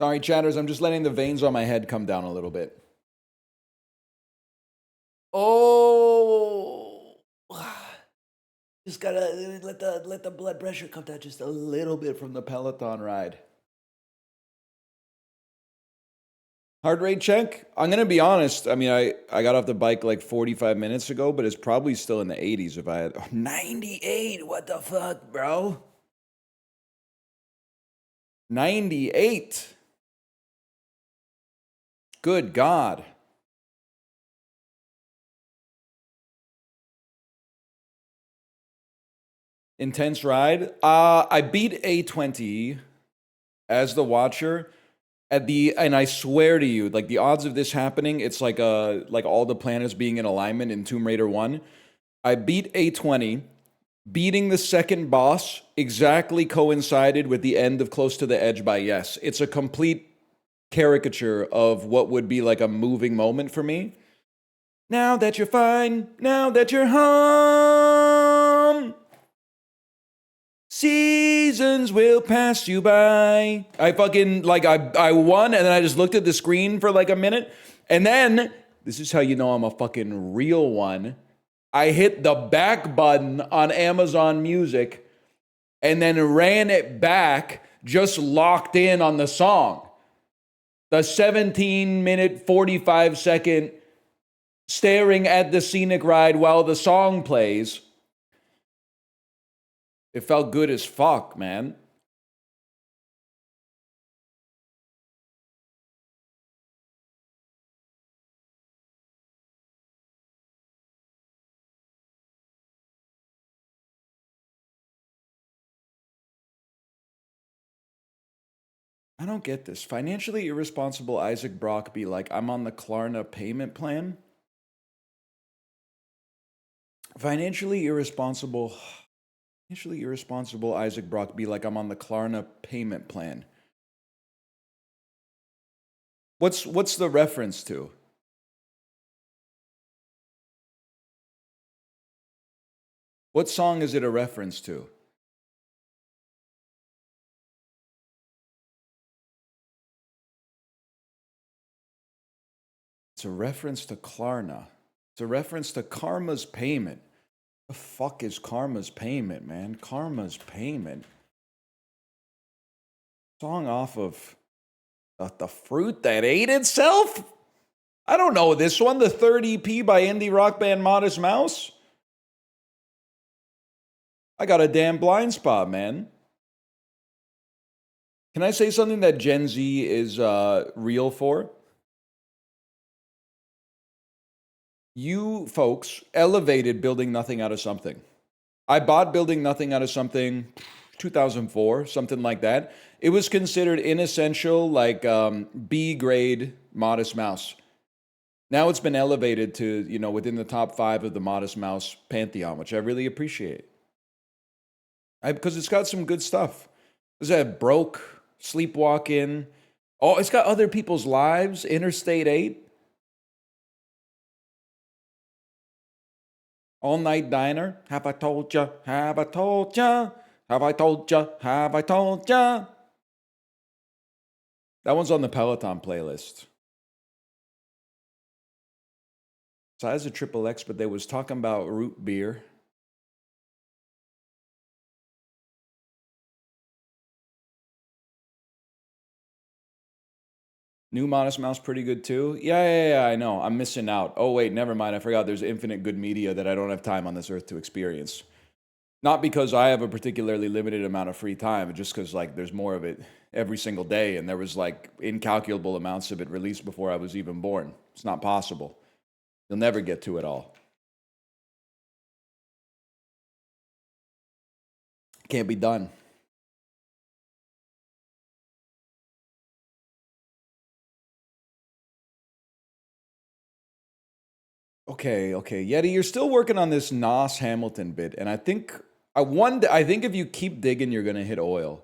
Sorry, chatters, I'm just letting the veins on my head come down a little bit. Oh, just gotta let the blood pressure come down just a little bit from the Peloton ride. Heart rate check? I'm gonna be honest. I mean, I got off the bike like 45 minutes ago, but it's probably still in the 80s if I had 98. What the fuck, bro? 98. Good God. Intense ride. I beat A20 as the watcher at and I swear to you, like the odds of this happening, it's like all the planets being in alignment in Tomb Raider 1. I beat A20. Beating the second boss exactly coincided with the end of Close to the Edge by Yes. It's a complete caricature of what would be like a moving moment for me. Now that you're fine, now that you're home, seasons will pass you by. I fucking, like, I won, and then I just looked at the screen for like a minute, and then, this is how you know I'm a fucking real one, I hit the back button on Amazon Music, and then ran it back, just locked in on the song. The 17-minute, 45-second staring at the scenic ride while the song plays. It felt good as fuck, man. I don't get this. Financially irresponsible Isaac Brock be like, I'm on the Klarna payment plan. Financially irresponsible Isaac Brock be like, I'm on the Klarna payment plan. What's the reference to? What song is it a reference to? It's a reference to Klarna. It's a reference to Karma's payment. The fuck is Karma's payment, man? Karma's payment. Song off of the fruit that ate itself? I don't know this one. The third EP by indie rock band Modest Mouse? I got a damn blind spot, man. Can I say something that Gen Z is real for? You folks elevated building nothing out of something. I bought building nothing out of something 2004, something like that. It was considered inessential, like B grade Modest Mouse. Now it's been elevated to, you know, within the top 5 of the Modest Mouse pantheon, which I really appreciate. Because it's got some good stuff. There's that Broke, Sleepwalking. Oh, it's got Other People's Lives, Interstate 8. All Night Diner. Have I told ya? Have I told ya? Have I told ya? Have I told ya? That one's on the Peloton playlist. Size of Triple X, but they was talking about root beer. New Modest Mouse pretty good too. Yeah, I know. I'm missing out. Oh wait, never mind. I forgot there's infinite good media that I don't have time on this earth to experience. Not because I have a particularly limited amount of free time, just because like there's more of it every single day, and there was like incalculable amounts of it released before I was even born. It's not possible. You'll never get to it all. Can't be done. Okay. Yeti, you're still working on this Nas Hamilton bit, and I think if you keep digging, you're gonna hit oil.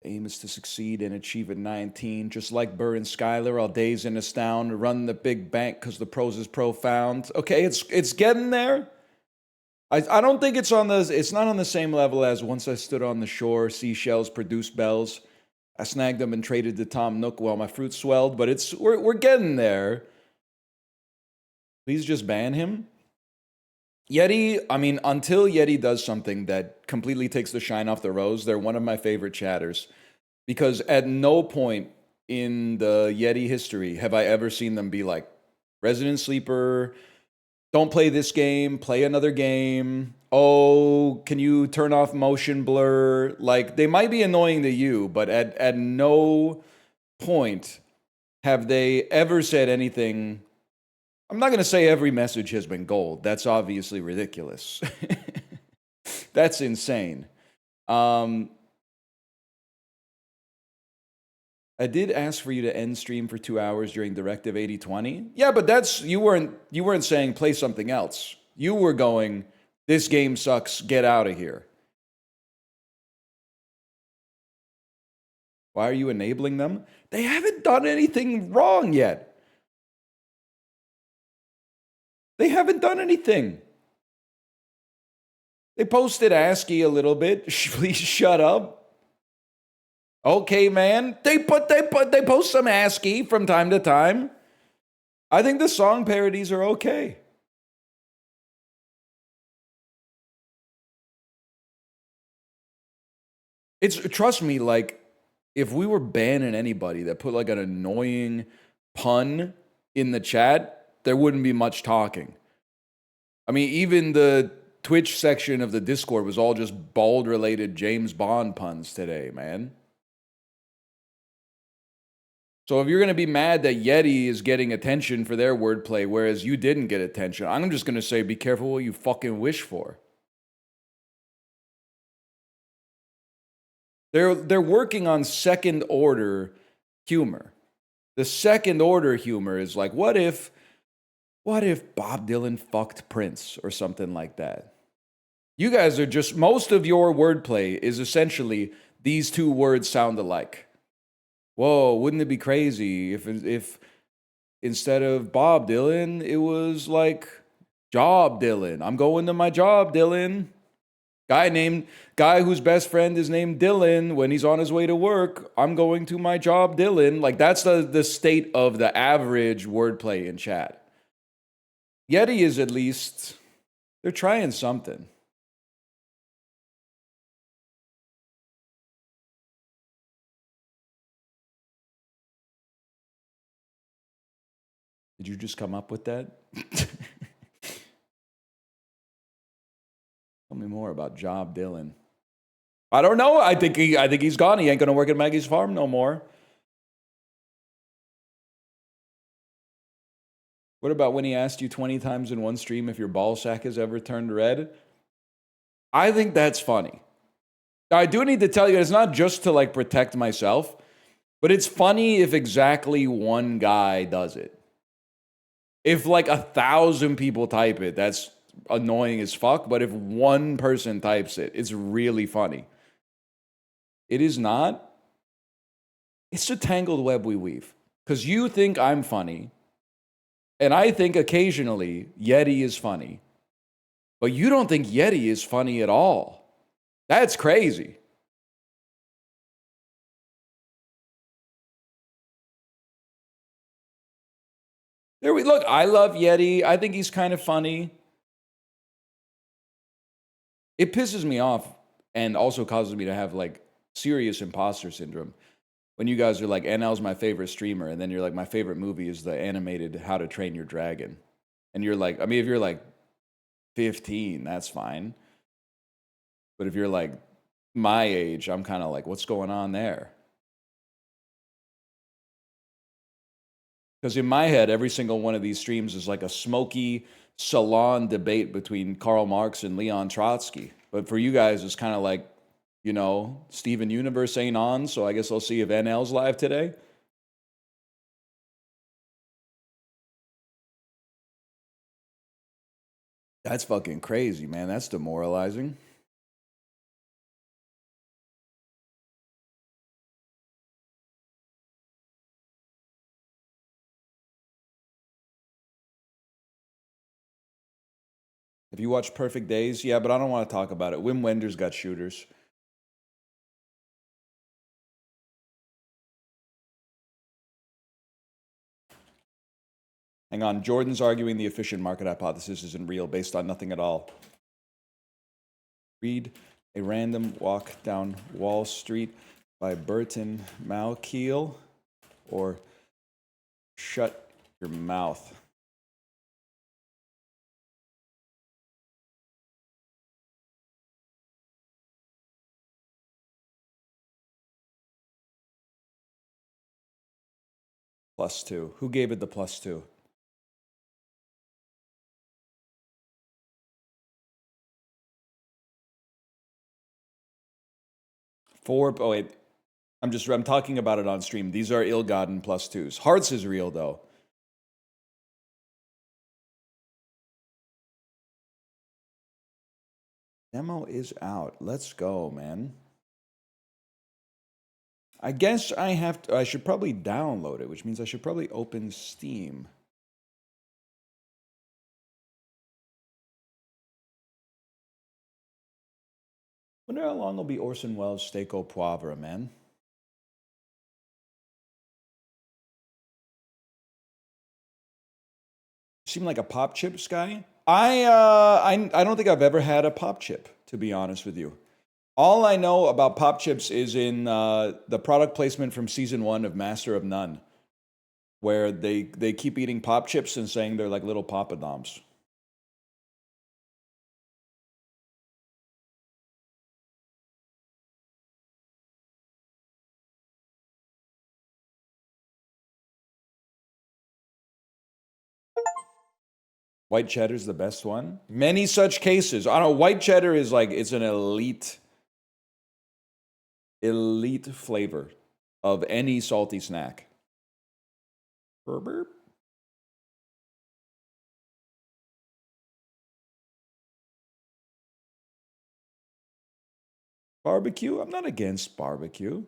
Aim is to succeed and achieve at 19, just like Burr and Skyler, all days in astound, run the big bank because the prose is profound. Okay, it's getting there. I don't think it's not on the same level as Once I Stood on the Shore, Seashells Produce Bells. I snagged them and traded to Tom Nook while my fruit swelled, but we're getting there. Please just ban him. Yeti, I mean, until Yeti does something that completely takes the shine off the rose, they're one of my favorite chatters. Because at no point in the Yeti history have I ever seen them be like, Resident Sleeper, don't play this game, play another game. Oh, can you turn off motion blur? Like, they might be annoying to you, but at no point have they ever said anything. I'm not going to say every message has been gold. That's obviously ridiculous. That's insane. I did ask for you to end stream for 2 hours during Directive 8020. Yeah, but that's you weren't saying play something else. You were going, this game sucks, get out of here. Why are you enabling them? They haven't done anything wrong yet. They haven't done anything. They posted ASCII a little bit. Please shut up. Okay, man. They post some ASCII from time to time. I think the song parodies are okay. Trust me, like, if we were banning anybody that put like an annoying pun in the chat, there wouldn't be much talking. I mean, even the Twitch section of the Discord was all just bald-related James Bond puns today, man. So if you're going to be mad that Yeti is getting attention for their wordplay, whereas you didn't get attention, I'm just going to say be careful what you fucking wish for. They're working on second-order humor. The second-order humor is like, what if Bob Dylan fucked Prince or something like that? You guys are just, most of your wordplay is essentially these two words sound alike. Whoa, wouldn't it be crazy if instead of Bob Dylan, it was like Job Dylan. I'm going to my job, Dylan. Guy whose best friend is named Dylan when he's on his way to work. I'm going to my job, Dylan. Like, that's the state of the average wordplay in chat. Yeti is at least, they're trying something. Did you just come up with that? Tell me more about Job Dylan. I don't know. I think he's gone. He ain't gonna work at Maggie's farm no more. What about when he asked you 20 times in one stream if your ball sack has ever turned red? I think that's funny. I do need to tell you, it's not just to like protect myself, but it's funny if exactly one guy does it. If like 1,000 people type it, that's annoying as fuck. But if one person types it, it's really funny. It is not. It's a tangled web we weave. Because you think I'm funny, and I think occasionally Yeti is funny. But you don't think Yeti is funny at all. That's crazy. There we look. I love Yeti. I think he's kind of funny. It pisses me off and also causes me to have like serious imposter syndrome when you guys are like, NL's my favorite streamer, and then you're like, my favorite movie is the animated How to Train Your Dragon. And you're like, I mean, if you're like 15, that's fine. But if you're like my age, I'm kind of like, what's going on there? Because in my head, every single one of these streams is like a smoky salon debate between Karl Marx and Leon Trotsky. But for you guys, it's kind of like, you know, Steven Universe ain't on, so I guess I'll see if NL's live today. That's fucking crazy, man. That's demoralizing. Have you watched Perfect Days? Yeah, but I don't want to talk about it. Wim Wenders got shooters. Hang on. Jordan's arguing the efficient market hypothesis isn't real based on nothing at all. Read A Random Walk Down Wall Street by Burton Malkiel, or Shut Your Mouth. +2. Who gave it the +2? Oh wait, I'm talking about it on stream. These are ill-gotten +2s. Hearts is real though. Demo is out. Let's go, man. I guess I should probably download it, which means I should probably open Steam. Wonder how long will be Orson Welles' steak au poivre, man. Seem like a pop chips guy? I don't think I've ever had a pop chip, to be honest with you. All I know about pop chips is in the product placement from season 1 of Master of None, where they keep eating pop chips and saying they're like little papadoms. White cheddar's the best one. Many such cases. I don't know, white cheddar is like, it's an elite flavor of any salty snack. Burp. Barbecue? I'm not against barbecue.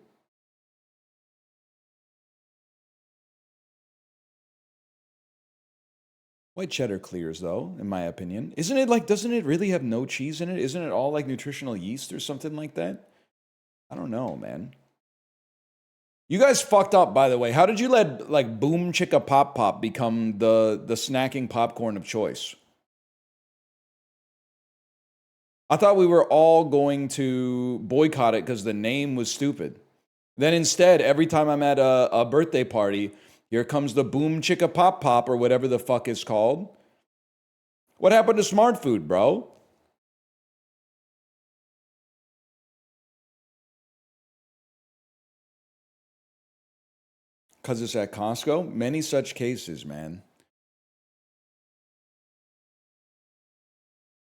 White cheddar clears, though, in my opinion. Isn't it like, doesn't it really have no cheese in it? Isn't it all like nutritional yeast or something like that? I don't know, man. You guys fucked up, by the way. How did you let like Boom Chicka Pop Pop become the snacking popcorn of choice? I thought we were all going to boycott it because the name was stupid. Then instead, every time I'm at a birthday party, here comes the Boom Chicka Pop Pop or whatever the fuck it's called. What happened to Smart Food, bro? Because it's at Costco? Many such cases, man.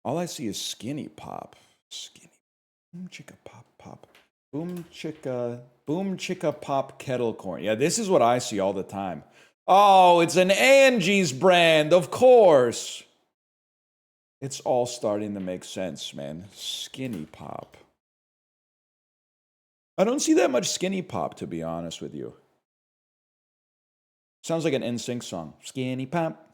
All I see is Skinny Pop. Skinny. Boom Chicka Pop Pop. Boom Chicka Pop Kettle Corn. Yeah, this is what I see all the time. Oh, it's an Angie's brand, of course. It's all starting to make sense, man. Skinny Pop. I don't see that much Skinny Pop, to be honest with you. Sounds like an NSYNC song. Skinny Pop.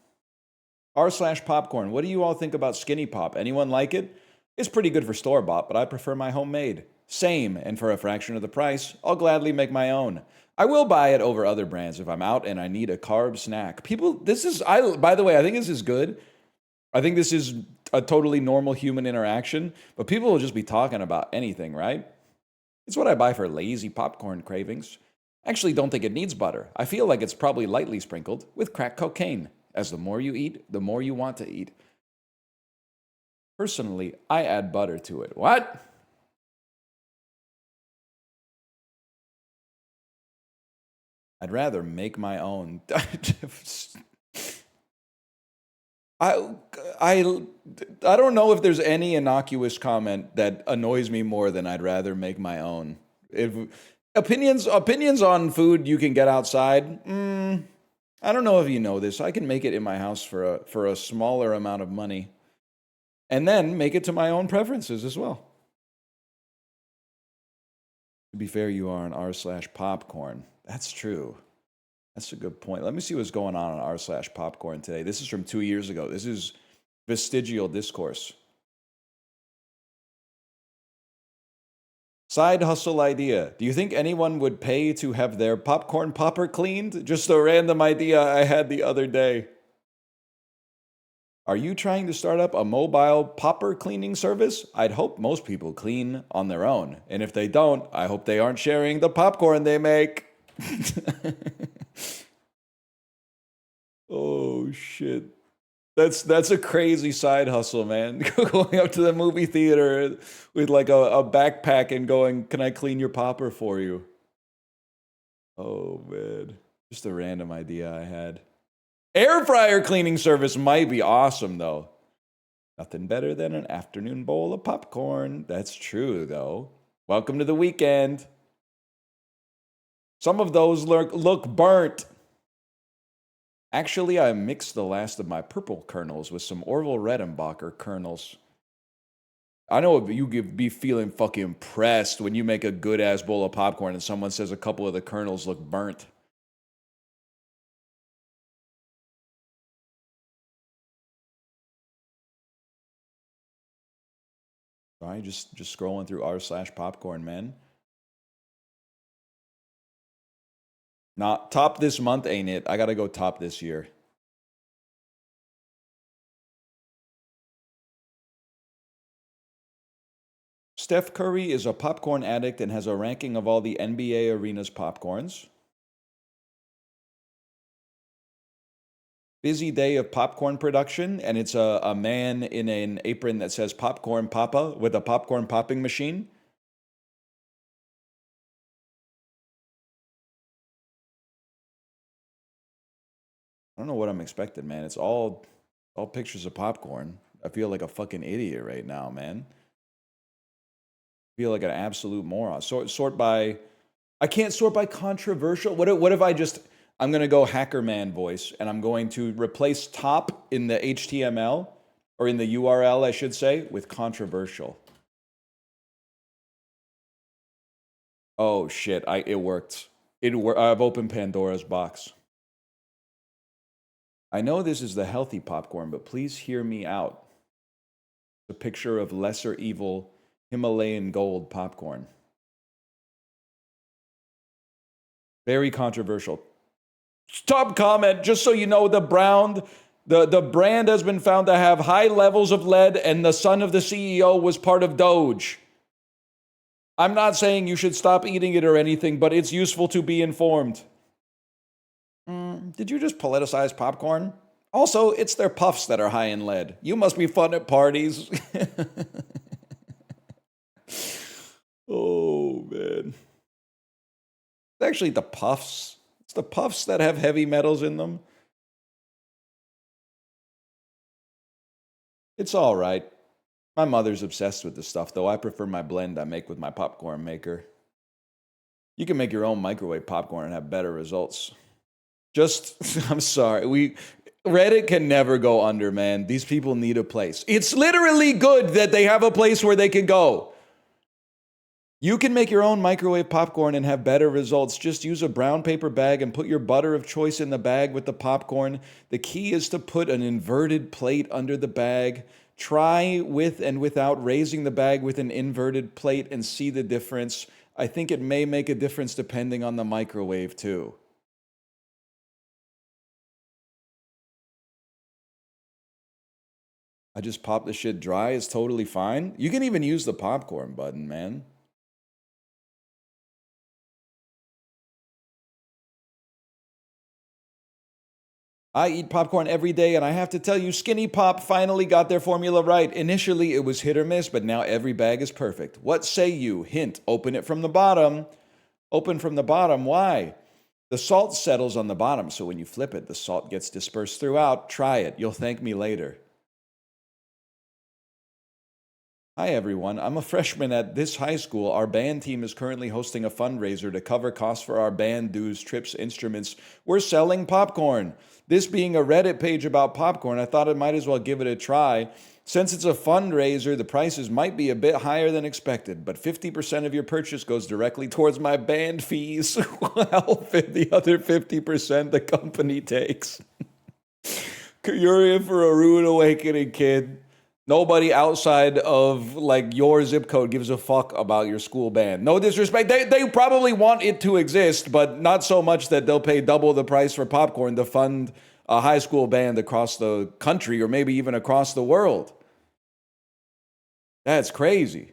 r/popcorn. What do you all think about Skinny Pop? Anyone like it? It's pretty good for store-bought, but I prefer my homemade. Same, and for a fraction of the price, I'll gladly make my own. I will buy it over other brands if I'm out and I need a carb snack. People, by the way, I think this is good. I think this is a totally normal human interaction, but people will just be talking about anything, right? It's what I buy for lazy popcorn cravings. Actually, don't think it needs butter. I feel like it's probably lightly sprinkled with crack cocaine, as the more you eat, the more you want to eat. Personally, I add butter to it. What? I'd rather make my own. I don't know if there's any innocuous comment that annoys me more than I'd rather make my own. If opinions on food you can get outside, I don't know if you know this. I can make it in my house for a smaller amount of money, and then make it to my own preferences as well. To be fair, you are an r/popcorn. That's true. That's a good point. Let me see what's going on r/popcorn today. This is from 2 years ago. This is vestigial discourse. Side hustle idea. Do you think anyone would pay to have their popcorn popper cleaned? Just a random idea I had the other day. Are you trying to start up a mobile popper cleaning service? I'd hope most people clean on their own. And if they don't, I hope they aren't sharing the popcorn they make. Oh, shit. That's a crazy side hustle, man. Going up to the movie theater with like a backpack and going, can I clean your popper for you? Oh, man. Just a random idea I had. Air fryer cleaning service might be awesome, though. Nothing better than an afternoon bowl of popcorn. That's true, though. Welcome to the weekend. Some of those look burnt. Actually, I mixed the last of my purple kernels with some Orville Redenbacher kernels. I know you be feeling fucking impressed when you make a good-ass bowl of popcorn and someone says a couple of the kernels look burnt. All right, just scrolling through r/popcorn, man. Not top this month, ain't it? I gotta go top this year. Steph Curry is a popcorn addict and has a ranking of all the NBA arena's popcorns. Busy day of popcorn production, and it's a man in an apron that says Popcorn Papa with a popcorn popping machine. I don't know what I'm expecting, man. It's all pictures of popcorn. I feel like a fucking idiot right now, man. I feel like an absolute moron. Sort by... I can't sort by controversial. What if I'm going to go hacker man voice, and I'm going to replace top in the HTML, or in the URL, I should say, with controversial. Oh, shit. It worked. I've opened Pandora's box. I know this is the healthy popcorn, but please hear me out. A picture of lesser evil Himalayan gold popcorn. Very controversial. Top comment, just so you know, the brand has been found to have high levels of lead, and the son of the CEO was part of Doge. I'm not saying you should stop eating it or anything, but it's useful to be informed. Did you just politicize popcorn? Also, it's their puffs that are high in lead. You must be fun at parties. Oh, man. It's actually the puffs. It's the puffs that have heavy metals in them. It's all right. My mother's obsessed with this stuff, though. I prefer my blend I make with my popcorn maker. You can make your own microwave popcorn and have better results. I'm sorry. Reddit can never go under, man. These people need a place. It's literally good that they have a place where they can go. You can make your own microwave popcorn and have better results. Just use a brown paper bag and put your butter of choice in the bag with the popcorn. The key is to put an inverted plate under the bag. Try with and without raising the bag with an inverted plate and see the difference. I think it may make a difference depending on the microwave, too. I just pop the shit dry. It's totally fine. You can even use the popcorn button, man. I eat popcorn every day, and I have to tell you, Skinny Pop finally got their formula right. Initially, it was hit or miss, but now every bag is perfect. What say you? Hint, open it from the bottom. Open from the bottom, why? The salt settles on the bottom, so when you flip it, the salt gets dispersed throughout. Try it. You'll thank me later. Hi, everyone. I'm a freshman at this high school. Our band team is currently hosting a fundraiser to cover costs for our band dues, trips, instruments. We're selling popcorn. This being a Reddit page about popcorn, I thought I might as well give it a try. Since it's a fundraiser, the prices might be a bit higher than expected, but 50% of your purchase goes directly towards my band fees, while the other 50% the company takes. You're in for a rude awakening, kid. Nobody outside of like your zip code gives a fuck about your school band. No disrespect. They probably want it to exist, but not so much that they'll pay double the price for popcorn to fund a high school band across the country or maybe even across the world. That's crazy.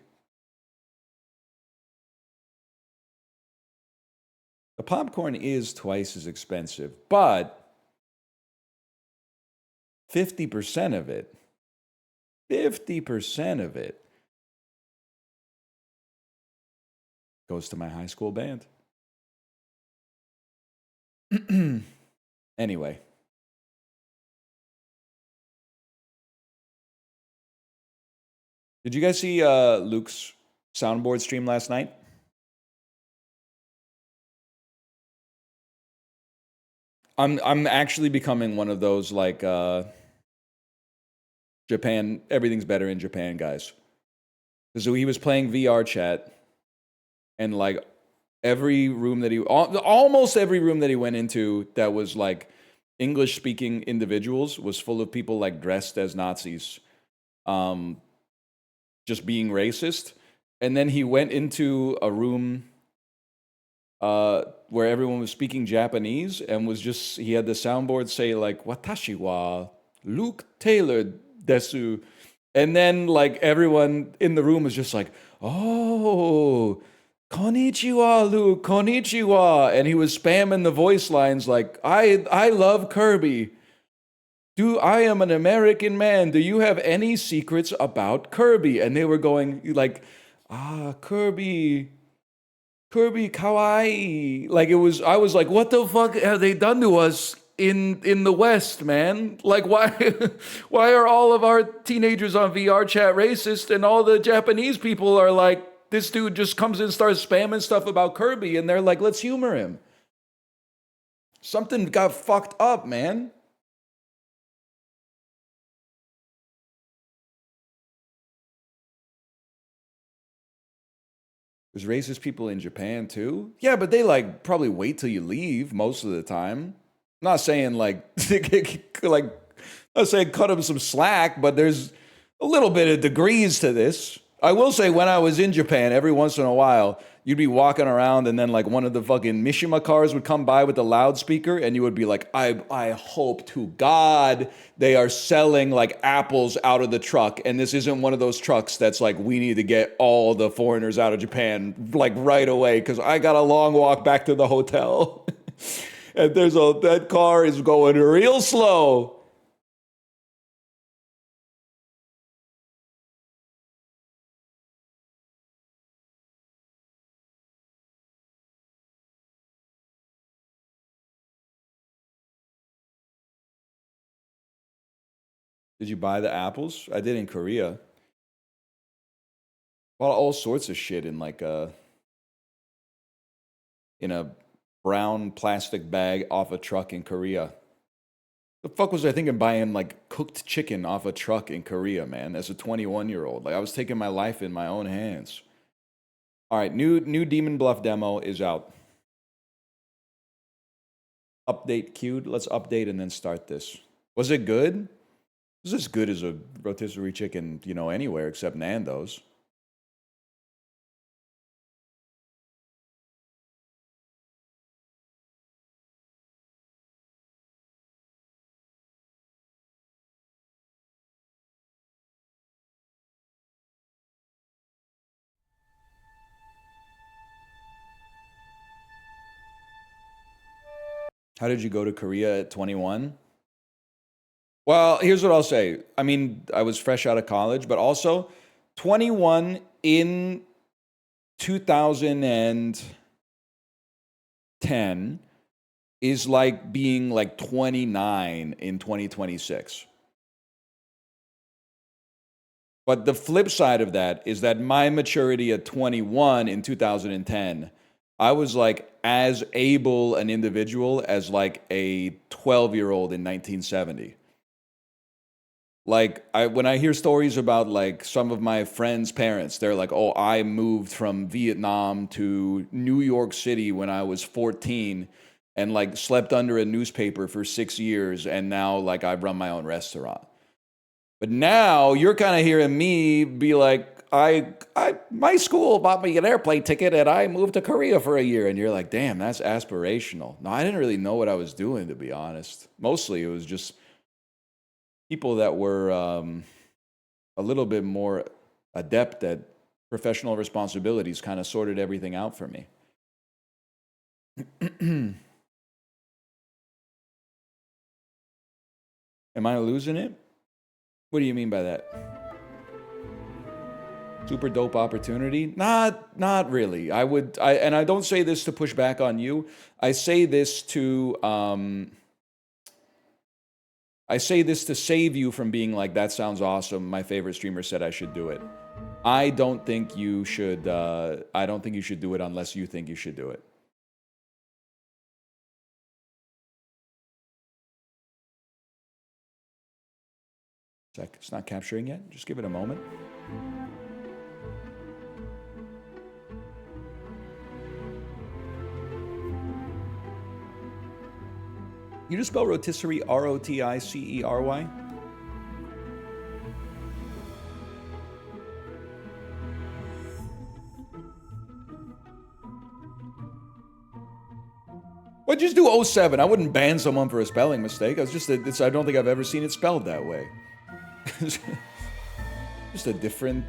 The popcorn is twice as expensive, but 50% of it, 50% of it goes to my high school band. Anyway. Did you guys see Luke's soundboard stream last night? I'm actually becoming one of those like Japan, everything's better in Japan guys. So he was playing VR chat, and like every room that almost every room that he went into that was like English speaking individuals was full of people like dressed as Nazis, just being racist. And then he went into a room where everyone was speaking Japanese and he had the soundboard say like "Watashi wa Luke Taylor desu," and then like everyone in the room was just like, "Oh, konnichiwa, Luke, konnichiwa," and he was spamming the voice lines like, "I love Kirby. I am an American man. Do you have any secrets about Kirby?" And they were going like, Kirby kawaii. Like I was like, what the fuck have they done to us in the West, man? Like why why are all of our teenagers on VR chat racist and all the Japanese people are like, this dude just comes in and starts spamming stuff about Kirby and they're like, let's humor him. Something got fucked up, man. There's racist people in Japan too. Yeah, but they like probably wait till you leave most of the time. I'm not saying like like not saying cut them some slack, but there's a little bit of degrees to this. I will say when I was in Japan, every once in a while, you'd be walking around and then like one of the fucking Mishima cars would come by with a loudspeaker and you would be like, I hope to God they are selling like apples out of the truck. And this isn't one of those trucks that's like, we need to get all the foreigners out of Japan like right away because I got a long walk back to the hotel. And that car is going real slow. Did you buy the apples? I did in Korea. Bought all sorts of shit in like in a brown plastic bag off a truck in Korea. The fuck was I thinking buying like cooked chicken off a truck in Korea, man, as a 21-year-old? Like I was taking my life in my own hands. All right, new DemonBluff demo is out. Update queued. Let's update and then start this. Was it good? It was as good as a rotisserie chicken, anywhere except Nando's. How did you go to Korea at 21? Well, here's what I'll say. I mean, I was fresh out of college, but also 21 in 2010 is like being like 29 in 2026. But the flip side of that is that my maturity at 21 in 2010, I was like as able an individual as like a 12-year-old in 1970. Like when I hear stories about like some of my friends' parents, they're like, "Oh, I moved from Vietnam to New York City when I was 14 and like slept under a newspaper for 6 years and now like I run my own restaurant." But now you're kind of hearing me be like, my school bought me an airplane ticket and I moved to Korea for a year. And you're like, damn, that's aspirational. No, I didn't really know what I was doing, to be honest. Mostly it was just people that were a little bit more adept at professional responsibilities kind of sorted everything out for me. Am I losing it? What do you mean by that? Super dope opportunity? Not really. And I don't say this to push back on you. I say this to save you from being like, that sounds awesome. My favorite streamer said I should do it. I don't think you should do it unless you think you should do it. It's not capturing yet. Just give it a moment. You just spell rotisserie R-O-T-I-C-E-R-Y? Well, just do 07. I wouldn't ban someone for a spelling mistake. I don't think I've ever seen it spelled that way. Just a different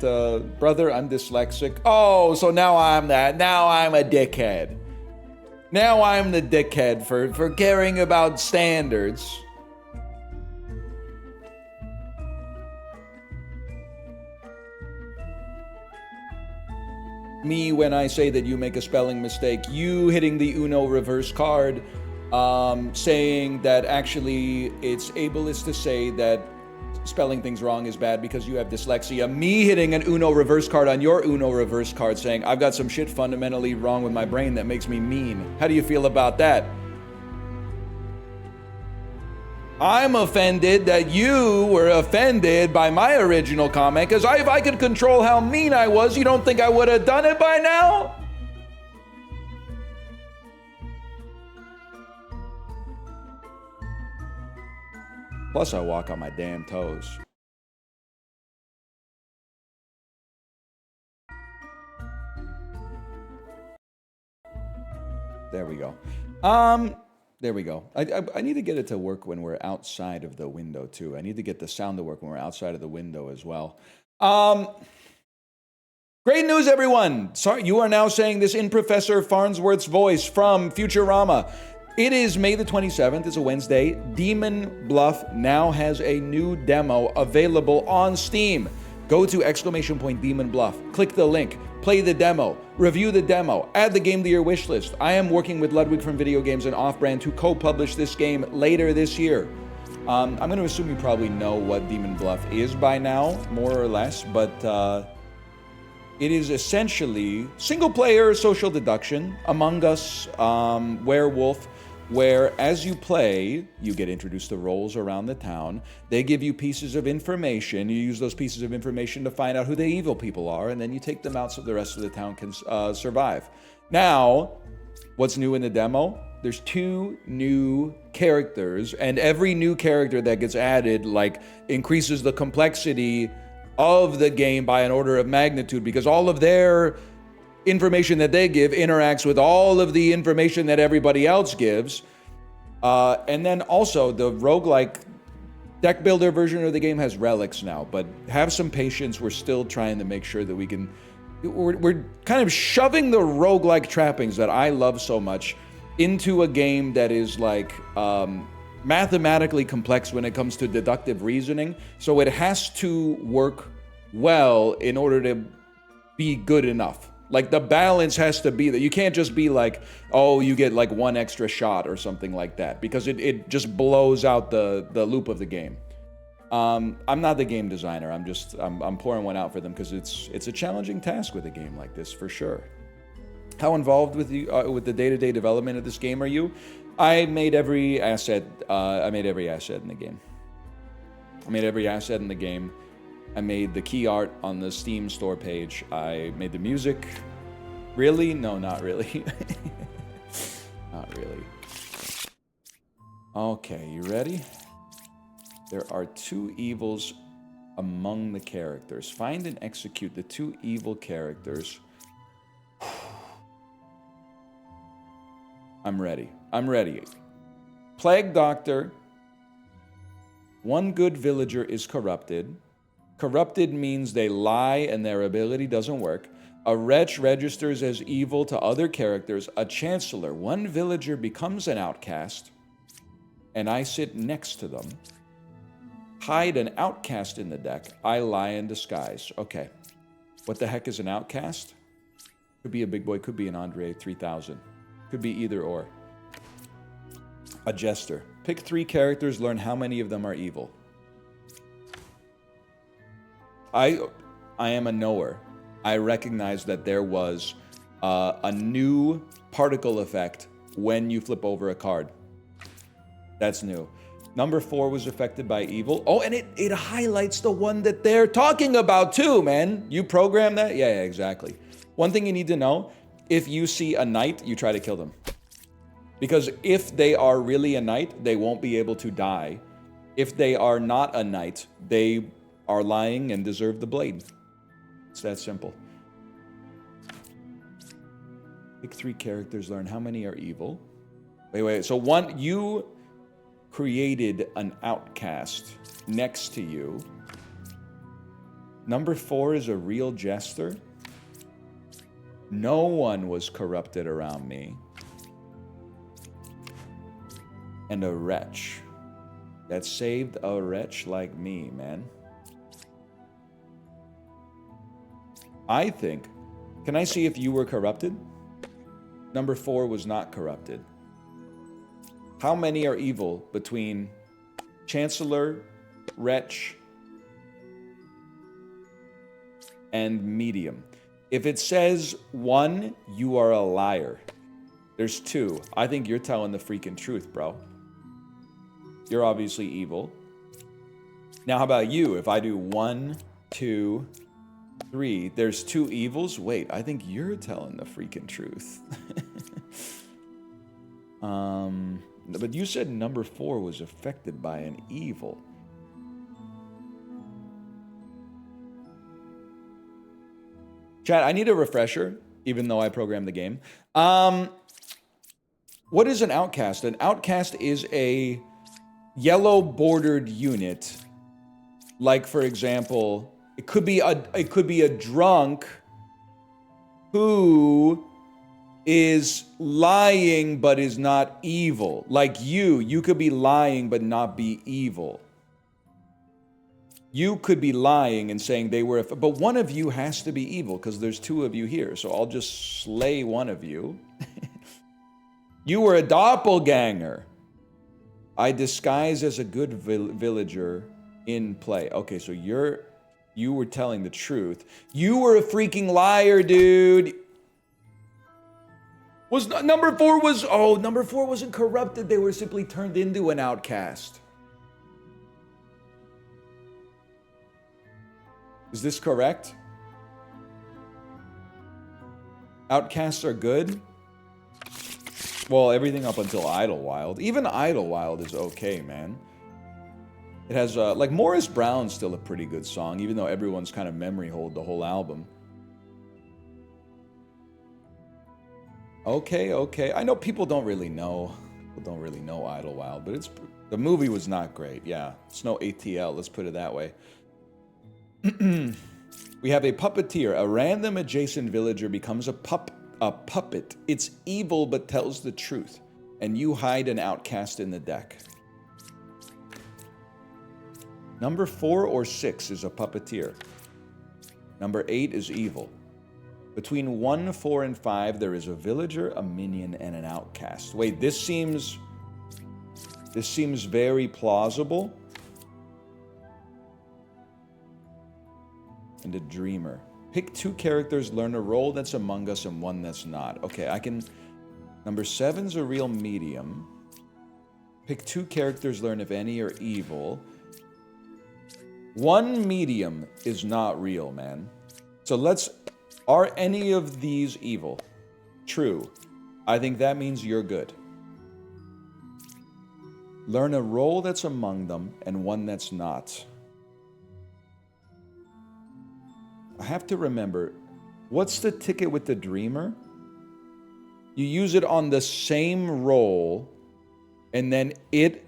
brother. I'm dyslexic. Oh, so now I'm that. Now I'm a dickhead. Now I'm the dickhead for caring about standards. Me when I say that you make a spelling mistake. You hitting the Uno reverse card, saying that actually it's ableist to say that spelling things wrong is bad because you have dyslexia. Me hitting an Uno reverse card on your Uno reverse card saying I've got some shit fundamentally wrong with my brain that makes me mean. How do you feel about that? I'm offended that you were offended by my original comment because if I could control how mean I was, you don't think I would have done it by now? Plus, I walk on my damn toes. There we go. There we go. I need to get it to work when we're outside of the window, too. I need to get the sound to work when we're outside of the window as well. Great news, everyone. Sorry, you are now saying this in Professor Farnsworth's voice from Futurama. It is May the 27th. It's a Wednesday. DemonBluff now has a new demo available on Steam. Go to !DemonBluff. Click the link. Play the demo. Review the demo. Add the game to your wish list. I am working with Ludwig from Video Games and Off-Brand to co-publish this game later this year. I'm going to assume you probably know what DemonBluff is by now, more or less, but it is essentially single-player social deduction, Among Us, Werewolf, where as you play, you get introduced to roles around the town. They give you pieces of information. You use those pieces of information to find out who the evil people are, and then you take them out so the rest of the town can survive. Now, what's new in the demo? There's 2 new characters, and every new character that gets added, like, increases the complexity of the game by an order of magnitude, because all of their information that they give interacts with all of the information that everybody else gives. And then also the roguelike deck builder version of the game has relics now, but have some patience. We're still trying to make sure that we're kind of shoving the roguelike trappings that I love so much into a game that is like mathematically complex when it comes to deductive reasoning. So it has to work well in order to be good enough. Like, the balance has to be that you can't just be like, oh, you get like 1 extra shot or something like that, because it just blows out the loop of the game. I'm not the game designer. I'm pouring one out for them because it's a challenging task with a game like this, for sure. How involved with the day-to-day development of this game are you? I made every asset. I made every asset in the game. I made the key art on the Steam store page. I made the music. Really? No, not really. Not really. Okay, you ready? There are 2 evils among the characters. Find and execute the 2 evil characters. I'm ready. I'm ready. Plague Doctor. 1 good villager is corrupted. Corrupted means they lie and their ability doesn't work. A wretch registers as evil to other characters. A chancellor. 1 villager becomes an outcast. And I sit next to them. Hide an outcast in the deck. I lie in disguise. Okay. What the heck is an outcast? Could be a big boy. Could be an Andre 3000. Could be either or. A jester. Pick 3 characters. Learn how many of them are evil. I am a knower. I recognize that there was a new particle effect when you flip over a card. That's new. Number 4 was affected by evil. Oh, and it highlights the one that they're talking about too, man. You program that? Yeah, exactly. One thing you need to know, if you see a knight, you try to kill them. Because if they are really a knight, they won't be able to die. If they are not a knight, they are lying and deserve the blade. It's that simple. Pick 3 characters, learn how many are evil. Wait. So you created an outcast next to you. Number 4 is a real jester. No one was corrupted around me. And a wretch. That saved a wretch like me, man. I think... Can I see if you were corrupted? Number 4 was not corrupted. How many are evil between Chancellor, Wretch, and Medium? If it says 1, you are a liar. There's 2. I think you're telling the freaking truth, bro. You're obviously evil. Now, how about you? If I do 1, 2, 3, there's 2 evils? Wait, I think you're telling the freaking truth. But you said number 4 was affected by an evil. Chat, I need a refresher, even though I programmed the game. What is an outcast? An outcast is a yellow bordered unit. Like, for example, it could be a drunk who is lying but is not evil. Like you could be lying but not be evil. You could be lying and saying they were, but one of you has to be evil because there's 2 of you here. So I'll just slay one of you. You were a doppelganger. I disguise as a good villager in play. Okay, so you were telling the truth. You were a freaking liar, dude. Number 4 wasn't corrupted. They were simply turned into an outcast. Is this correct? Outcasts are good? Well, everything up until Idlewild. Even Idlewild is okay, man. It has, like, Morris Brown's still a pretty good song, even though everyone's kind of memory hold the whole album. Okay. I know people don't really know. People don't really know Idlewild, but the movie was not great. Yeah, it's no ATL. Let's put it that way. We have a puppeteer. A random adjacent villager becomes a puppet. It's evil but tells the truth, and you hide an outcast in the deck. Number 4 or 6 is a puppeteer. Number 8 is evil. Between 1, 4, and 5, there is a villager, a minion, and an outcast. Wait, this seems very plausible. And a dreamer. Pick 2 characters, learn a role that's among us and one that's not. Okay, I can... Number 7's a real medium. Pick 2 characters, learn if any are evil. 1 medium is not real, man. So let's... Are any of these evil? True. I think that means you're good. Learn a role that's among them and one that's not. I have to remember, what's the ticket with the dreamer? You use it on the same roll, and then it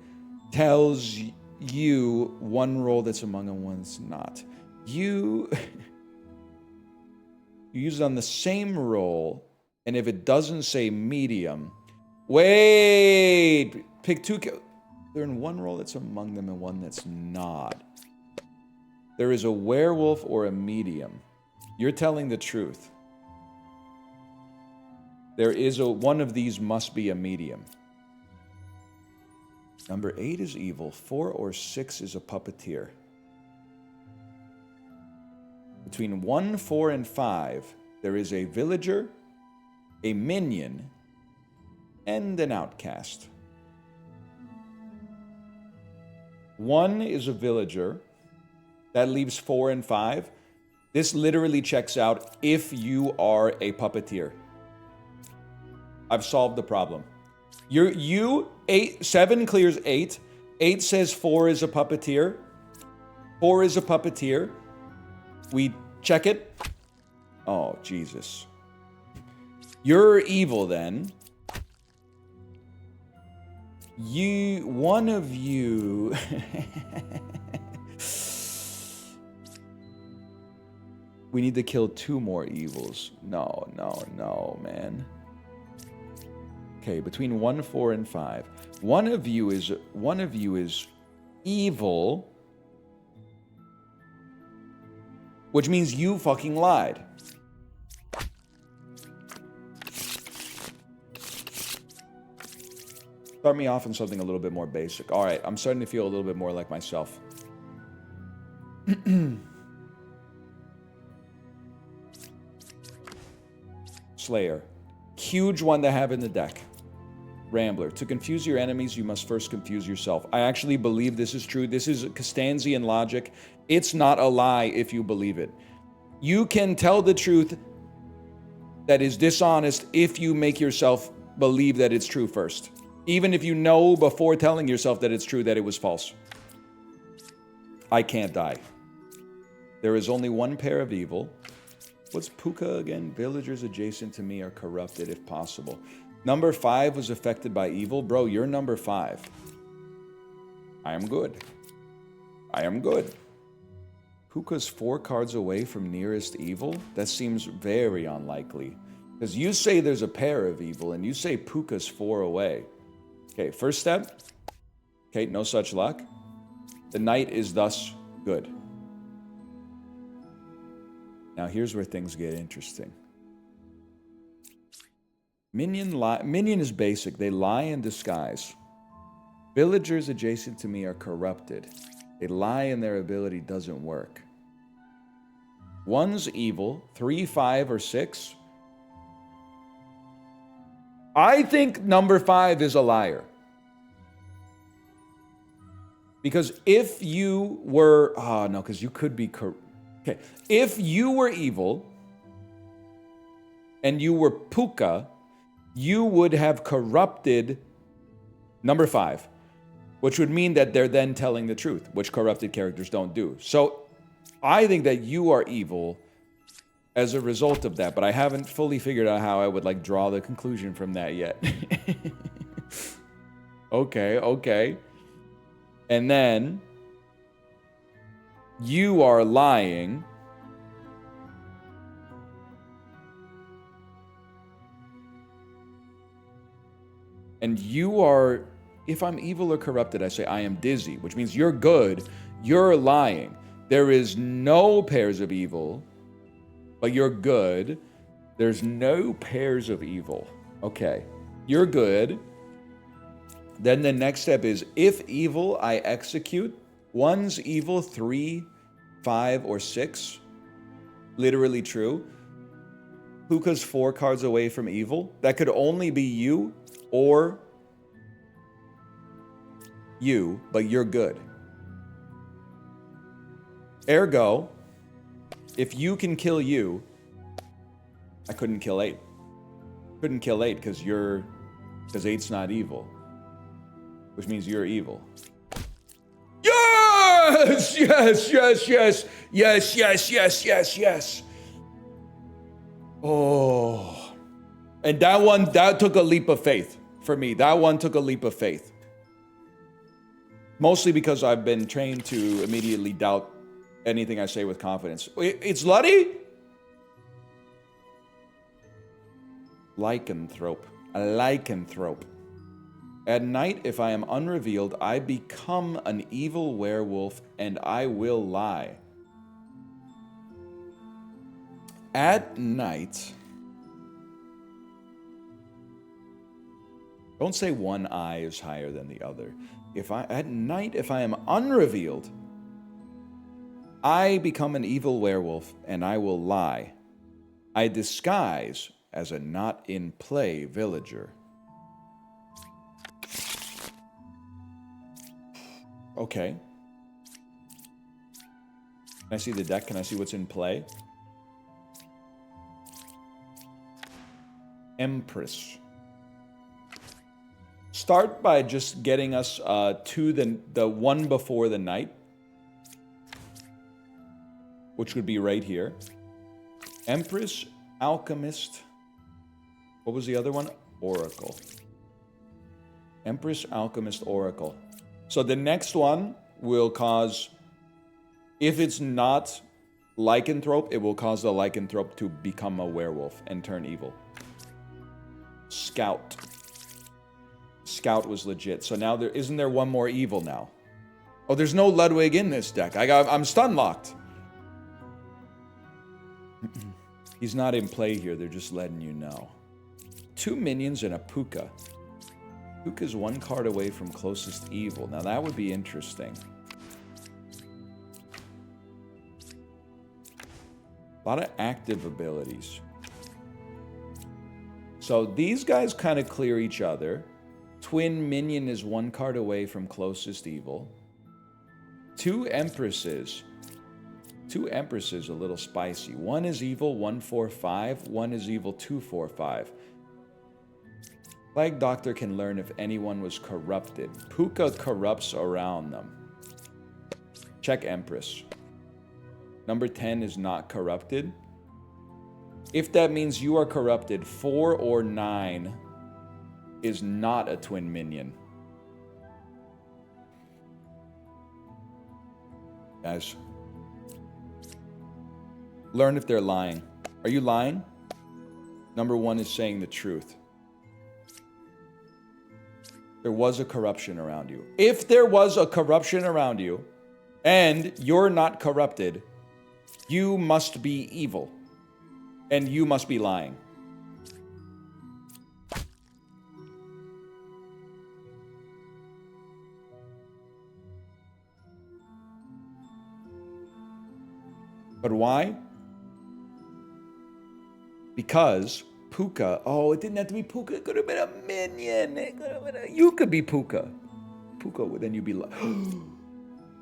tells you one roll that's among and one that's not. You use it on the same roll, and if it doesn't say medium, wait, pick two. They're in one roll that's among them and one that's not. There is a werewolf or a medium. You're telling the truth. There is one of these must be a medium. Number 8 is evil. 4 or 6 is a puppeteer. Between 1, 4, and 5, there is a villager, a minion, and an outcast. 1 is a villager. That leaves 4 and 5. This literally checks out if you are a puppeteer. I've solved the problem. 7 clears 8. 8 says 4 is a puppeteer. 4 is a puppeteer. We check it. Oh, Jesus. You're evil then. One of you... We need to kill 2 more evils. No, man. Okay, between 1, 4, and 5. One of you is evil, which means you fucking lied. Start me off on something a little bit more basic. All right, I'm starting to feel a little bit more like myself. Slayer. Huge one to have in the deck. Rambler. To confuse your enemies, you must first confuse yourself. I actually believe this is true. This is Costanzian logic. It's not a lie if you believe it. You can tell the truth that is dishonest if you make yourself believe that it's true first. Even if you know before telling yourself that it's true that it was false. I can't die. There is only one pair of evil. What's Puka again? Villagers adjacent to me are corrupted if possible. Number 5 was affected by evil. Bro, you're number 5. I am good. I am good. Puka's 4 cards away from nearest evil? That seems very unlikely. Because you say there's a pair of evil, and you say Puka's 4 away. Okay, first step. Okay, no such luck. The knight is thus good. Now here's where things get interesting. Minion is basic. They lie in disguise. Villagers adjacent to me are corrupted. They lie and their ability doesn't work. 1's evil. 3, 5, or 6. I think number 5 is a liar. Because if you were... Oh, no, because you could be... Okay, if you were evil and you were Puka, you would have corrupted number 5, which would mean that they're then telling the truth, which corrupted characters don't do. So I think that you are evil as a result of that, but I haven't fully figured out how I would like draw the conclusion from that yet. Okay. And then you are lying. And you are, if I'm evil or corrupted, I say I am dizzy, which means you're good, you're lying. There is no pairs of evil, but you're good. There's no pairs of evil. Okay, you're good. Then the next step is, if evil, I execute. 1's evil, 3, 5, or 6. Literally true. Puka's 4 cards away from evil. That could only be you or you, but you're good. Ergo, if you can kill you, I couldn't kill 8. Couldn't kill 8 because 8's not evil. Which means you're evil. Yeah! Yes, yes, yes, yes, yes, yes, yes, yes, yes. Oh. And that took a leap of faith for me. That one took a leap of faith. Mostly because I've been trained to immediately doubt anything I say with confidence. It's Luddy? Lycanthrope. A lycanthrope. At night, if I am unrevealed, I become an evil werewolf and I will lie. At night... Don't say one eye is higher than the other. At night, if I am unrevealed, I become an evil werewolf and I will lie. I disguise as a not-in-play villager. Okay. Can I see the deck? Can I see what's in play? Empress. Start by just getting us to the one before the night, which would be right here. Empress, Alchemist. What was the other one? Oracle. Empress, Alchemist, Oracle. So the next one will cause, if it's not lycanthrope, it will cause the lycanthrope to become a werewolf and turn evil. Scout. Scout was legit. So now isn't there one more evil now? Oh, there's no Ludwig in this deck. I'm stun locked. He's not in play here. They're just letting you know. 2 minions and a Puka. Puka's 1 card away from closest evil. Now that would be interesting. A lot of active abilities. So these guys kind of clear each other. Twin minion is 1 card away from closest evil. 2 empresses. 2 empresses a little spicy. 1 is evil, 1/4/5. 1 is evil, 2/4/5. Plague Doctor can learn if anyone was corrupted. Puka corrupts around them. Check Empress. Number 10 is not corrupted. If that means you are corrupted, 4 or 9 is not a twin minion. Guys, learn if they're lying. Are you lying? Number 1 is saying the truth. There was a corruption around you. If there was a corruption around you and you're not corrupted, you must be evil and you must be lying. But why? Because Puka, oh, it didn't have to be Puka. It could have been a minion. It could have been you could be Puka. Puka, then you'd be like,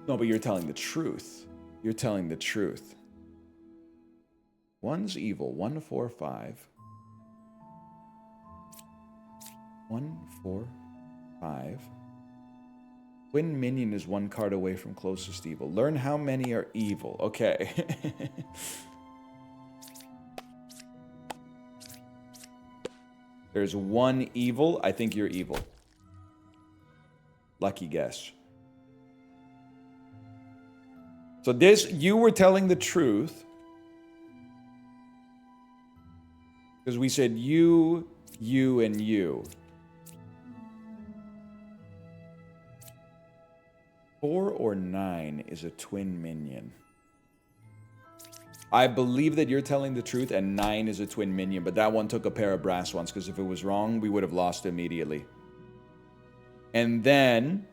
no, but you're telling the truth. You're telling the truth. 1's evil. 1/4/5. 1/4/5. Twin minion is 1 card away from closest evil. Learn how many are evil. Okay. There's 1 evil. I think you're evil. Lucky guess. So you were telling the truth. Because we said you, and you. 4 or 9 is a twin minion. I believe that you're telling the truth, and 9 is a twin minion, but that one took a pair of brass ones, because if it was wrong, we would have lost immediately. And then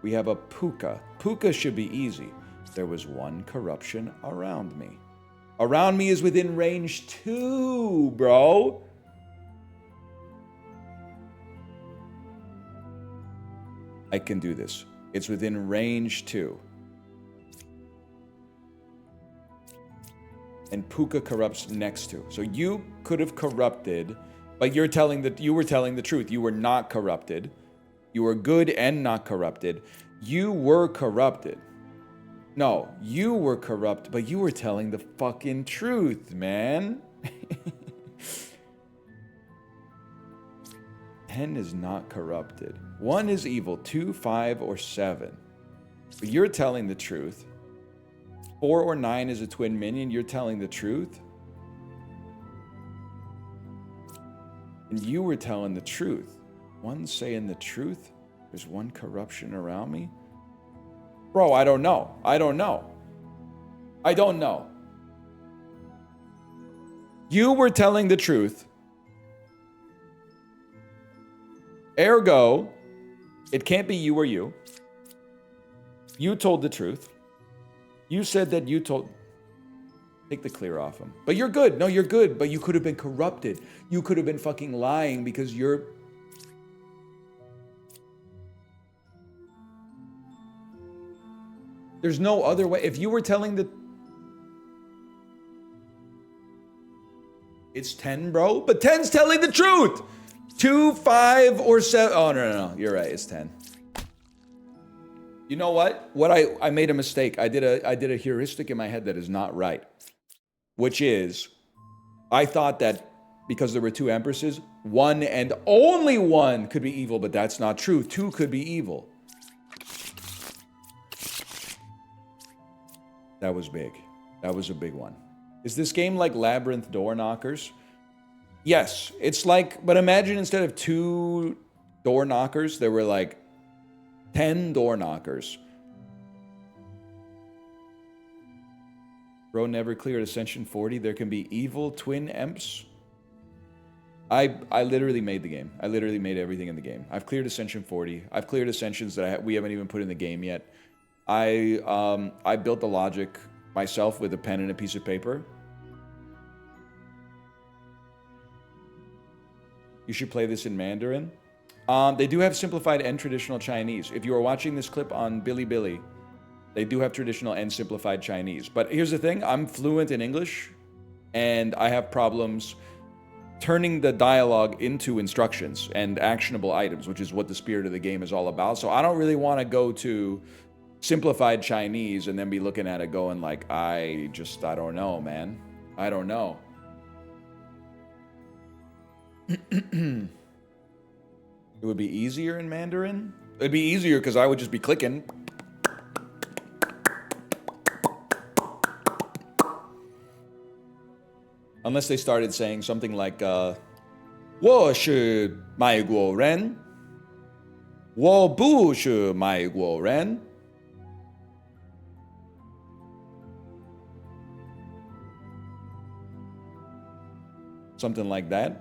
we have a Puka. Puka should be easy. There was 1 corruption around me. Around me is within range 2, bro. I can do this. It's within range 2. And Puka corrupts next to. So you could have corrupted, but you were telling the truth. You were not corrupted. You were good and not corrupted. You were corrupted. No, you were corrupt, but you were telling the fucking truth, man. 10 is not corrupted. 1 is evil, 2, 5, or 7. But you're telling the truth. 4 or 9 is a twin minion. You're telling the truth. And you were telling the truth. 1 saying the truth. There's 1 corruption around me. Bro, I don't know. I don't know. I don't know. You were telling the truth. Ergo, it can't be you or you. You told the truth. You said that you told... Take the clear off him. But you're good. No, you're good. But you could have been corrupted. You could have been fucking lying because you're... There's no other way. If you were telling the... It's 10, bro. But 10's telling the truth. 2, 5, or 7. Oh, no. You're right. It's 10. You know what? I made a mistake. I did a heuristic in my head that is not right. Which is, I thought that because there were 2 empresses, 1 and only 1 could be evil, but that's not true. 2 could be evil. That was big. That was a big one. Is this game like Labyrinth Door Knockers? Yes, it's like, but imagine instead of 2 door knockers, there were like 10 door knockers. Bro never cleared Ascension 40. There can be evil twin emps. I literally made the game. I literally made everything in the game. I've cleared Ascension 40. I've cleared Ascensions that we haven't even put in the game yet. I built the logic myself with a pen and a piece of paper. You should play this in Mandarin. They do have simplified and traditional Chinese. If you are watching this clip on Bilibili, they do have traditional and simplified Chinese. But here's the thing, I'm fluent in English, and I have problems turning the dialogue into instructions and actionable items, which is what the spirit of the game is all about. So I don't really want to go to simplified Chinese and then be looking at it going like, I don't know, man. I don't know. It would be easier in Mandarin? It'd be easier because I would just be clicking. Unless they started saying something like, 我是美国人我不是美国人 Something like that.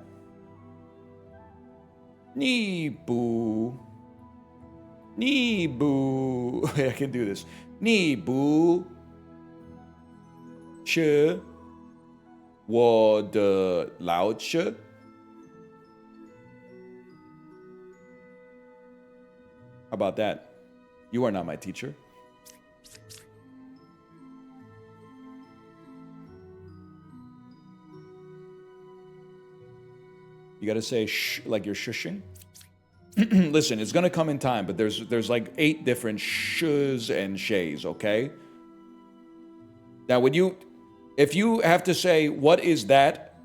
你不 I can do this. 你不是我的老师 How about that? You are not my teacher. You gotta say shh like you're shushing. Listen, it's gonna come in time, but there's like 8 different shs and shays, okay? Now if you have to say what is that,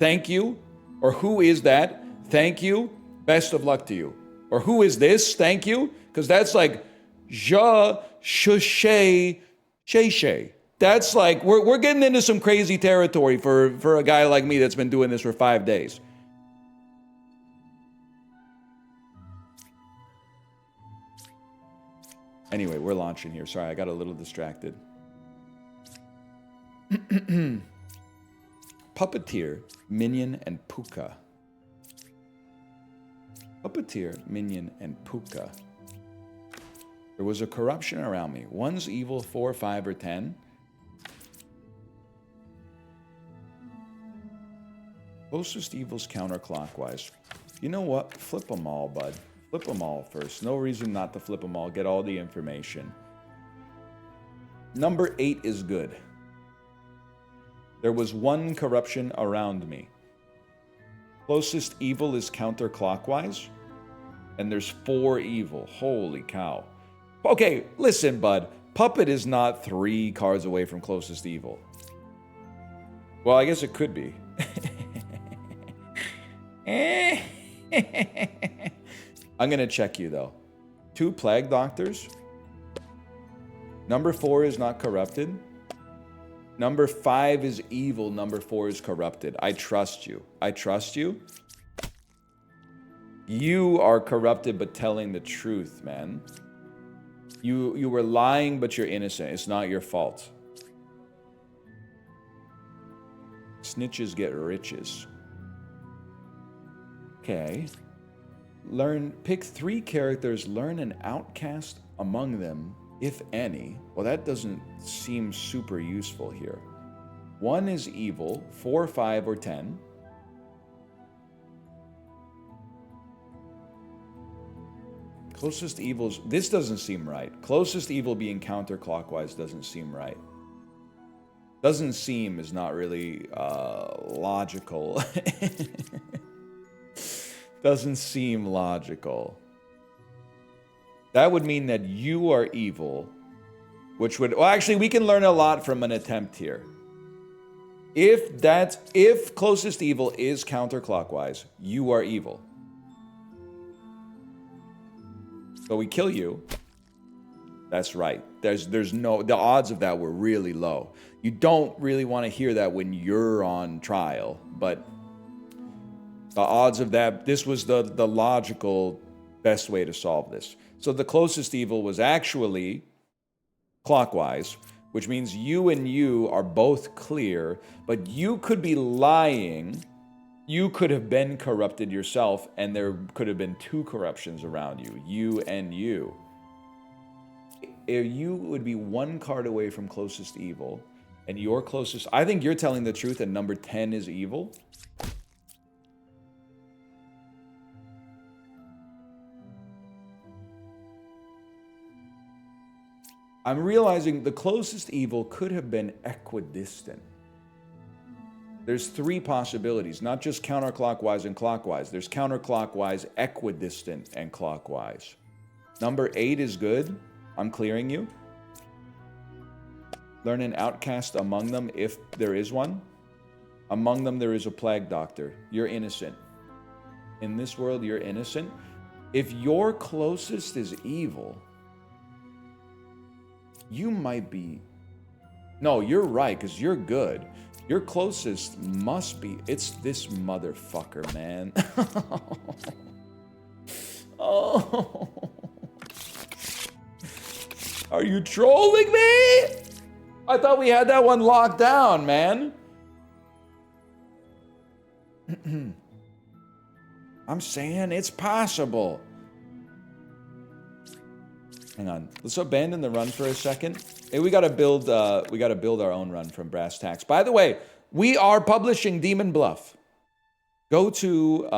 thank you, or who is that, thank you, best of luck to you. Or who is this, thank you, because that's like ja shushay shay. That's like we're getting into some crazy territory for a guy like me that's been doing this for 5 days. Anyway, we're launching here. Sorry, I got a little distracted. Puppeteer, Minion, and Puka. Puppeteer, Minion, and Puka. There was a corruption around me. 1's evil, 4, 5, or 10. Closest evil's counterclockwise. You know what? Flip them all, bud. Flip them all first. No reason not to flip them all. Get all the information. Number 8 is good. There was 1 corruption around me. Closest evil is counterclockwise. And there's 4 evil. Holy cow. Okay, listen, bud. Puppet is not 3 cards away from closest evil. Well, I guess it could be. I'm going to check you, though. 2 Plague Doctors. Number 4 is not corrupted. Number 5 is evil. Number 4 is corrupted. I trust you. I trust you. You are corrupted but telling the truth, man. You were lying, but you're innocent. It's not your fault. Snitches get riches. Okay. Pick 3 characters, learn an outcast among them, if any. Well, that doesn't seem super useful here. 1 is evil, 4, 5, or 10. Closest evils, this doesn't seem right. Closest evil being counterclockwise doesn't seem right. Doesn't seem is not really logical. Doesn't seem logical. That would mean that you are evil, which would... Well, actually, we can learn a lot from an attempt here. If closest evil is counterclockwise, you are evil. So we kill you. That's right. There's no... The odds of that were really low. You don't really want to hear that when you're on trial, but... The odds of that, this was the logical best way to solve this. So the closest evil was actually clockwise, which means you and you are both clear, but you could be lying. You could have been corrupted yourself, and there could have been 2 corruptions around you, you and you. You would be 1 card away from closest evil, and your closest... I think you're telling the truth, and number 10 is evil. I'm realizing the closest evil could have been equidistant. There's 3 possibilities, not just counterclockwise and clockwise. There's counterclockwise, equidistant, and clockwise. Number 8 is good. I'm clearing you. Learn an outcast among them if there is one. Among them there is a plague doctor. You're innocent. In this world, you're innocent. If your closest is evil... You might be... No, you're right, because you're good. Your closest must be... It's this motherfucker, man. Oh. Are you trolling me? I thought we had that one locked down, man. I'm saying it's possible. Hang on. Let's abandon the run for a second. Hey, we gotta build our own run from Brass Tacks. By the way, we are publishing DemonBluff. Go to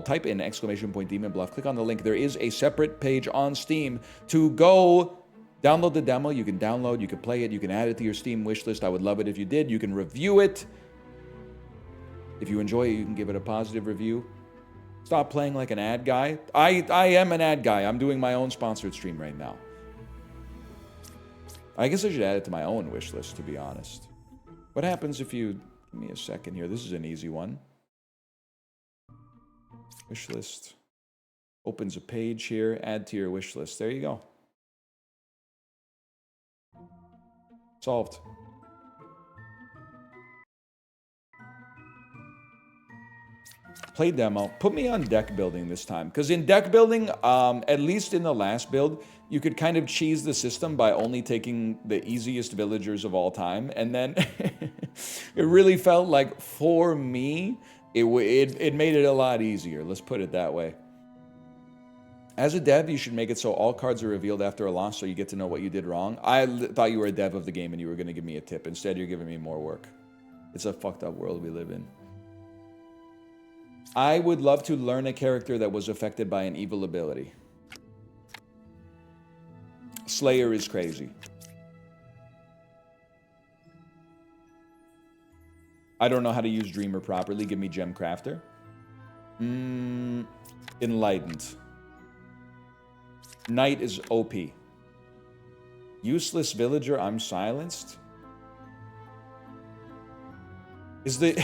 type in ! DemonBluff. Click on the link. There is a separate page on Steam to go download the demo. You can download, you can play it, you can add it to your Steam wishlist. I would love it if you did. You can review it. If you enjoy it, you can give it a positive review. Stop playing like an ad guy. I am an ad guy. I'm doing my own sponsored stream right now. I guess I should add it to my own wish list, to be honest. What happens if you... Give me a second here. This is an easy one. Wish list. Opens a page here. Add to your wish list. There you go. Solved. Play demo. Put me on deck building this time. Because in deck building, at least in the last build, you could kind of cheese the system by only taking the easiest villagers of all time. And then it really felt like, for me, it made it a lot easier. Let's put it that way. As a dev, you should make it so all cards are revealed after a loss so you get to know what you did wrong. I thought you were a dev of the game and you were going to give me a tip. Instead, you're giving me more work. It's a fucked up world we live in. I would love to learn a character that was affected by an evil ability. Slayer is crazy. I don't know how to use Dreamer properly. Give me Gem Crafter. Enlightened. Knight is OP. Useless villager, I'm silenced. Is the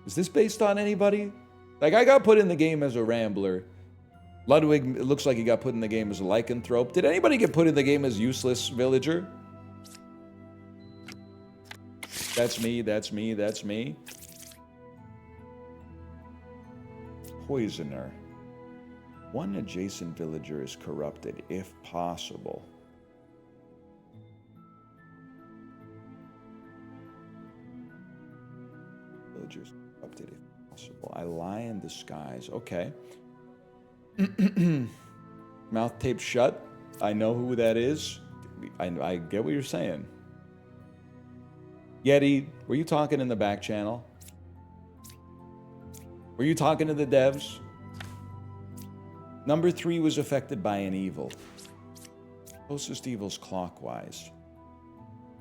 is this based on anybody? Like, I got put in the game as a rambler. Ludwig, it looks like he got put in the game as a lycanthrope. Did anybody get put in the game as useless villager? That's me, that's me, that's me. Poisoner. One adjacent villager is corrupted, if possible. Villagers corrupted, if possible. I lie in disguise. Okay. Mouth taped shut. I know who that is. I get what you're saying. Yeti, were you talking in the back channel? Were you talking to the devs? Number 3 was affected by an evil. Closest evil's clockwise.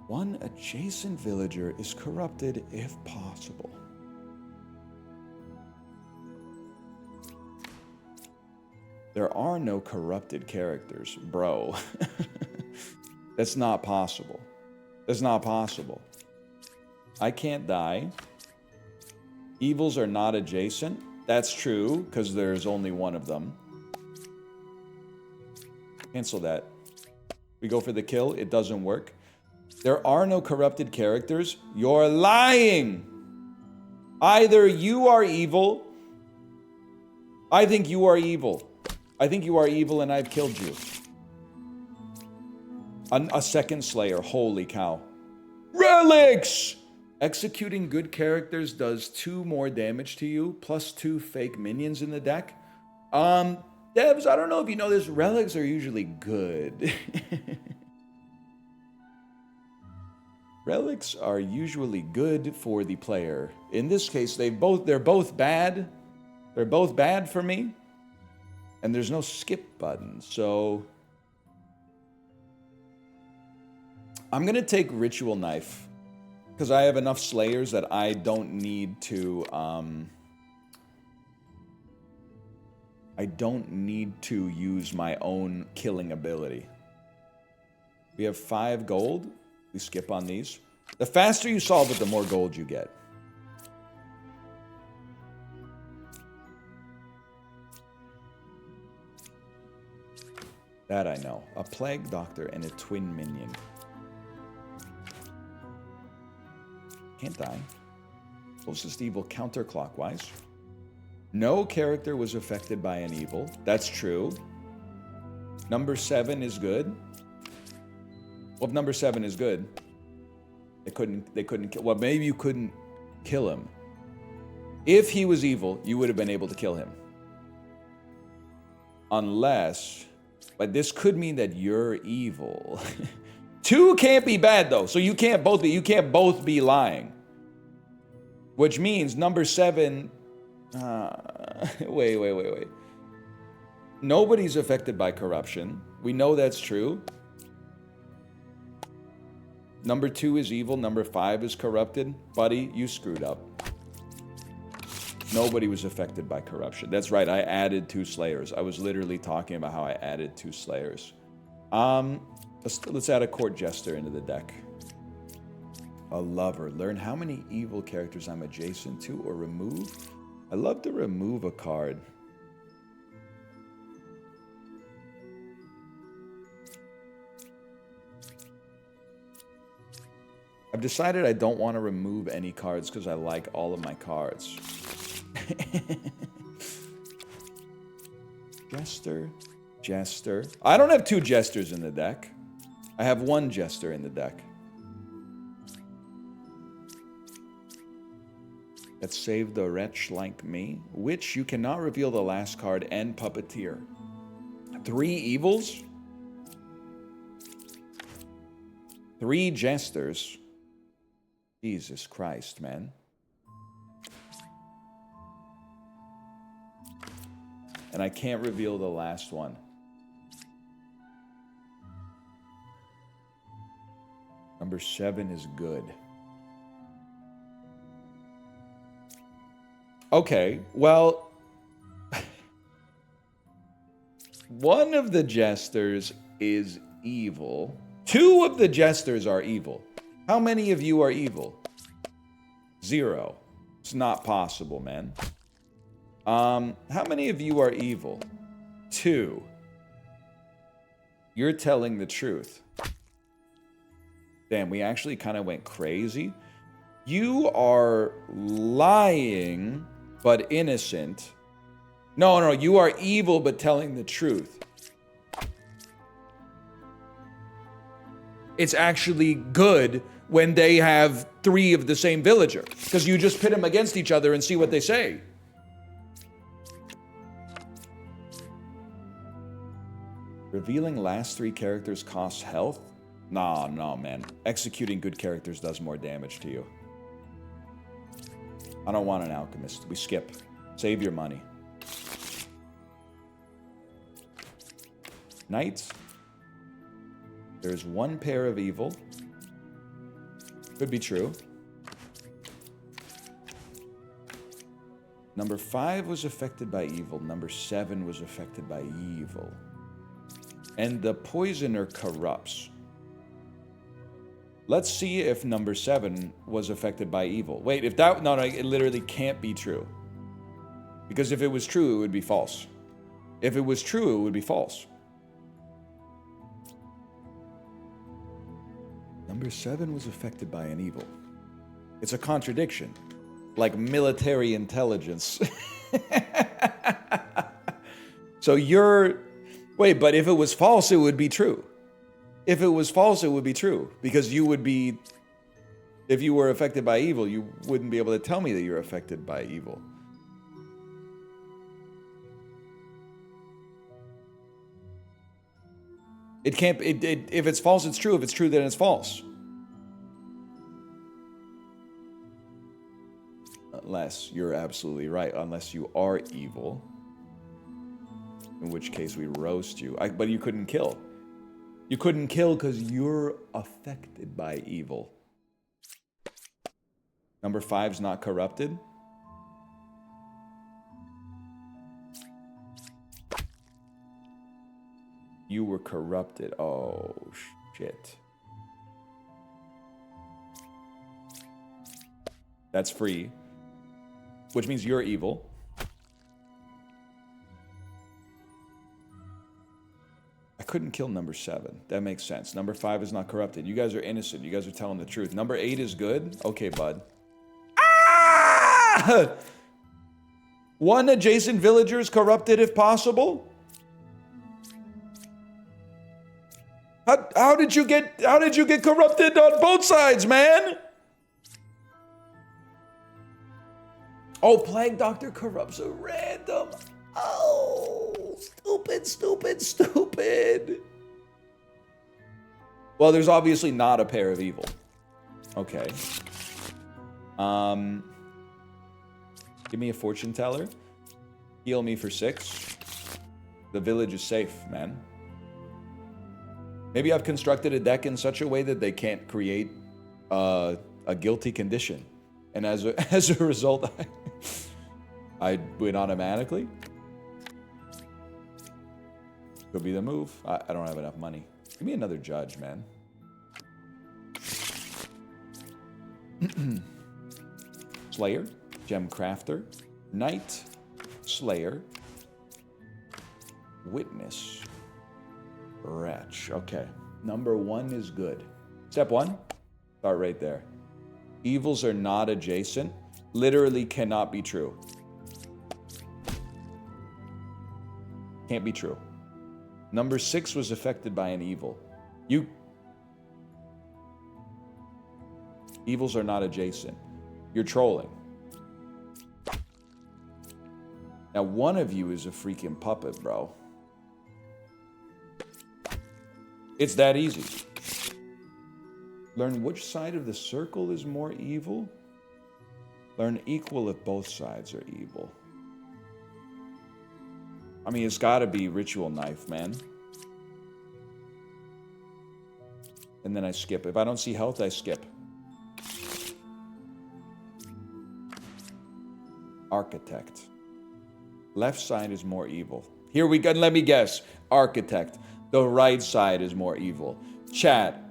One adjacent villager is corrupted if possible. There are no corrupted characters, bro. That's not possible. That's not possible. I can't die. Evils are not adjacent. That's true, because there's only one of them. Cancel that. We go for the kill. It doesn't work. There are no corrupted characters. You're lying. Either you are evil. I think you are evil. I think you are evil and I've killed you. A second slayer. Holy cow. Relics! Executing good characters does 2 more damage to you, plus 2 fake minions in the deck. Devs, I don't know if you know this, relics are usually good. Relics are usually good for the player. In this case, they're both bad. They're both bad for me. And there's no skip button, so I'm gonna take Ritual Knife. Because I have enough Slayers that I don't need to, use my own killing ability. We have 5 gold. We skip on these. The faster you solve it, the more gold you get. That I know. A Plague Doctor and a Twin Minion. Can't die. Closest evil counterclockwise. No character was affected by an evil. That's true. Number 7 is good. Well, if number 7 is good, they couldn't kill. Well, maybe you couldn't kill him. If he was evil, you would have been able to kill him. Unless, but this could mean that you're evil. 2 can't be bad though, so you can't both be lying. Which means number 7. Wait. Nobody's affected by corruption. We know that's true. Number 2 is evil. Number 5 is corrupted. Buddy, you screwed up. Nobody was affected by corruption. That's right, I added 2 Slayers. I was literally talking about how I added 2 Slayers. Let's add a Court Jester into the deck. A Lover. Learn how many evil characters I'm adjacent to or remove. I love to remove a card. I've decided I don't want to remove any cards because I like all of my cards. Jester. I don't have 2 Jesters in the deck. I have 1 Jester in the deck. That saved a wretch like me. Witch, you cannot reveal the last card, and Puppeteer. 3 evils? 3 Jesters? Jesus Christ, man. And I can't reveal the last one. Number 7 is good. Okay, well, one of the Jesters is evil. 2 of the jesters are evil. How many of you are evil? 0. It's not possible, man. How many of you are evil? 2. You're telling the truth. Damn, we actually kind of went crazy. You are lying, but innocent. No, you are evil, but telling the truth. It's actually good when they have 3 of the same villager, because you just pit them against each other and see what they say. Revealing last 3 characters costs health? No, man. Executing good characters does more damage to you. I don't want an alchemist. We skip. Save your money. Knights. There's 1 pair of evil. Could be true. Number 5 was affected by evil. Number 7 was affected by evil. And the poisoner corrupts. Let's see if number 7 was affected by evil. Wait, if that... No, it literally can't be true. Because if it was true, it would be false. If it was true, it would be false. Number 7 was affected by an evil. It's a contradiction. Like military intelligence. So you're... Wait, but if it was false, it would be true. If it was false, it would be true. Because you would be... If you were affected by evil, you wouldn't be able to tell me that you're affected by evil. It can't... if it's false, it's true. If it's true, then it's false. Unless you're absolutely right. Unless you are evil. In which case we roast you. But you couldn't kill. You couldn't kill because you're affected by evil. Number 5's not corrupted. You were corrupted. Oh, shit. That's free. Which means you're evil. I couldn't kill number 7. That makes sense. Number 5 is not corrupted. You guys are innocent. You guys are telling the truth. Number 8 is good? Okay, bud. Ah! 1 adjacent villager is corrupted if possible? How did you get corrupted on both sides, man? Oh, Plague Doctor corrupts a random. Oh, stupid. Well, there's obviously not a pair of evil. Okay. Give me a fortune teller. Heal me for 6. The village is safe, man. Maybe I've constructed a deck in such a way that they can't create a guilty condition. And as a result, I win automatically. Could be the move. I don't have enough money. Give me another judge, man. Slayer, Gem Crafter, Knight, Slayer, Witness, Wretch. Okay, number 1 is good. Step 1, start right there. Evils are not adjacent. Literally cannot be true. Can't be true. Number 6 was affected by an evil. Evils are not adjacent. You're trolling. Now, one of you is a freaking puppet, bro. It's that easy. Learn which side of the circle is more evil. Learn equal if both sides are evil. I mean, it's gotta be Ritual Knife, man. And then I skip. If I don't see health, I skip. Architect. Left side is more evil. Here we go. Let me guess. Architect. The right side is more evil. Chat.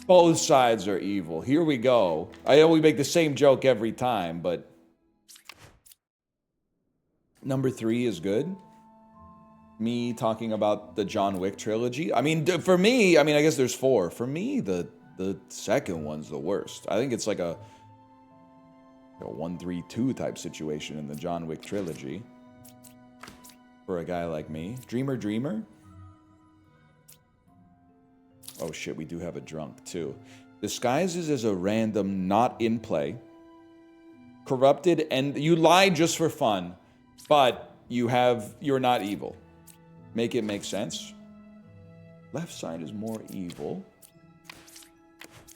Both sides are evil. Here we go. I know we make the same joke every time, but... Number 3 is good. Me talking about the John Wick trilogy. I mean, for me, I guess there's 4. For me, the second one's the worst. I think it's like a 1-3-2 type situation in the John Wick trilogy. For a guy like me. Dreamer? Oh shit, we do have a drunk too. Disguises as a random, not in play. Corrupted, and you lie just for fun, but you're not evil. Make it make sense. Left side is more evil.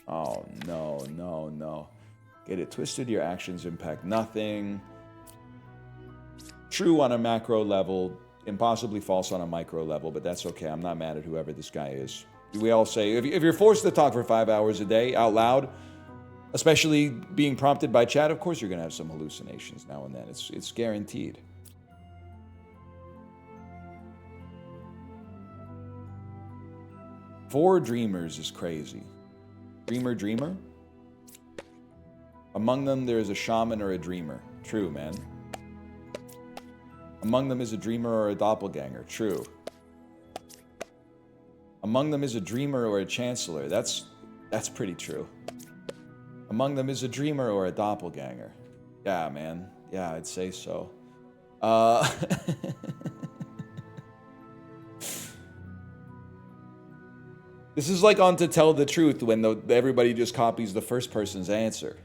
Oh, no. Get it twisted, your actions impact nothing. True on a macro level, impossibly false on a micro level, but that's okay. I'm not mad at whoever this guy is. We all say, if you're forced to talk for 5 hours a day out loud, especially being prompted by chat, of course you're going to have some hallucinations now and then. It's guaranteed. Four dreamers is crazy. Dreamer? Among them, there is a shaman or a dreamer. True, man. Among them is a dreamer or a doppelganger. True. Among them is a dreamer or a chancellor. That's pretty true. Among them is a dreamer or a doppelganger. Yeah, man. Yeah, I'd say so. This is like on To Tell the Truth when everybody just copies the first person's answer.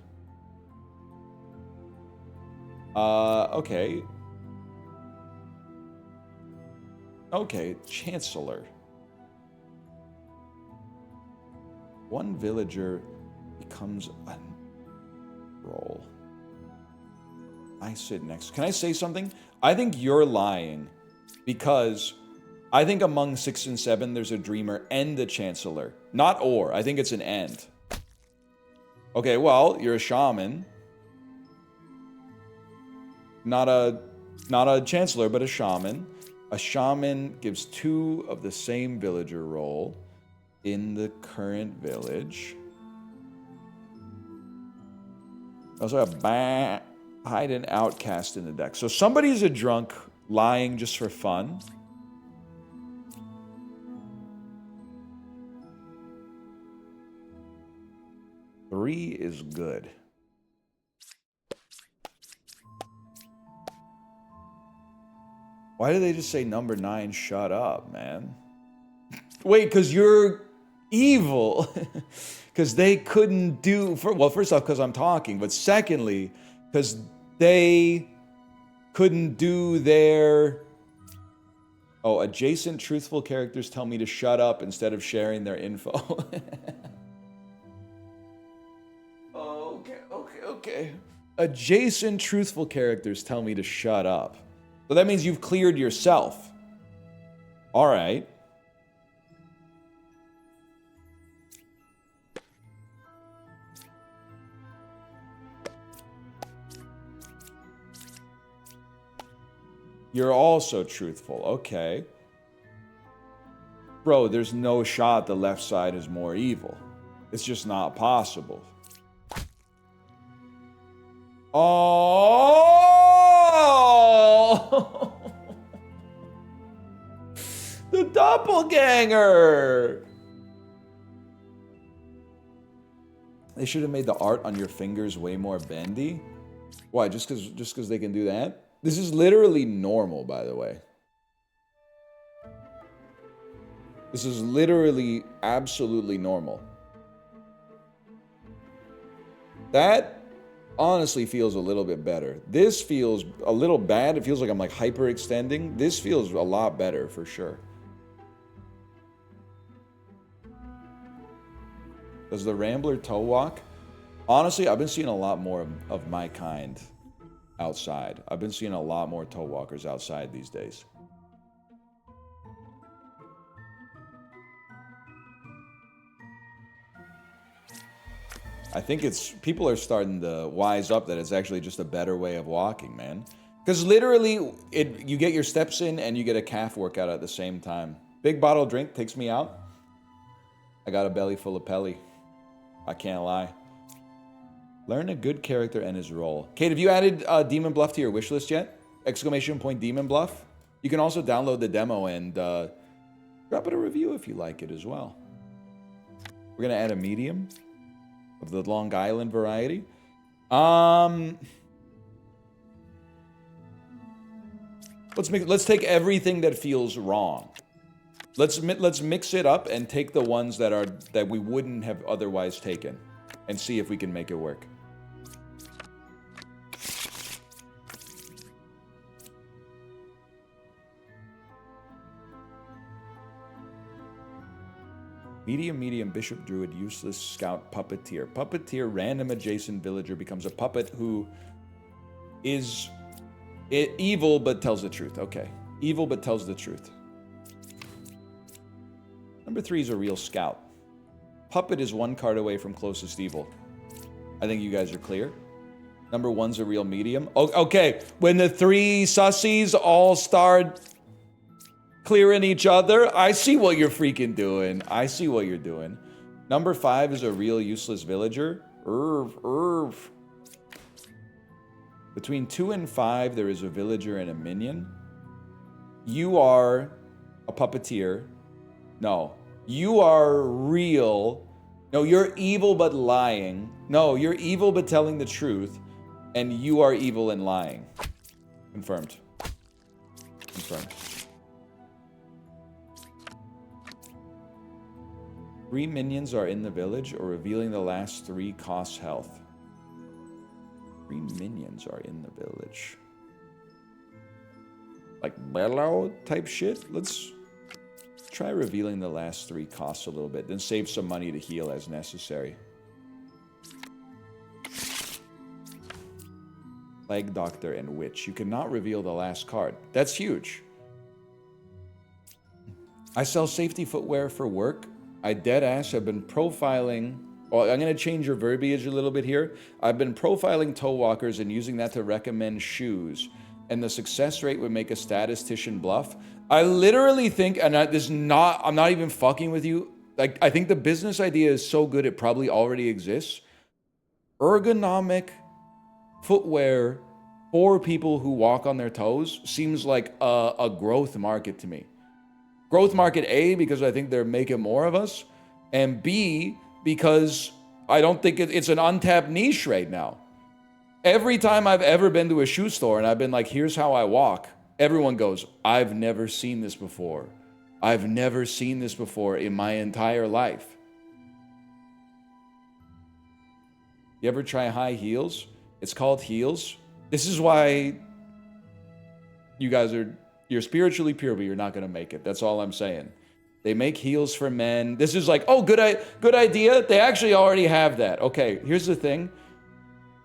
Okay. Okay, chancellor. One villager becomes a role. I sit next. Can I say something? I think you're lying because I think among 6 and 7 there's a dreamer and a chancellor. Not or. I think it's an and. Okay, well, you're a shaman. Not a chancellor, but a shaman. A shaman gives 2 of the same villager role in the current village. Also a hide an outcast in the deck. So somebody's a drunk lying just for fun. Three is good. Why did they just say number 9? Shut up, man. Wait, because you're evil. Because they couldn't do... Well, first off, because I'm talking. But secondly, because they couldn't do their... Oh, adjacent truthful characters tell me to shut up instead of sharing their info. Okay. Adjacent truthful characters tell me to shut up. So that means you've cleared yourself. All right. You're also truthful. Okay. Bro, there's no shot the left side is more evil. It's just not possible. Oh! The doppelganger! They should have made the art on your fingers way more bendy. Why? Just because they can do that? This is literally normal, by the way. This is literally absolutely normal. That honestly feels a little bit better. This feels a little bad. It feels like I'm like hyperextending. This feels a lot better for sure. Does the Rambler toe walk? Honestly, I've been seeing a lot more of my kind outside. I've been seeing a lot more toe walkers outside these days. I think people are starting to wise up that it's actually just a better way of walking, man. Because literally, you get your steps in and you get a calf workout at the same time. Big bottle drink takes me out. I got a belly full of Pelly. I can't lie. Learn a good character and his role. Kate, have you added DemonBluff to your wish list yet? Exclamation point DemonBluff. You can also download the demo and drop it a review if you like it as well. We're gonna add a medium of the Long Island variety. Let's take everything that feels wrong. Let's mix it up and take the ones that we wouldn't have otherwise taken, and see if we can make it work. Medium, bishop, druid, useless, scout, puppeteer. Puppeteer, random adjacent villager becomes a puppet who is evil but tells the truth. Okay, evil but tells the truth. Number 3 is a real scout. Puppet is 1 card away from closest evil. I think you guys are clear. Number 1's a real medium. Oh, okay, when the 3 sussies all start clearing each other, I see what you're freaking doing. I see what you're doing. Number 5 is a real useless villager. Between 2 and 5, there is a villager and a minion. You are a puppeteer. No, you are real. No, you're evil but lying. No, you're evil but telling the truth. And you are evil and lying. Confirmed. Confirmed. 3 minions are in the village, or revealing the last 3 costs health. 3 minions are in the village. Like bellow type shit? Let's try revealing the last 3 costs a little bit, then save some money to heal as necessary. Plague Doctor and Witch. You cannot reveal the last card. That's huge. I sell safety footwear for work. I deadass have been profiling. Well, I'm going to change your verbiage a little bit here. I've been profiling toe walkers and using that to recommend shoes. And the success rate would make a statistician bluff. I literally think, and I'm not even fucking with you. Like, I think the business idea is so good it probably already exists. Ergonomic footwear for people who walk on their toes seems like a growth market to me. Growth market A, because I think they're making more of us, and B, because I don't think it's an untapped niche right now. Every time I've ever been to a shoe store and I've been like, here's how I walk, everyone goes, I've never seen this before. I've never seen this before in my entire life. You ever try high heels? It's called heels. This is why you guys you're spiritually pure, but you're not going to make it. That's all I'm saying. They make heels for men. This is like, oh, good idea. They actually already have that. Okay, here's the thing.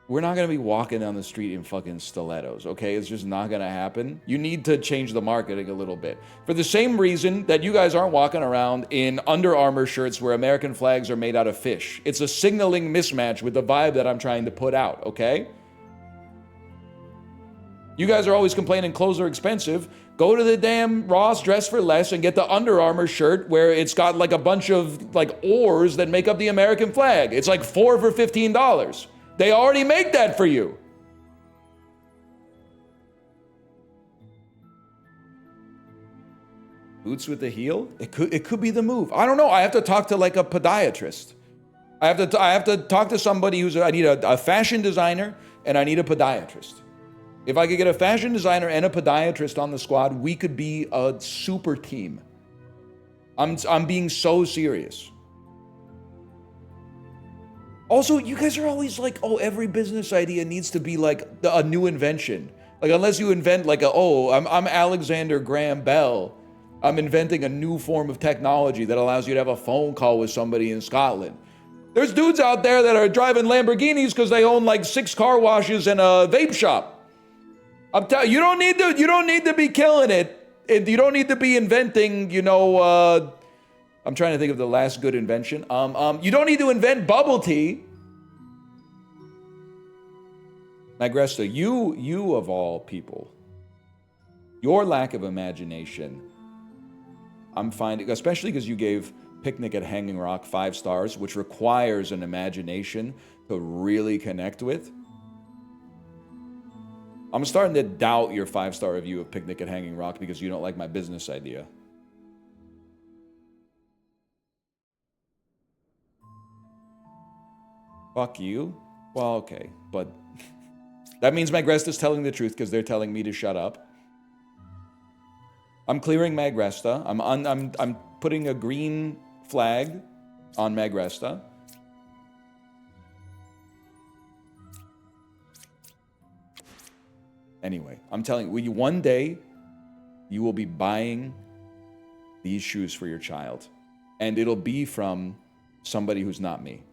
We're not going to be walking down the street in fucking stilettos, okay? It's just not going to happen. You need to change the marketing a little bit. For the same reason that you guys aren't walking around in Under Armour shirts where American flags are made out of fish. It's a signaling mismatch with the vibe that I'm trying to put out, okay? You guys are always complaining clothes are expensive. Go to the damn Ross Dress for Less and get the Under Armour shirt where it's got like a bunch of like oars that make up the American flag. It's like 4 for $15. They already make that for you. Boots with the heel? It could be the move. I don't know. I have to talk to like a podiatrist. I have to talk to somebody I need a fashion designer and I need a podiatrist. If I could get a fashion designer and a podiatrist on the squad, we could be a super team. I'm being so serious. Also, you guys are always like, oh, every business idea needs to be like a new invention. Like, unless you invent like I'm Alexander Graham Bell. I'm inventing a new form of technology that allows you to have a phone call with somebody in Scotland. There's dudes out there that are driving Lamborghinis because they own like 6 car washes and a vape shop. I'm telling you, you don't need to be killing it. You don't need to be inventing, I'm trying to think of the last good invention. You don't need to invent bubble tea. Magresta, you of all people, your lack of imagination, I'm finding, especially because you gave Picnic at Hanging Rock 5 stars, which requires an imagination to really connect with. I'm starting to doubt your 5-star review of Picnic at Hanging Rock because you don't like my business idea. Fuck you? Well, okay, but that means Magresta's telling the truth because they're telling me to shut up. I'm clearing Magresta. I'm putting a green flag on Magresta. Anyway, I'm telling you, one day you will be buying these shoes for your child, and it'll be from somebody who's not me.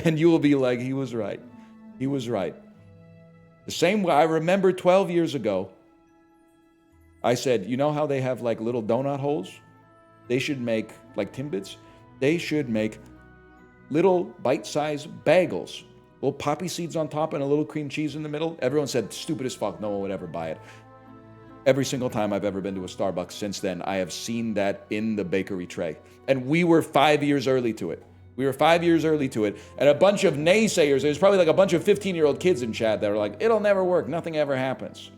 And you will be like, he was right. He was right. The same way I remember 12 years ago, I said, you know how they have like little donut holes? They should make, like Timbits, they should make little bite-sized bagels. Little poppy seeds on top and a little cream cheese in the middle. Everyone said, stupid as fuck, no one would ever buy it. Every single time I've ever been to a Starbucks since then, I have seen that in the bakery tray. And we were 5 years early to it. We were 5 years early to it. And a bunch of naysayers, there's probably like a bunch of 15-year-old kids in chat that were like, it'll never work, nothing ever happens.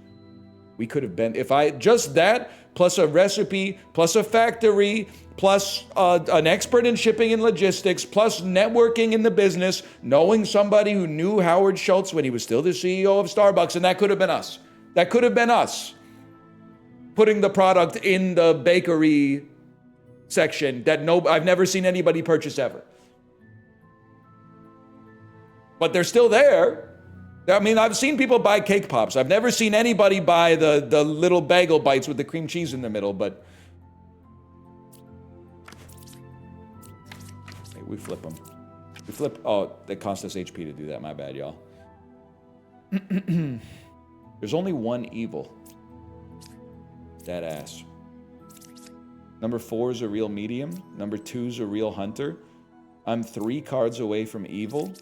We could have been, if I, just that, plus a recipe, plus a factory, plus an expert in shipping and logistics, plus networking in the business, knowing somebody who knew Howard Schultz when he was still the CEO of Starbucks, and that could have been us. That could have been us. Putting the product in the bakery section that I've never seen anybody purchase ever. But they're still there. I mean, I've seen people buy cake pops. I've never seen anybody buy the little bagel bites with the cream cheese in the middle, but hey, we flip them. We flip, oh, it cost us HP to do that. My bad, y'all. There's only one evil. That ass. Number 4 is a real medium. Number 2 is a real hunter. I'm 3 cards away from evil.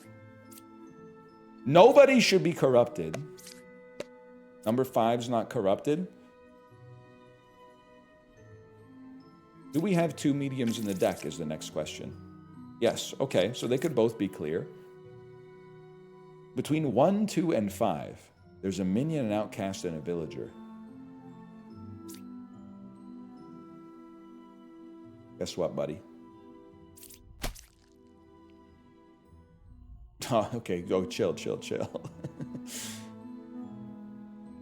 Nobody should be corrupted. Number 5's not corrupted. Do we have 2 mediums in the deck is the next question. Yes, okay, so they could both be clear. Between 1, 2, and 5, there's a minion, an outcast, and a villager. Guess what, buddy? Oh, okay, go chill.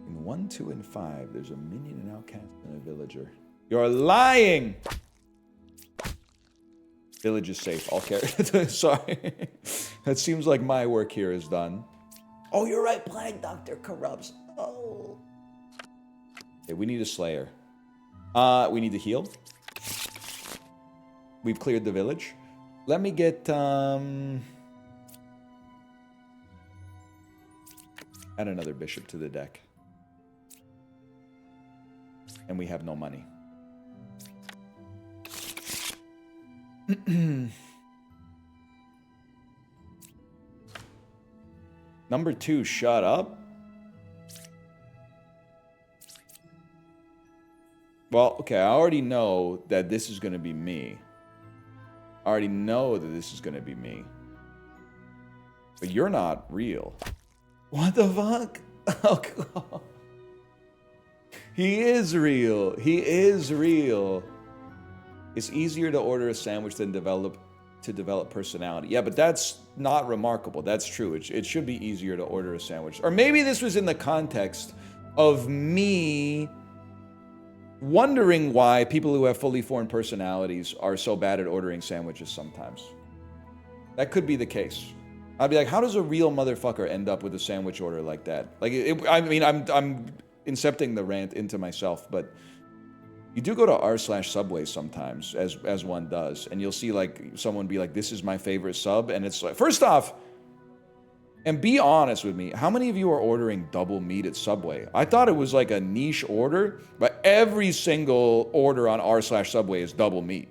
In 1, 2, and 5, there's a minion, an outcast, and a villager. You're lying! Village is safe. I'll carry it. Sorry. It seems like my work here is done. Oh, you're right. Plague Doctor corrupts. Oh. Okay, we need a Slayer. We need to heal. We've cleared the village. Let me get, add another bishop to the deck. And we have no money. Number 2, shut up. Well, okay, I already know that this is going to be me. I already know that this is going to be me. But you're not real. What the fuck? Oh, God. He is real. He is real. It's easier to order a sandwich than develop personality. Yeah, but that's not remarkable. That's true. It should be easier to order a sandwich. Or maybe this was in the context of me wondering why people who have fully formed personalities are so bad at ordering sandwiches sometimes. That could be the case. I'd be like, how does a real motherfucker end up with a sandwich order like that? Like, I mean, I'm incepting the rant into myself, but you do go to r/Subway sometimes, as one does, and you'll see like someone be like, this is my favorite sub, and it's like, first off, and be honest with me, how many of you are ordering double meat at Subway? I thought it was like a niche order, but every single order on r/Subway is double meat.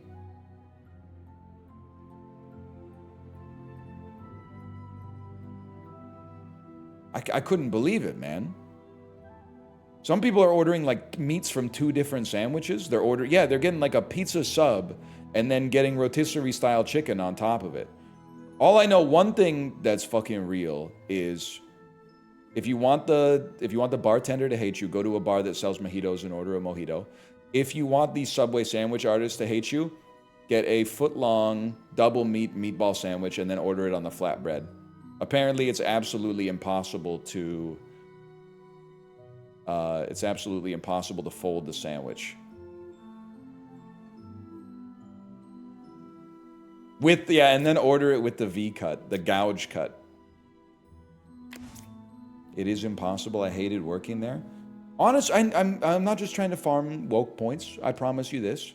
I couldn't believe it, man. Some people are ordering like meats from 2 different sandwiches. They're getting like a pizza sub and then getting rotisserie style chicken on top of it. All I know, one thing that's fucking real is if you want the bartender to hate you, go to a bar that sells mojitos and order a mojito. If you want the Subway sandwich artist to hate you, get a foot-long double meat meatball sandwich and then order it on the flatbread. Apparently, it's absolutely impossible to fold the sandwich. And then order it with the V cut, the gouge cut. It is impossible. I hated working there. Honest, I'm not just trying to farm woke points. I promise you this.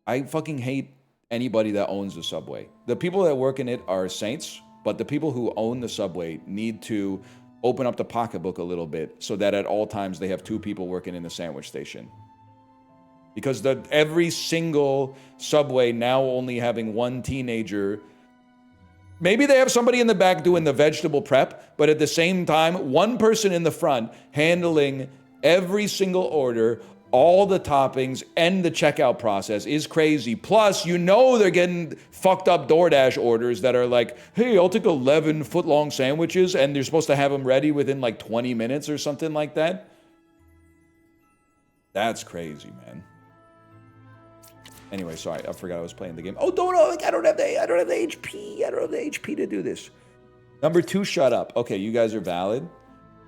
I fucking hate anybody that owns the Subway. The people that work in it are saints, but the people who own the Subway need to open up the pocketbook a little bit so that at all times they have 2 people working in the sandwich station. Because every single Subway now only having 1 teenager. Maybe they have somebody in the back doing the vegetable prep, but at the same time, 1 person in the front handling every single order, all the toppings, and the checkout process is crazy. Plus, they're getting fucked up DoorDash orders that are like, hey, I'll take 11 foot-long sandwiches, and you're supposed to have them ready within like 20 minutes or something like that. That's crazy, man. Anyway, sorry, I forgot I was playing the game. Oh, I don't have the HP. I don't have the HP to do this. Number 2, shut up. Okay, you guys are valid.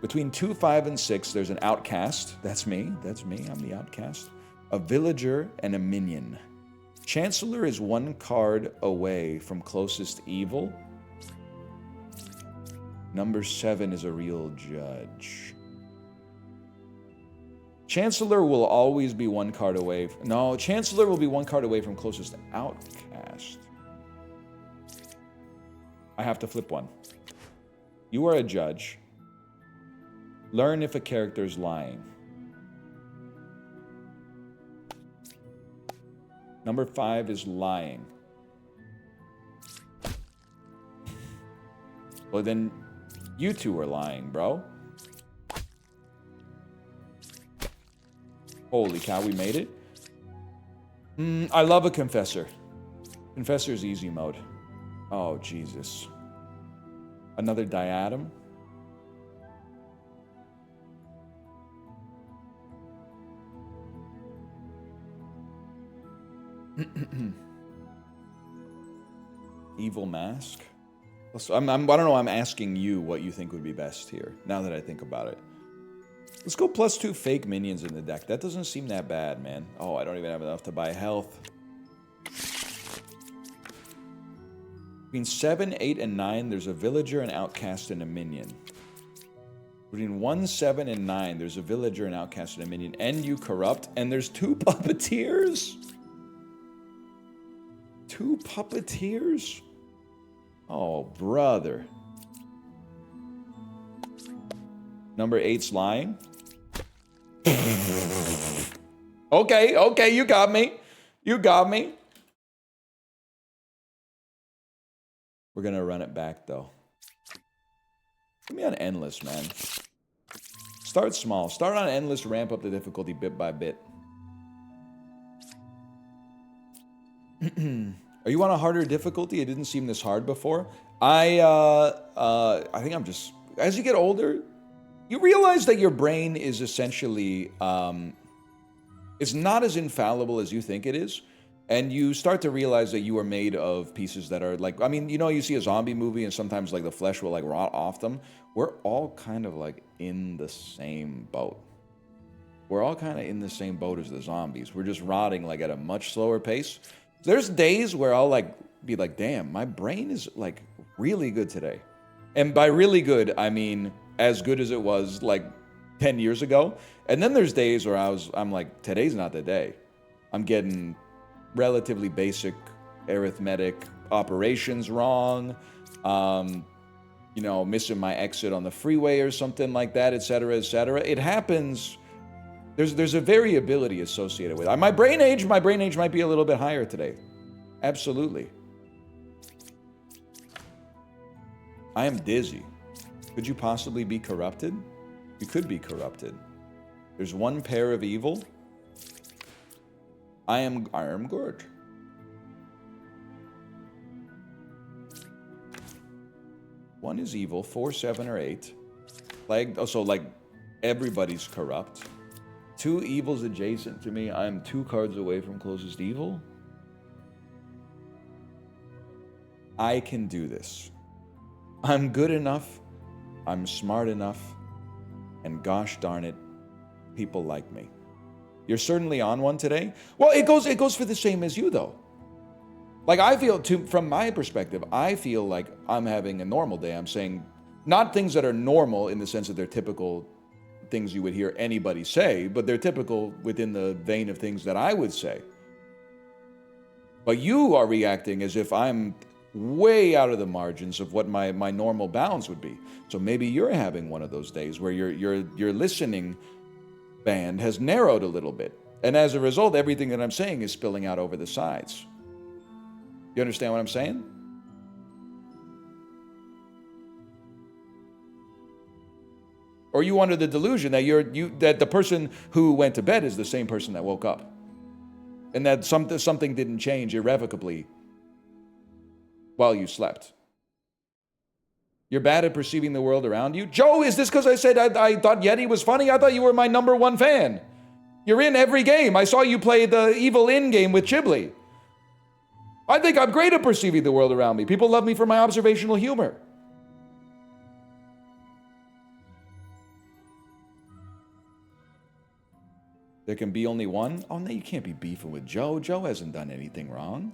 Between 2, 5, and 6, there's an outcast. That's me. I'm the outcast. A villager and a minion. Chancellor is 1 card away from closest evil. Number 7 is a real judge. Chancellor will always be 1 card away. No, Chancellor will be 1 card away from closest outcast. I have to flip 1. You are a judge. Learn if a character's lying. Number 5 is lying. Well, then you 2 are lying, bro. Holy cow, we made it. I love a confessor. Confessor's easy mode. Oh, Jesus. Another diadem. Evil mask. I don't know. I'm asking you what you think would be best here. Now that I think about it, let's go +2 fake minions in the deck. That doesn't seem that bad, man. Oh, I don't even have enough to buy health. Between 7, 8, and 9, there's a villager, an outcast, and a minion. Between 1, 7, and 9, there's a villager, an outcast, and a minion. And you corrupt, and there's 2 puppeteers. 2 puppeteers? Oh, brother. Number 8's lying. Okay, you got me. You got me. We're gonna run it back, though. Put me on endless, man. Start small. Start on endless, ramp up the difficulty bit by bit. Are you on a harder difficulty? It didn't seem this hard before. I think I'm just... As you get older, you realize that your brain is essentially... it's not as infallible as you think it is. And you start to realize that you are made of pieces that are like... I mean, you see a zombie movie and sometimes like the flesh will like rot off them. We're all kind of like in the same boat. We're all kind of in the same boat as the zombies. We're just rotting like at a much slower pace. There's days where I'll like be like, damn, my brain is like really good today. And by really good, I mean as good as it was like 10 years ago. And then there's days where I'm like, today's not the day. I'm getting relatively basic arithmetic operations wrong. Missing my exit on the freeway or something like that, etc., etc. It happens. There's a variability associated with it. My brain age might be a little bit higher today. Absolutely. I am dizzy. Could you possibly be corrupted? You could be corrupted. There's one pair of evil. I am good. One is evil, 4, 7, or 8. Plagued, oh, so like everybody's corrupt. 2 evils adjacent to me. I am 2 cards away from closest evil. I can do this. I'm good enough. I'm smart enough. And gosh darn it, people like me. You're certainly on one today. Well, it goes for the same as you, though. Like, I feel, from my perspective, I feel like I'm having a normal day. I'm saying not things that are normal in the sense that they're typical things you would hear anybody say, but they're typical within the vein of things that I would say. But you are reacting as if I'm way out of the margins of what my normal bounds would be. So maybe you're having one of those days where your listening band has narrowed a little bit. And as a result, everything that I'm saying is spilling out over the sides. You understand what I'm saying? Or you under the delusion that that the person who went to bed is the same person that woke up. And that something didn't change irrevocably while you slept. You're bad at perceiving the world around you. Joe, is this because I said I thought Yeti was funny? I thought you were my #1 fan. You're in every game. I saw you play the Evil In game with Chiblee. I think I'm great at perceiving the world around me. People love me for my observational humor. There can be only one? Oh, no, you can't be beefing with Joe. Joe hasn't done anything wrong.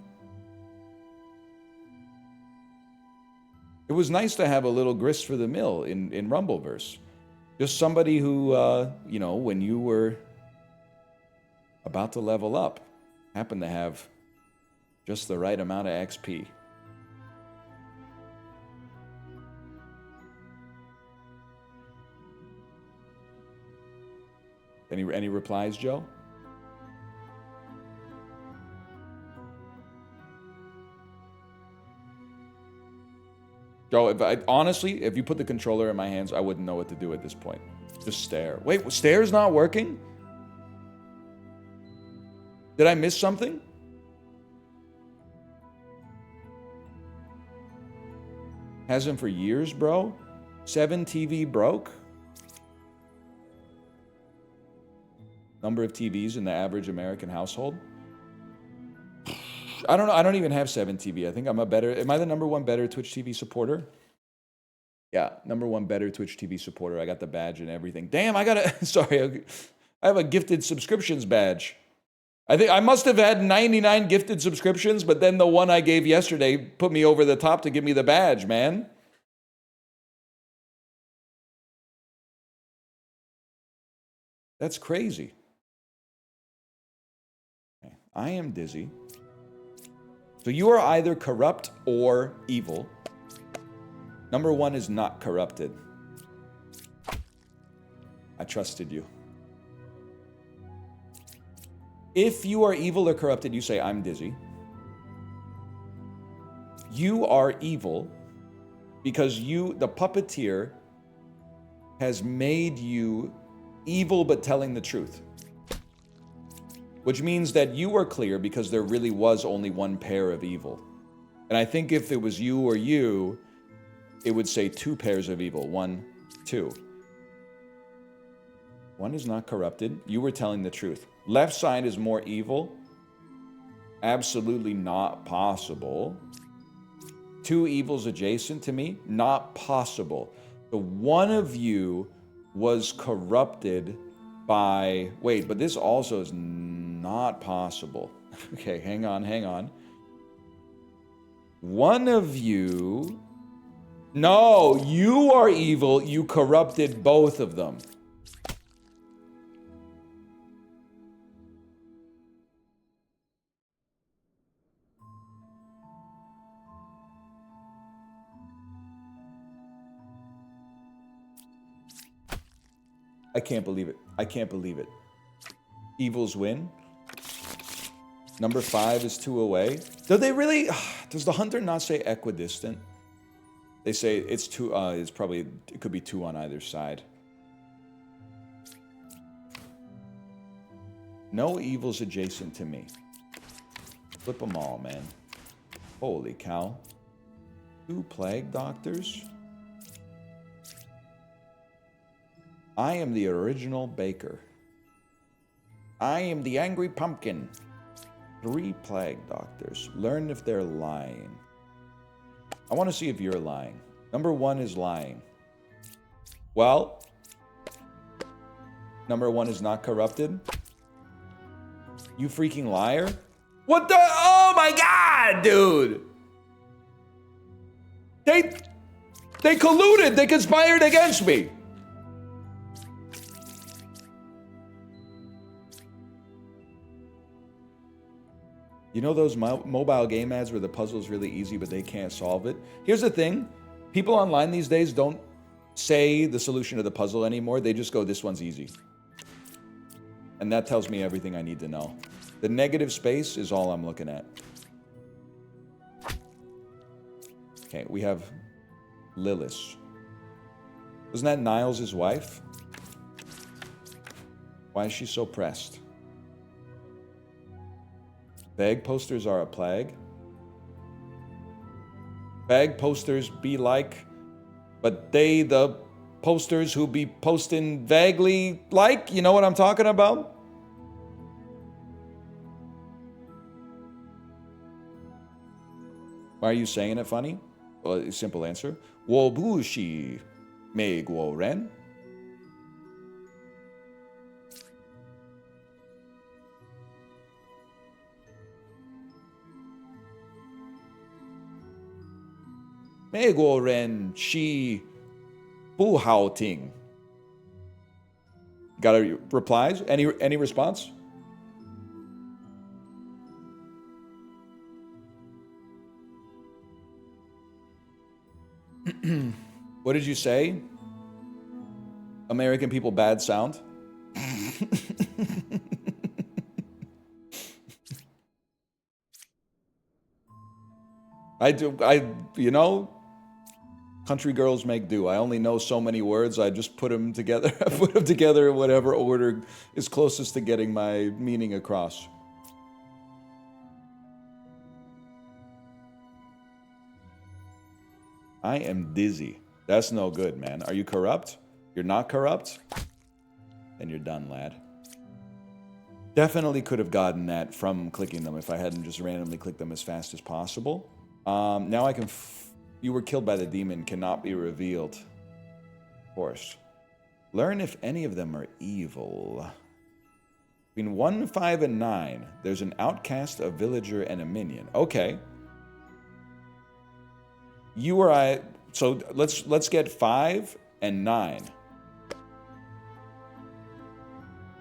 It was nice to have a little grist for the mill in Rumbleverse. Just somebody who, you know, when you were about to level up, happened to have just the right amount of XP. Any replies, Joe? Joe, honestly, if you put the controller in my hands, I wouldn't know what to do at this point. Just stare. Wait, stare's not working? Did I miss something? Hasn't for years, bro. 7 TV broke. Number of TVs in the average American household. I don't know. I don't even have 7 TV. I think I'm am I the #1 better Twitch TV supporter? Yeah, #1 better Twitch TV supporter. I got the badge and everything. Damn, sorry. I have a gifted subscriptions badge. I think I must have had 99 gifted subscriptions, but then the one I gave yesterday put me over the top to give me the badge, man. That's crazy. Okay. I am dizzy. So you are either corrupt or evil. #1 is not corrupted. I trusted you. If you are evil or corrupted, you say, I'm dizzy. You are evil because the puppeteer, has made you evil but telling the truth. Which means that you are clear because there really was only one pair of evil. And I think if it was you or you, it would say 2 pairs of evil. 1, 2. 1 is not corrupted. You were telling the truth. Left side is more evil. Absolutely not possible. 2 evils adjacent to me. Not possible. The one of you was corrupted by... Wait, but this also is not possible. Okay, hang on. One of you... No, you are evil. You corrupted both of them. I can't believe it. I can't believe it. Evils win. #5 is 2 away. Do they really... Does the hunter not say equidistant? They say it's 2... it could be 2 on either side. No evils adjacent to me. Flip them all, man. Holy cow. 2 plague doctors. I am the original baker. I am the angry pumpkin. 3 plague doctors. Learn if they're lying. I want to see if you're lying. Number 1 is lying. Well, number 1 is not corrupted. You freaking liar. What the? Oh my god, dude. They colluded. They conspired against me. You know those mobile game ads where the puzzle's really easy, but they can't solve it? Here's the thing. People online these days don't say the solution to the puzzle anymore. They just go, this one's easy. And that tells me everything I need to know. The negative space is all I'm looking at. Okay, we have Lilith. Wasn't that Niles' wife? Why is she so pressed? Bag posters are a plague. Bag posters be like, but they the posters who be posting vaguely like, you know what I'm talking about? Why are you saying it funny? Well, simple answer. Wobushi me guo ren. Me guo ren shi bu hao ting. Got any replies? Any response? What did you say? American people bad sound? You know, country girls make do. I only know so many words. I just put them together. I put them together in whatever order is closest to getting my meaning across. I am dizzy. That's no good, man. Are you corrupt? You're not corrupt? Then you're done, lad. Definitely could have gotten that from clicking them if I hadn't just randomly clicked them as fast as possible. Now I can... You were killed by the demon, cannot be revealed. Of course. Learn if any of them are evil. Between 1, 5, and 9, there's an outcast, a villager, and a minion. Okay. You or I... So let's get 5 and 9.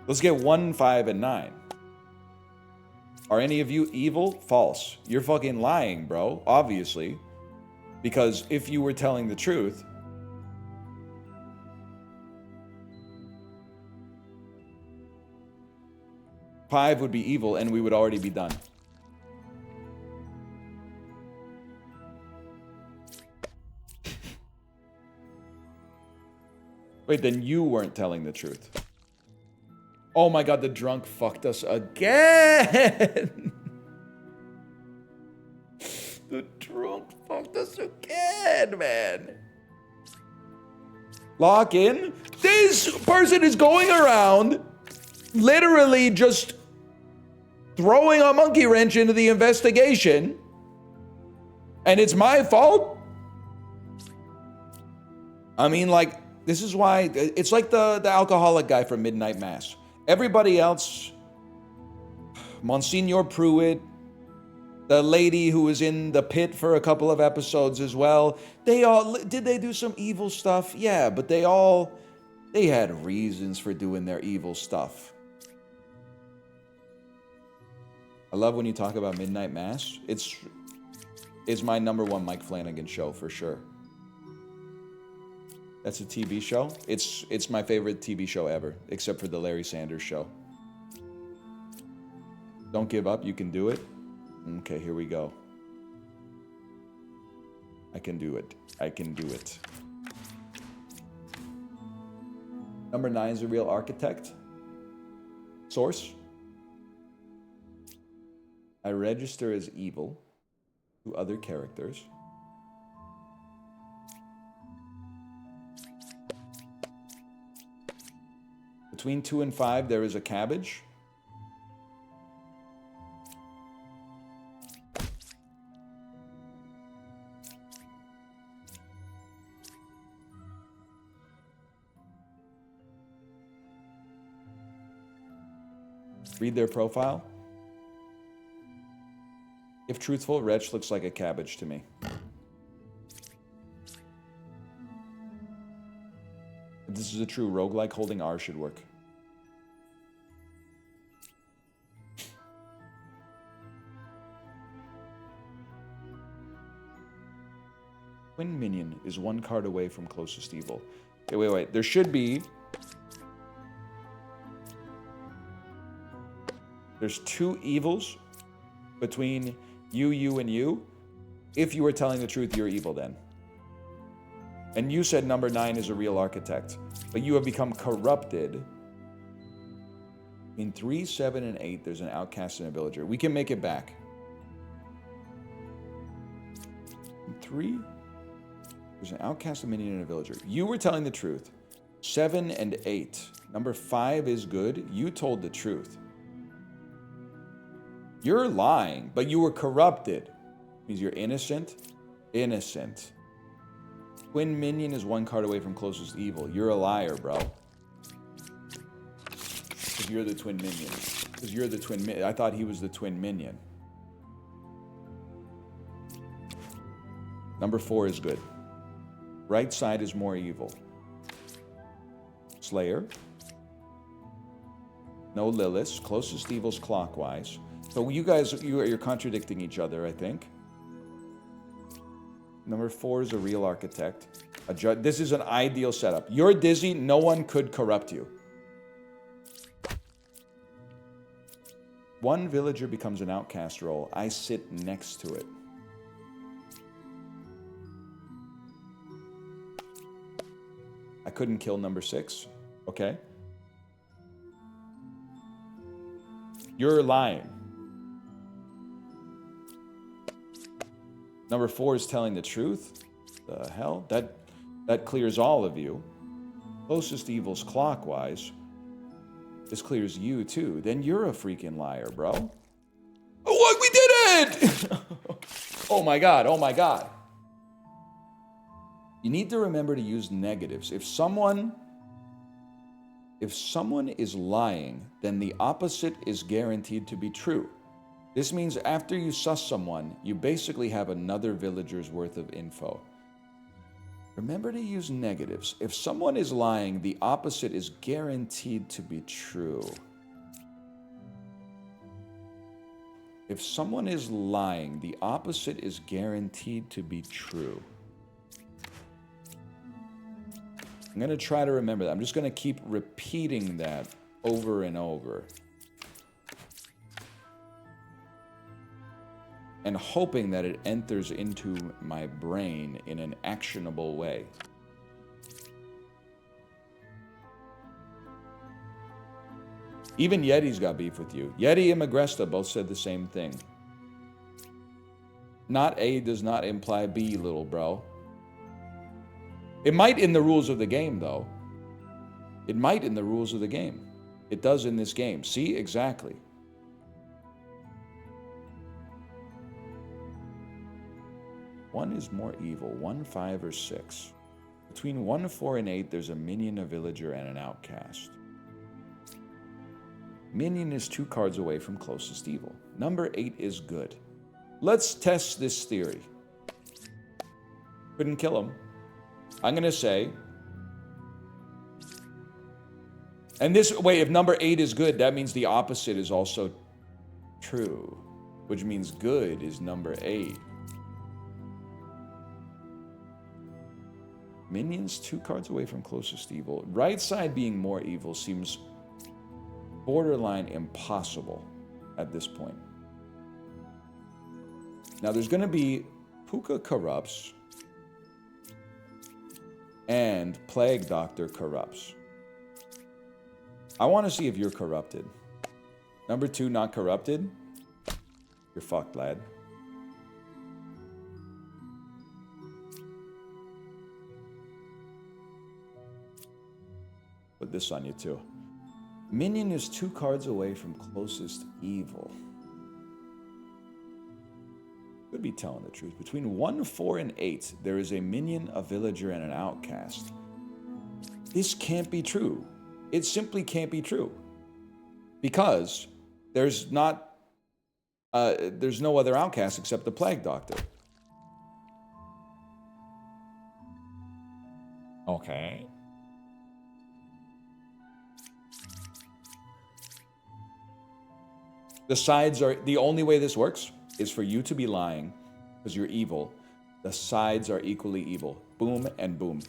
Let's get 1, 5, and 9. Are any of you evil? False. You're fucking lying, bro. Obviously. Because if you were telling the truth... Five would be evil and we would already be done. Wait, then you weren't telling the truth. Oh my god, the drunk fucked us again! The drunk fucked us again, man. Lock in? This person is going around literally just throwing a monkey wrench into the investigation. And it's my fault? I mean, like, this is why... It's like the alcoholic guy from Midnight Mass. Everybody else... Monsignor Pruitt, the lady who was in the pit for a couple of episodes as well. They all... Did they do some evil stuff? Yeah, but they all... They had reasons for doing their evil stuff. I love when you talk about Midnight Mass. It's my #1 Mike Flanagan show for sure. That's a TV show. It's my favorite TV show ever, except for the Larry Sanders Show. Don't give up. You can do it. Okay, here we go. I can do it. I can do it. Number 9 is a real architect. Source. I register as evil to other characters. Between 2 and 5, there is a cabbage. Read their profile. If truthful, Wretch looks like a cabbage to me. If this is a true roguelike, holding R should work. Twin minion is 1 card away from closest evil. Okay, wait. There should be... There's 2 evils between you, and you. If you were telling the truth, you're evil then. And you said number 9 is a real architect. But you have become corrupted. In 3, 7, and 8, there's an outcast and a villager. We can make it back. In 3, there's an outcast, a minion, and a villager. You were telling the truth. 7 and 8. Number 5 is good. You told the truth. You're lying, but you were corrupted. Means you're innocent. Innocent. Twin minion is 1 card away from closest evil. You're a liar, bro. Because you're the twin minion. Because you're the twin minion. I thought he was the twin minion. Number 4 is good. Right side is more evil. Slayer. No Lilith. Closest evil's clockwise. So you guys, you're contradicting each other, I think. Number 4 is a real architect. A judge. This is an ideal setup. You're dizzy. No one could corrupt you. 1 villager becomes an outcast role. I sit next to it. I couldn't kill number 6. Okay. You're lying. Number 4 is telling the truth. The hell? That clears all of you. Closest evil's clockwise. This clears you too. Then you're a freaking liar, bro. Oh, what? We did it! Oh my god, oh my god. You need to remember to use negatives. If someone is lying, then the opposite is guaranteed to be true. This means after you suss someone, you basically have another villager's worth of info. Remember to use negatives. If someone is lying, the opposite is guaranteed to be true. If someone is lying, the opposite is guaranteed to be true. I'm going to try to remember that. I'm just going to keep repeating that over and over. And hoping that it enters into my brain in an actionable way. Even Yeti's got beef with you. Yeti and Magresta both said the same thing. Not A does not imply B, little bro. It might in the rules of the game, though. It might in the rules of the game. It does in this game. See? Exactly. One is more evil. 1, 5, or 6. Between 1, 4, and 8, there's a minion, a villager, and an outcast. Minion is 2 cards away from closest evil. Number 8 is good. Let's test this theory. Couldn't kill him. I'm going to say... And this... Wait, if number 8 is good, that means the opposite is also true. Which means good is number 8. Minions 2 cards away from closest evil. Right side being more evil seems borderline impossible at this point. Now there's going to be Puka corrupts and Plague Doctor corrupts. I want to see if you're corrupted. Number 2 not corrupted. You're fucked, lad. Put this on you, too. Minion is 2 cards away from closest evil. Could be telling the truth. Between 1, 4, and 8, there is a minion, a villager, and an outcast. This can't be true. It simply can't be true. Because there's not... there's no other outcast except the Plague Doctor. Okay. The sides are... The only way this works is for you to be lying, because you're evil. The sides are equally evil. Boom and boom.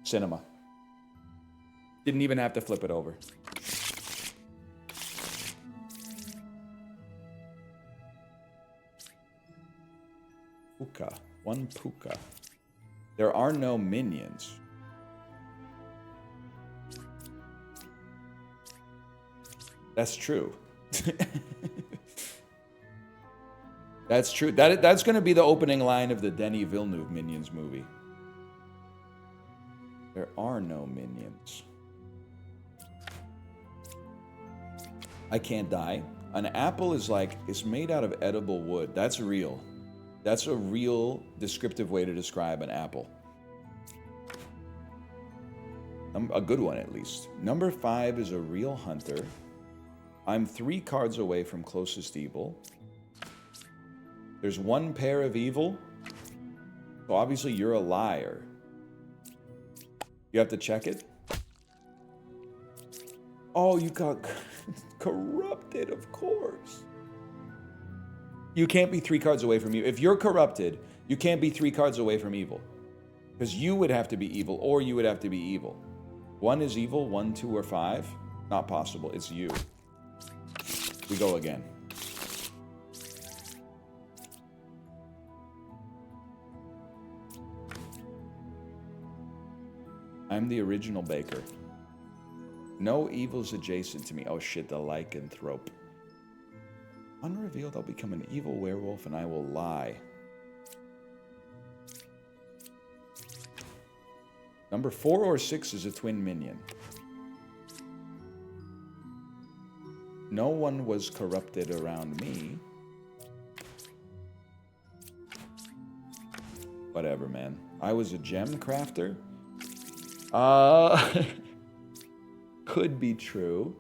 Cinema. Didn't even have to flip it over. Puka. 1 puka. There are no minions. That's true. That's true. That's going to be the opening line of the Denis Villeneuve Minions movie. There are no minions. I can't die. An apple is like, it's made out of edible wood. That's real. That's a real descriptive way to describe an apple. A good one, at least. Number 5 is a real hunter. I'm 3 cards away from closest evil. There's 1 pair of evil. So obviously you're a liar. You have to check it. Oh, you got corrupted, of course. You can't be 3 cards away from you. If you're corrupted, you can't be 3 cards away from evil. Because you would have to be evil, or you would have to be evil. 1 is evil, 1, 2, or 5. Not possible. It's you. We go again. I'm the original baker. No evils adjacent to me. Oh shit, the lycanthrope. Unrevealed, I'll become an evil werewolf and I will lie. Number 4 or 6 is a twin minion. No one was corrupted around me. Whatever, man. I was a gem crafter. Could be true.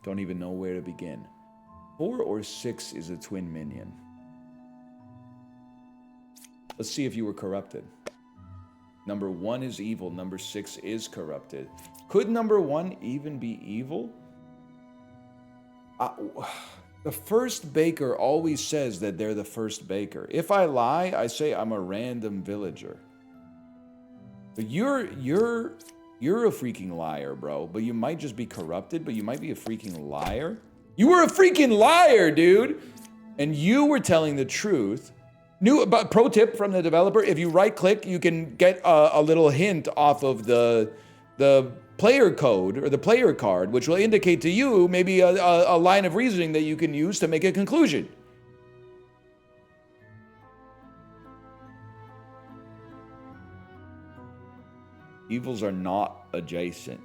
Don't even know where to begin. 4 or 6 is a twin minion. Let's see if you were corrupted. Number 1 is evil. Number 6 is corrupted. Could number 1 even be evil? The first baker always says that they're the first baker. If I lie, I say I'm a random villager. But you're a freaking liar, bro. But you might just be corrupted, but you might be a freaking liar. You were a freaking liar, dude. And you were telling the truth. But pro tip from the developer, if you right click, you can get a little hint off of the player code or the player card, which will indicate to you maybe a line of reasoning that you can use to make a conclusion. Evils are not adjacent.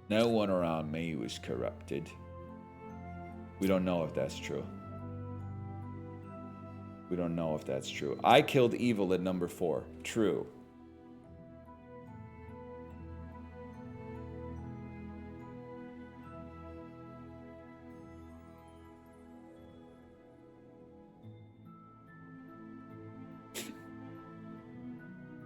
No one around me was corrupted. We don't know if that's true. We don't know if that's true. I killed evil at number 4. True.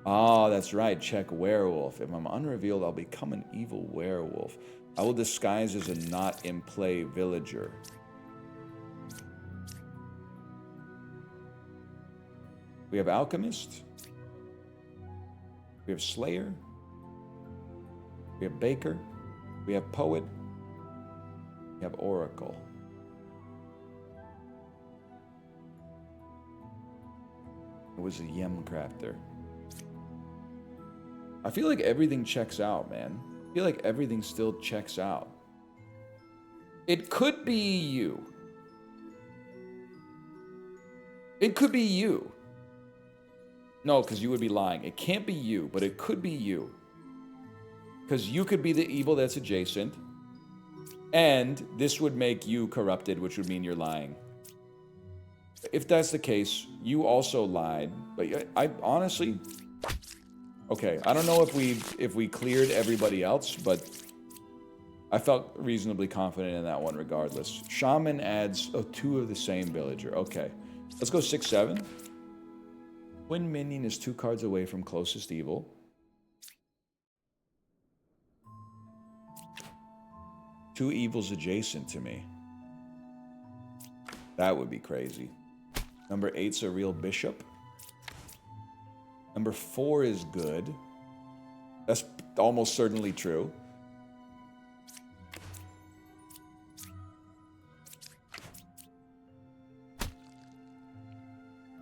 Oh, that's right. Check werewolf. If I'm unrevealed, I'll become an evil werewolf. I will disguise as a not in play villager. We have alchemist. We have slayer. We have Baker. We have Poet. We have Oracle. It was a Yem Crafter. I feel like everything checks out, man. I feel like everything still checks out. It could be you. It could be you. No, because you would be lying. It can't be you, but it could be you. Because you could be the evil that's adjacent. And this would make you corrupted, which would mean you're lying. If that's the case, you also lied. But I honestly... Okay, I don't know if we cleared everybody else, but I felt reasonably confident in that one regardless. Shaman adds 2 of the same villager. Okay, let's go 6-7. Twin minion is 2 cards away from closest evil. Two evils adjacent to me. That would be crazy. Number 8's a real bishop. Number 4 is good. That's almost certainly true.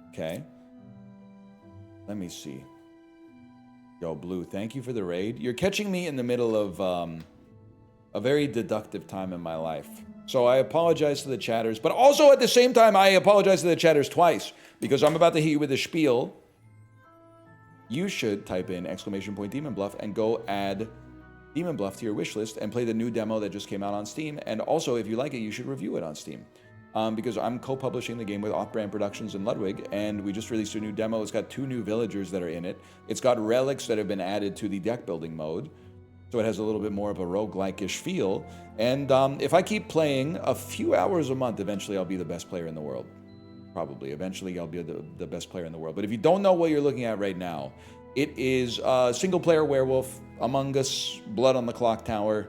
Okay. Let me see. Yo, Blue, thank you for the raid. You're catching me in the middle of a very deductive time in my life. So I apologize to the chatters, but also at the same time, I apologize to the chatters twice because I'm about to hit you with a spiel. You should type in !DemonBluff and go add DemonBluff to your wish list and play the new demo that just came out on Steam. And also, if you like it, you should review it on Steam. Because I'm co-publishing the game with Off-Brand Productions and Ludwig, and we just released a new demo. It's got 2 new villagers that are in it. It's got relics that have been added to the deck building mode, so it has a little bit more of a roguelike-ish feel. And if I keep playing a few hours a month, eventually I'll be the best player in the world. Probably. Eventually I'll be the best player in the world. But if you don't know what you're looking at right now, it is single-player werewolf, Among Us, Blood on the Clock Tower,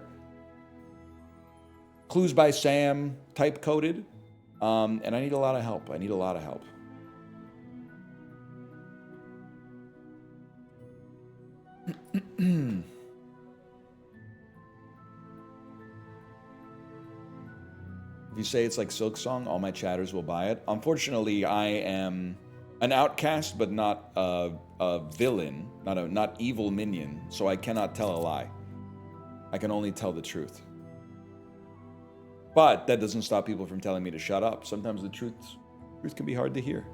Clues by Sam, type-coded. And I need a lot of help. I need a lot of help. If you say it's like Silksong, all my chatters will buy it. Unfortunately, I am an outcast, but not a villain, not evil minion, so I cannot tell a lie. I can only tell the truth. But that doesn't stop people from telling me to shut up. Sometimes the truth can be hard to hear.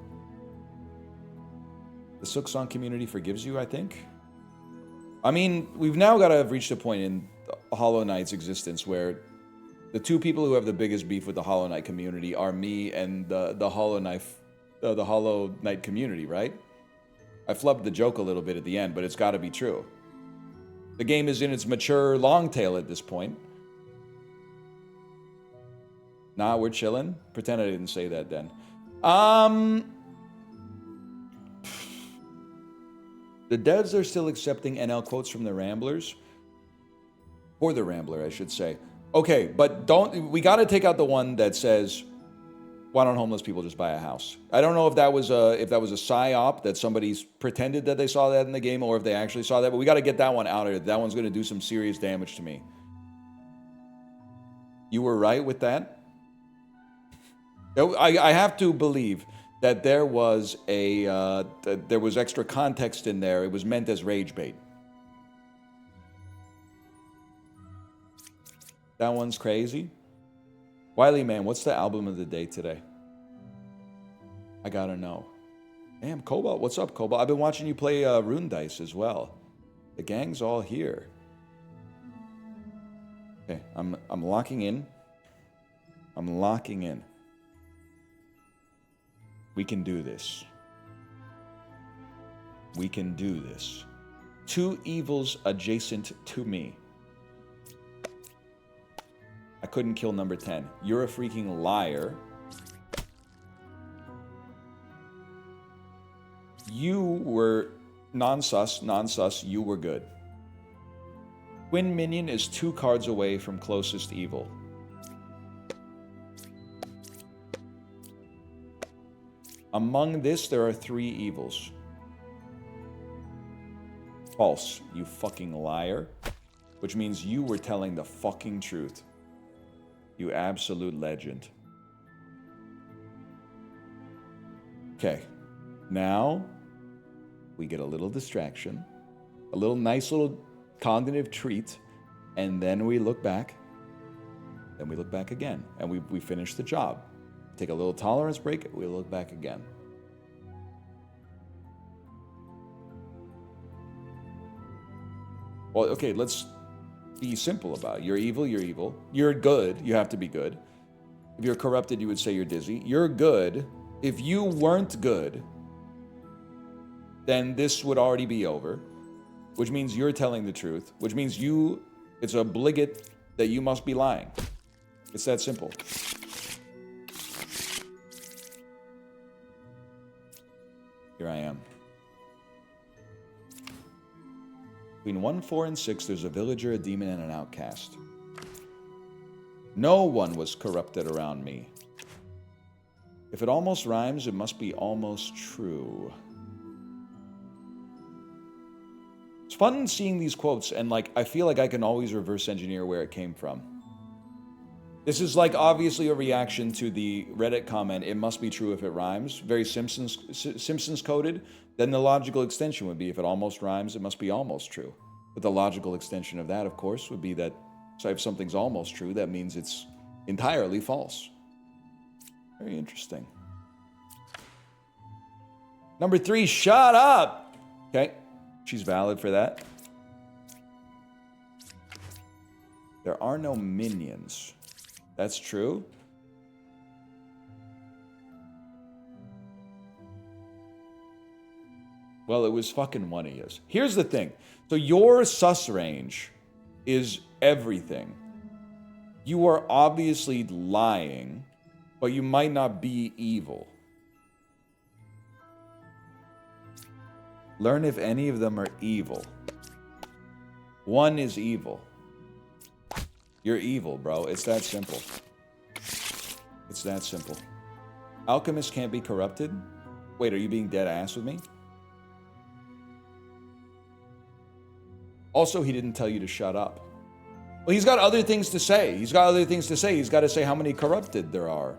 The Silksong community forgives you, I think. I mean, we've now got to have reached a point in Hollow Knight's existence where the 2 people who have the biggest beef with the Hollow Knight community are me and the Hollow Knight community, right? I flubbed the joke a little bit at the end, but it's got to be true. The game is in its mature long tail at this point. Nah, we're chilling. Pretend I didn't say that then. The devs are still accepting NL quotes from the Ramblers. For the Rambler, I should say. Okay, but we got to take out the one that says, why don't homeless people just buy a house? I don't know if that was a psyop that somebody's pretended that they saw that in the game or if they actually saw that, but we got to get that one out of it. That one's going to do some serious damage to me. You were right with that? I have to believe that there was there was extra context in there. It was meant as rage bait. That one's crazy. Wiley Man, what's the album of the day today? I gotta know. Damn, Cobalt, what's up, Cobalt? I've been watching you play Rune Dice as well. The gang's all here. Okay, I'm locking in. I'm locking in. We can do this. We can do this. 2 evils adjacent to me. I couldn't kill number 10. You're a freaking liar. You were non-sus, you were good. Twin minion is 2 cards away from closest evil. Among this, there are 3 evils. False, you fucking liar. which means you were telling the fucking truth. You absolute legend. Okay, now we get a little distraction, a little nice little cognitive treat, and then we look back. Then we look back again, and we finish the job. Take a little tolerance break, we look back again. Well, okay, let's be simple about it. You're evil, you're evil. You're good, you have to be good. If you're corrupted, you would say you're dizzy. You're good. If you weren't good, then this would already be over, which means you're telling the truth, which means it's obligate that you must be lying. It's that simple. Here I am. Between 1, 4, and 6, there's a villager, a demon, and an outcast. No one was corrupted around me. If it almost rhymes, it must be almost true. It's fun seeing these quotes, and like I feel like I can always reverse engineer where it came from. This is like obviously a reaction to the Reddit comment, it must be true if it rhymes. Very Simpsons coded. Then the logical extension would be if it almost rhymes, it must be almost true. But the logical extension of that, of course, would be that so if something's almost true, that means it's entirely false. Very interesting. Number 3, shut up! Okay, she's valid for that. There are no minions. That's true. Well, it was fucking one of yous. Here's the thing. So your sus range is everything. You are obviously lying, but you might not be evil. Learn if any of them are evil. One is evil. You're evil, bro. It's that simple. It's that simple. Alchemists can't be corrupted? Wait, are you being dead ass with me? Also, he didn't tell you to shut up. Well, he's got other things to say. He's got other things to say. He's got to say how many corrupted there are.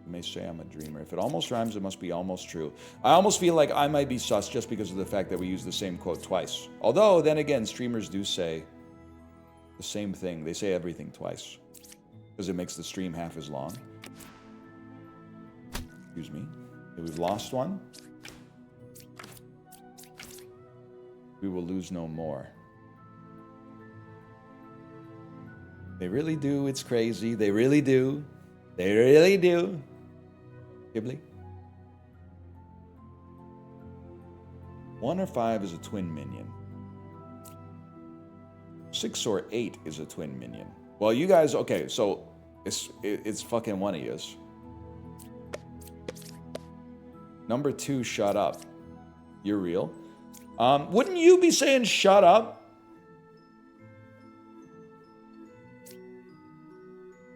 You may say I'm a dreamer. If it almost rhymes, it must be almost true. I almost feel like I might be sus just because of the fact that we use the same quote twice. Although, then again, streamers do say the same thing. They say everything twice because it makes the stream half as long. Excuse me. Okay, we've lost one. We will lose no more. They really do. It's crazy. They really do. They really do. Ghibli. 1 or 5 is a twin minion. 6 or 8 is a twin minion. Well, you guys, okay, so it's fucking one of yous. Number 2, shut up. You're real. Wouldn't you be saying shut up?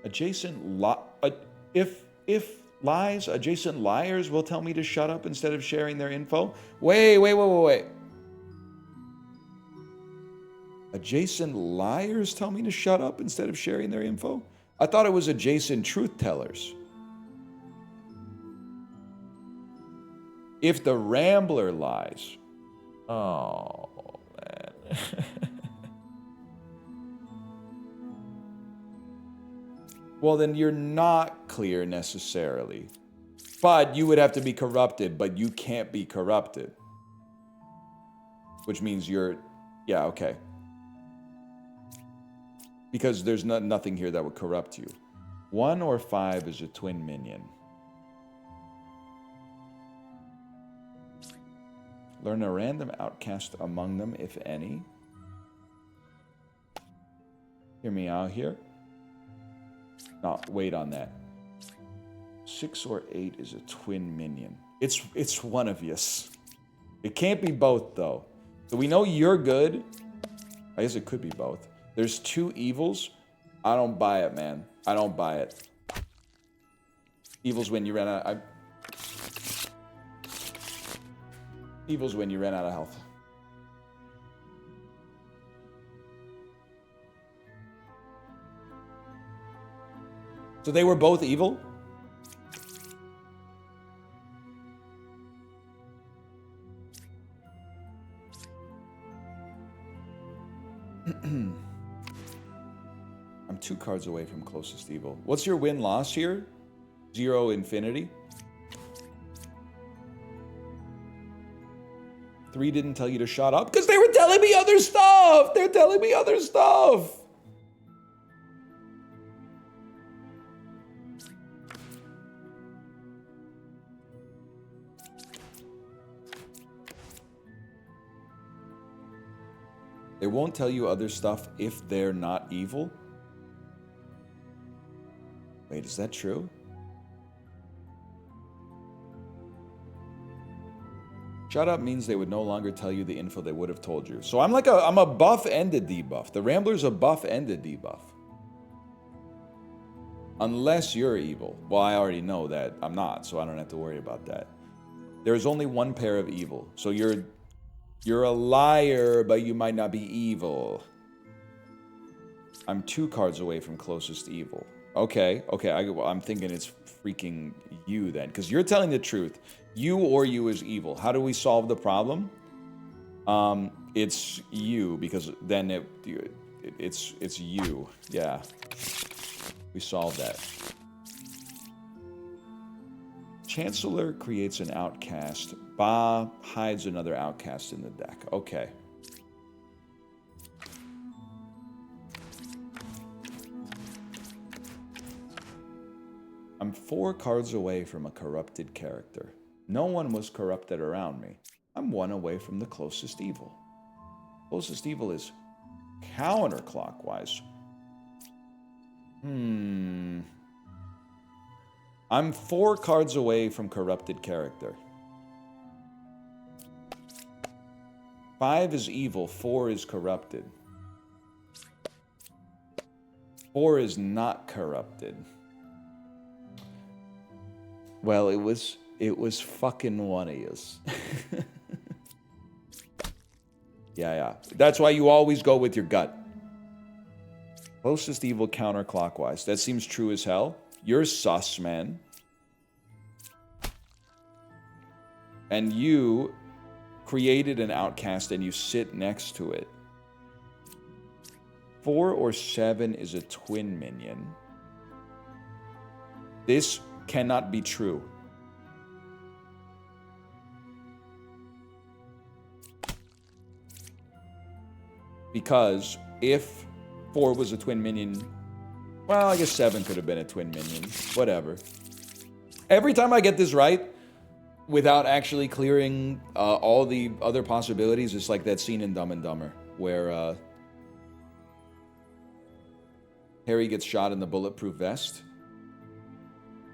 If lies, adjacent liars will tell me to shut up instead of sharing their info. Wait. Adjacent liars tell me to shut up instead of sharing their info? I thought it was adjacent truth tellers. If the Rambler lies. Oh, man. Well, then you're not clear necessarily. But you would have to be corrupted, but you can't be corrupted. Which means you're... Yeah, okay. Because there's nothing here that would corrupt you. 1 or 5 is a twin minion. Learn a random outcast among them, if any. Hear me out here. No, wait on that. 6 or 8 is a twin minion. It's one of yous. It can't be both, though. So we know you're good. I guess it could be both. There's 2 evils. I don't buy it, man. I don't buy it. Evils when you ran out... Evils when you ran out of health. So they were both evil? I'm 2 cards away from closest evil. What's your win-loss here? 0 infinity. 3 didn't tell you to shut up because they were telling me other stuff. They're telling me other stuff. They won't tell you other stuff if they're not evil? Wait, is that true? Shut up means they would no longer tell you the info they would have told you. So I'm a buff and a debuff. The Rambler's a buff and a debuff. Unless you're evil. Well, I already know that I'm not, so I don't have to worry about that. There's only one pair of evil. So you're a liar, but you might not be evil. I'm 2 cards away from closest evil. Okay, I'm thinking it's freaking you then, because you're telling the truth. You or you is evil. How do we solve the problem? It's you, because then it's you. Yeah, we solved that. Chancellor creates an outcast. Ba hides another outcast in the deck. Okay. I'm 4 cards away from a corrupted character. No one was corrupted around me. I'm 1 away from the closest evil. Closest evil is counterclockwise. I'm 4 cards away from corrupted character. 5 is evil, 4 is corrupted. 4 is not corrupted. Well, it was fucking one of yous. Yeah. That's why you always go with your gut. Closest evil counterclockwise. That seems true as hell. You're sus, man. And you created an outcast and you sit next to it. 4 or 7 is a twin minion. This cannot be true. Because if 4 was a twin minion, well, I guess 7 could have been a twin minion. Whatever. Every time I get this right, without actually clearing all the other possibilities, it's like that scene in Dumb and Dumber where Harry gets shot in the bulletproof vest.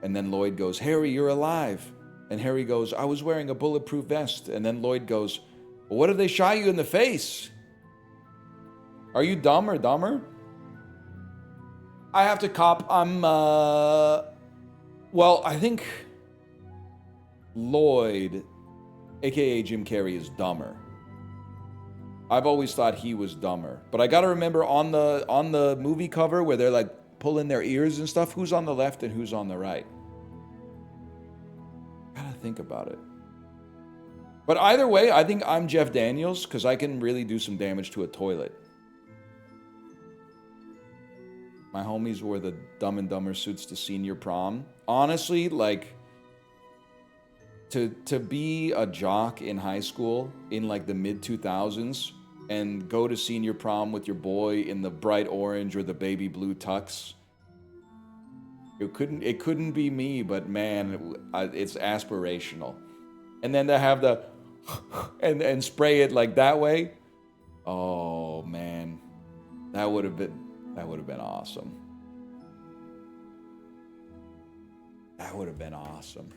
And then Lloyd goes, Harry, you're alive. And Harry goes, I was wearing a bulletproof vest. And then Lloyd goes, well, what if they shot you in the face? Are you dumb or dumber? I have to cop. Well, I think Lloyd, aka Jim Carrey, is dumber. I've always thought he was dumber. But I gotta remember on the movie cover where they're like pulling their ears and stuff, who's on the left and who's on the right? Gotta think about it. But either way, I think I'm Jeff Daniels because I can really do some damage to a toilet. My homies wore the Dumb and Dumber suits to senior prom. Honestly, like, to be a jock in high school in like the mid-2000s and go to senior prom with your boy in the bright orange or the baby blue tux, it couldn't be me, but man, it's aspirational. And then to have the and spray it like that way, oh man, that would have been awesome. That would have been awesome.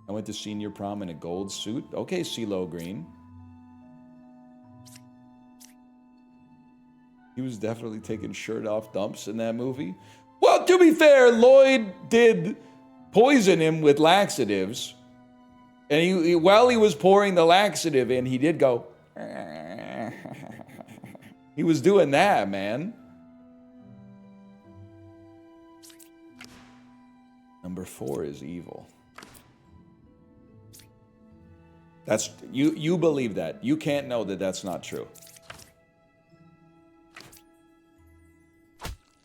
I went to senior prom in a gold suit. Okay, CeeLo Green. He was definitely taking shirt off dumps in that movie. Well, to be fair, Lloyd did poison him with laxatives. And while he was pouring the laxative in, he did go... He was doing that, man. Number 4 is evil. That's you believe that. You can't know that that's not true.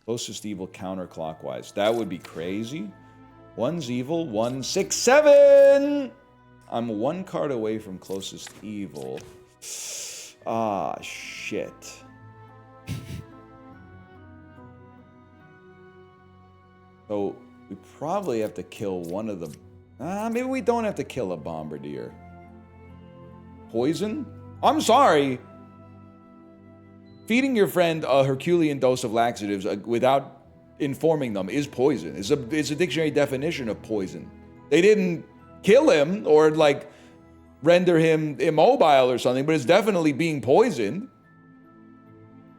Closest evil counterclockwise. That would be crazy. 1's evil, 1, 6, 7! I'm 1 card away from closest evil. Ah, shit. So, we probably have to kill one of the... maybe we don't have to kill a bombardier. Poison? I'm sorry. Feeding your friend a Herculean dose of laxatives without informing them is poison. It's a dictionary definition of poison. They didn't kill him or, like, render him immobile or something, but it's definitely being poisoned.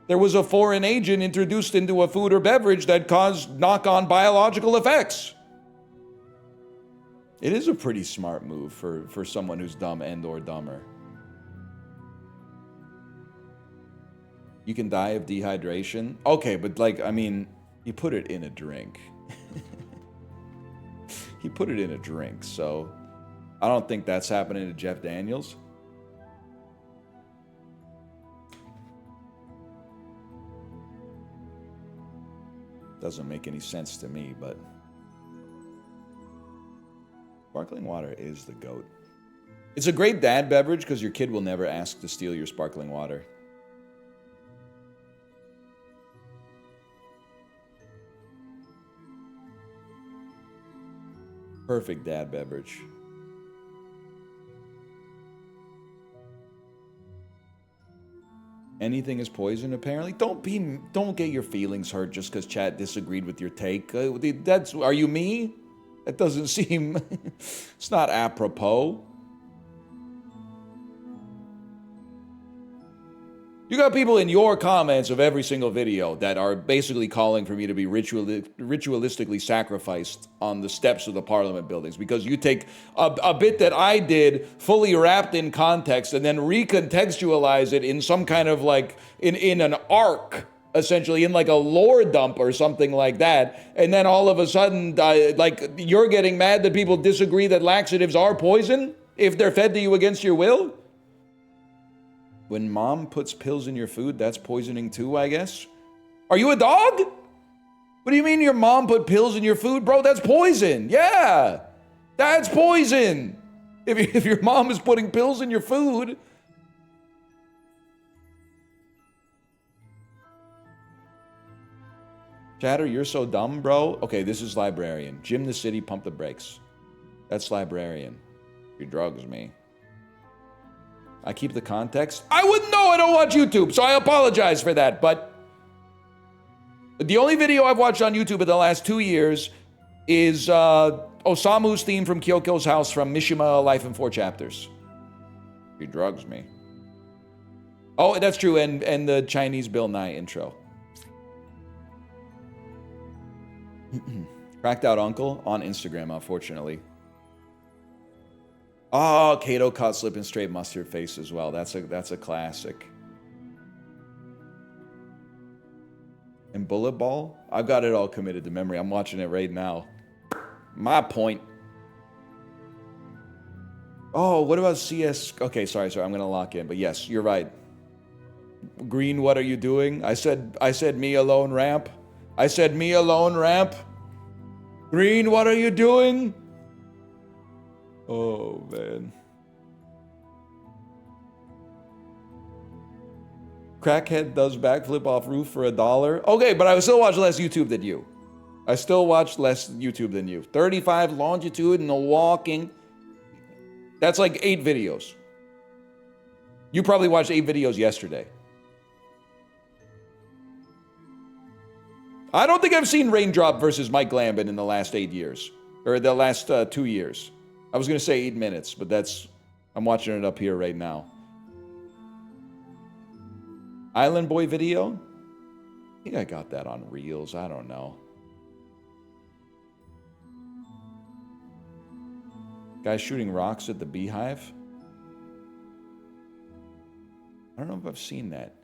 There was a foreign agent introduced into a food or beverage that caused knock-on biological effects. It is a pretty smart move for someone who's dumb and or dumber. You can die of dehydration. Okay, but like, I mean, you put it in a drink. He put it in a drink, so I don't think that's happening to Jeff Daniels. Doesn't make any sense to me, but sparkling water is the GOAT. It's a great dad beverage because your kid will never ask to steal your sparkling water. Perfect dad beverage. Anything is poison, apparently. Don't get your feelings hurt just because chat disagreed with your take. Are you me? That doesn't seem... It's not apropos. You got people in your comments of every single video that are basically calling for me to be ritualistically sacrificed on the steps of the parliament buildings because you take a bit that I did fully wrapped in context and then recontextualize it in some kind of like, in an arc, essentially, in like a lore dump or something like that. And then all of a sudden, like, you're getting mad that people disagree that laxatives are poison if they're fed to you against your will? When mom puts pills in your food, that's poisoning too, I guess? Are you a dog? What do you mean your mom put pills in your food? Bro, that's poison. Yeah, that's poison. If your mom is putting pills in your food. Chatter, you're so dumb, bro. Okay, this is librarian. Jim the City, pump the brakes. That's librarian. You drugs me. I keep the context. I wouldn't know. I don't watch YouTube, so I apologize for that. But the only video I've watched on YouTube in the last 2 years is Osamu's theme from Kyoko's house from Mishima Life in 4 Chapters. He drugs me. Oh, that's true. And the Chinese Bill Nye intro. Cracked out uncle on Instagram, unfortunately. Oh, Kato caught slipping straight mustard face as well. That's a classic. And Bullet Ball? I've got it all committed to memory. I'm watching it right now. My point. Oh, what about CS? Okay, sorry. I'm gonna lock in. But yes, you're right. Green, what are you doing? I said me alone ramp. I said me alone ramp. Green, what are you doing? Oh, man. Crackhead does backflip off roof for $1. Okay, but I still watch less YouTube than you. I still watch less YouTube than you. 35 longitudinal walking. That's like 8 videos. You probably watched 8 videos yesterday. I don't think I've seen Raindrop versus Mike Lambin in the last 8 years. Or the last 2 years. I was going to say 8 minutes, but I'm watching it up here right now. Island Boy video? I think I got that on Reels. I don't know. Guy shooting rocks at the Beehive? I don't know if I've seen that.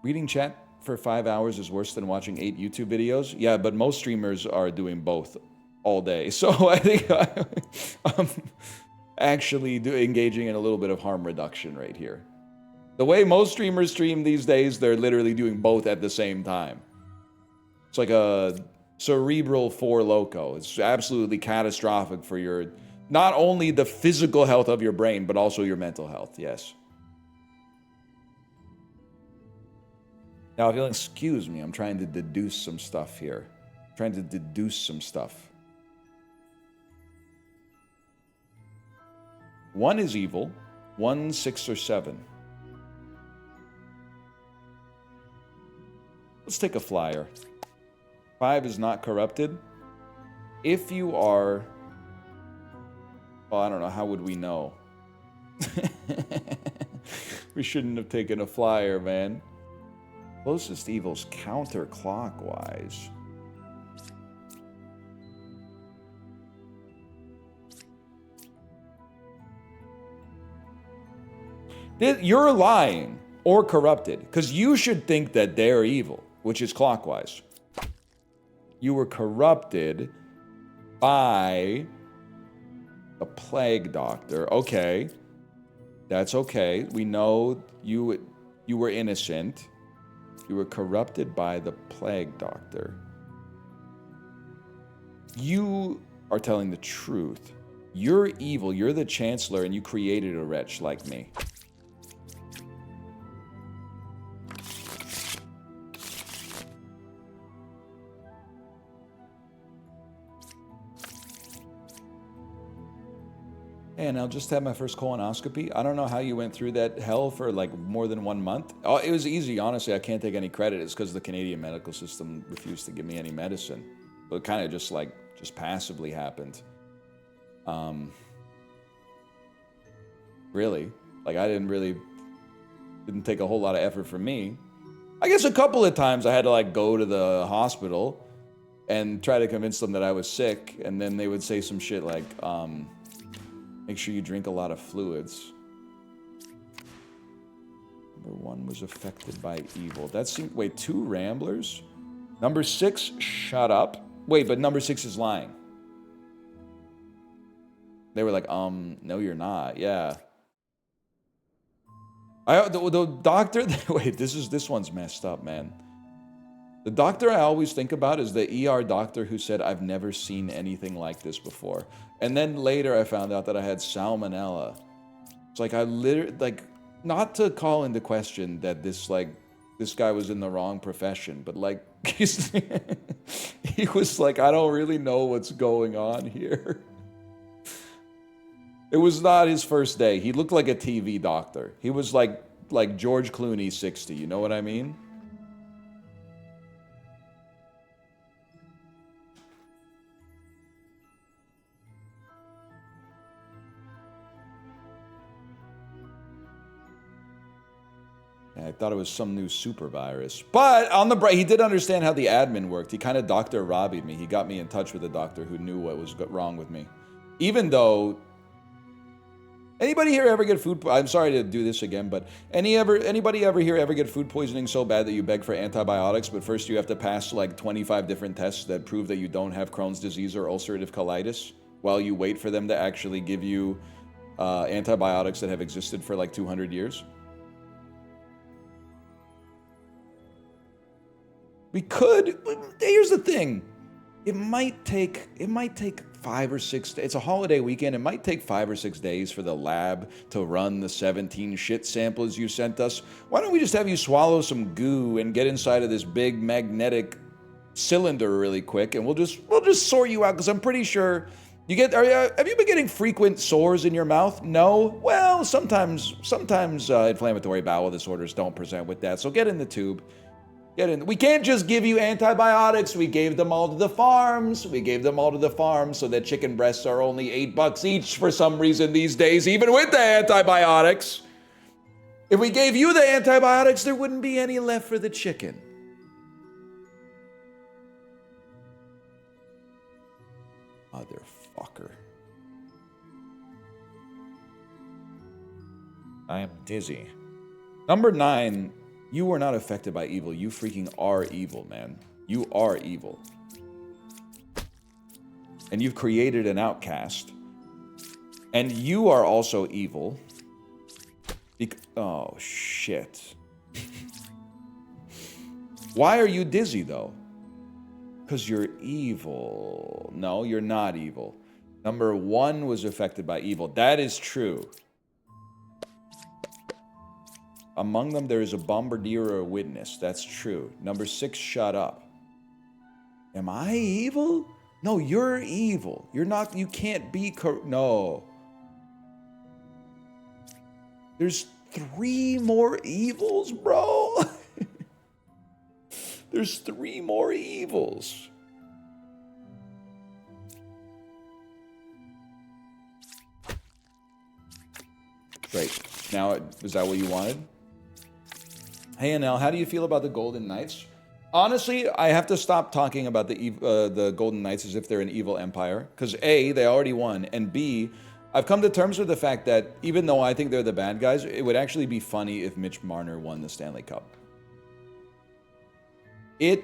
Reading chat for 5 hours is worse than watching 8 YouTube videos. Yeah, but most streamers are doing both all day. So I think I'm actually engaging in a little bit of harm reduction right here. The way most streamers stream these days, they're literally doing both at the same time. It's like a cerebral four loco. It's absolutely catastrophic for your, not only the physical health of your brain, but also your mental health, yes. Now, if you'll excuse me, I'm trying to deduce some stuff here. I'm trying to deduce some stuff. 1 is evil. 1, 6, or 7. Let's take a flyer. 5 is not corrupted. If you are... Well, I don't know. How would we know? We shouldn't have taken a flyer, man. Closest evil's counterclockwise. You're lying or corrupted, because you should think that they're evil, which is clockwise. You were corrupted by a plague doctor. Okay. That's okay. We know you were innocent. You were corrupted by the plague doctor. You are telling the truth. You're evil. You're the chancellor, and you created a wretch like me. And I'll just have my first colonoscopy. I don't know how you went through that hell for like more than 1 month. Oh, it was easy, honestly. I can't take any credit. It's because the Canadian medical system refused to give me any medicine. But it kind of just passively happened. Really, like I didn't take a whole lot of effort from me. I guess a couple of times I had to like go to the hospital and try to convince them that I was sick, and then they would say some shit like, make sure you drink a lot of fluids. Number 1 was affected by evil. That seemed... Wait, 2 ramblers? Number 6, shut up. Wait, but number 6 is lying. They were like, no, you're not. Yeah. The doctor... Wait, this one's messed up, man. The doctor I always think about is the ER doctor who said, I've never seen anything like this before. And then later I found out that I had salmonella. It's like I literally, like, not to call into question that this guy was in the wrong profession, but like, he was like, I don't really know what's going on here. It was not his first day. He looked like a TV doctor. He was like George Clooney 60, you know what I mean? I thought it was some new super virus. But on the bright, he did understand how the admin worked. He kind of Dr. Robbied me. He got me in touch with a doctor who knew what was wrong with me. Even though... Anybody here ever get food... I'm sorry to do this again, but anybody ever here ever get food poisoning so bad that you beg for antibiotics, but first you have to pass like 25 different tests that prove that you don't have Crohn's disease or ulcerative colitis while you wait for them to actually give you antibiotics that have existed for like 200 years? We could. Here's the thing. It might take 5 or 6 days. It's a holiday weekend. It might take 5 or 6 days for the lab to run the 17 shit samples you sent us. Why don't we just have you swallow some goo and get inside of this big magnetic cylinder really quick, and we'll just sort you out, because I'm pretty sure you get... have you been getting frequent sores in your mouth? No? Well, sometimes inflammatory bowel disorders don't present with that, so get in the tube. We can't just give you antibiotics. We gave them all to the farms. so that chicken breasts are only $8 each for some reason these days, even with the antibiotics. If we gave you the antibiotics, there wouldn't be any left for the chicken. Motherfucker. I am dizzy. Number 9... You are not affected by evil. You freaking are evil, man. You are evil. And you've created an outcast. And you are also evil. Oh, shit. Why are you dizzy, though? Because you're evil. No, you're not evil. Number 1 was affected by evil. That is true. Among them, there is a bombardier or a witness. That's true. Number 6, shut up. Am I evil? No, you're evil. You're not, you can't be, no. There's 3 more evils, bro. There's 3 more evils. Great. Now, is that what you wanted? Hey, Anel, how do you feel about the Golden Knights? Honestly, I have to stop talking about the Golden Knights as if they're an evil empire. Because A, they already won. And B, I've come to terms with the fact that even though I think they're the bad guys, it would actually be funny if Mitch Marner won the Stanley Cup. It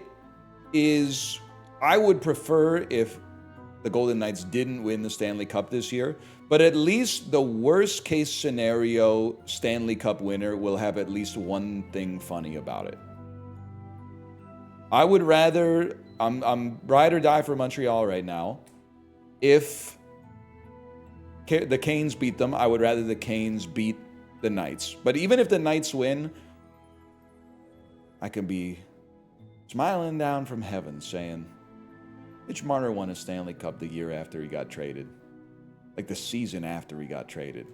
is... I would prefer if the Golden Knights didn't win the Stanley Cup this year. But at least the worst case scenario Stanley Cup winner will have at least one thing funny about it. I would rather, I'm ride or die for Montreal right now. If the Canes beat them, I would rather the Canes beat the Knights. But even if the Knights win, I can be smiling down from heaven saying, Mitch Marner won a Stanley Cup the year after he got traded. Like the season after he got traded.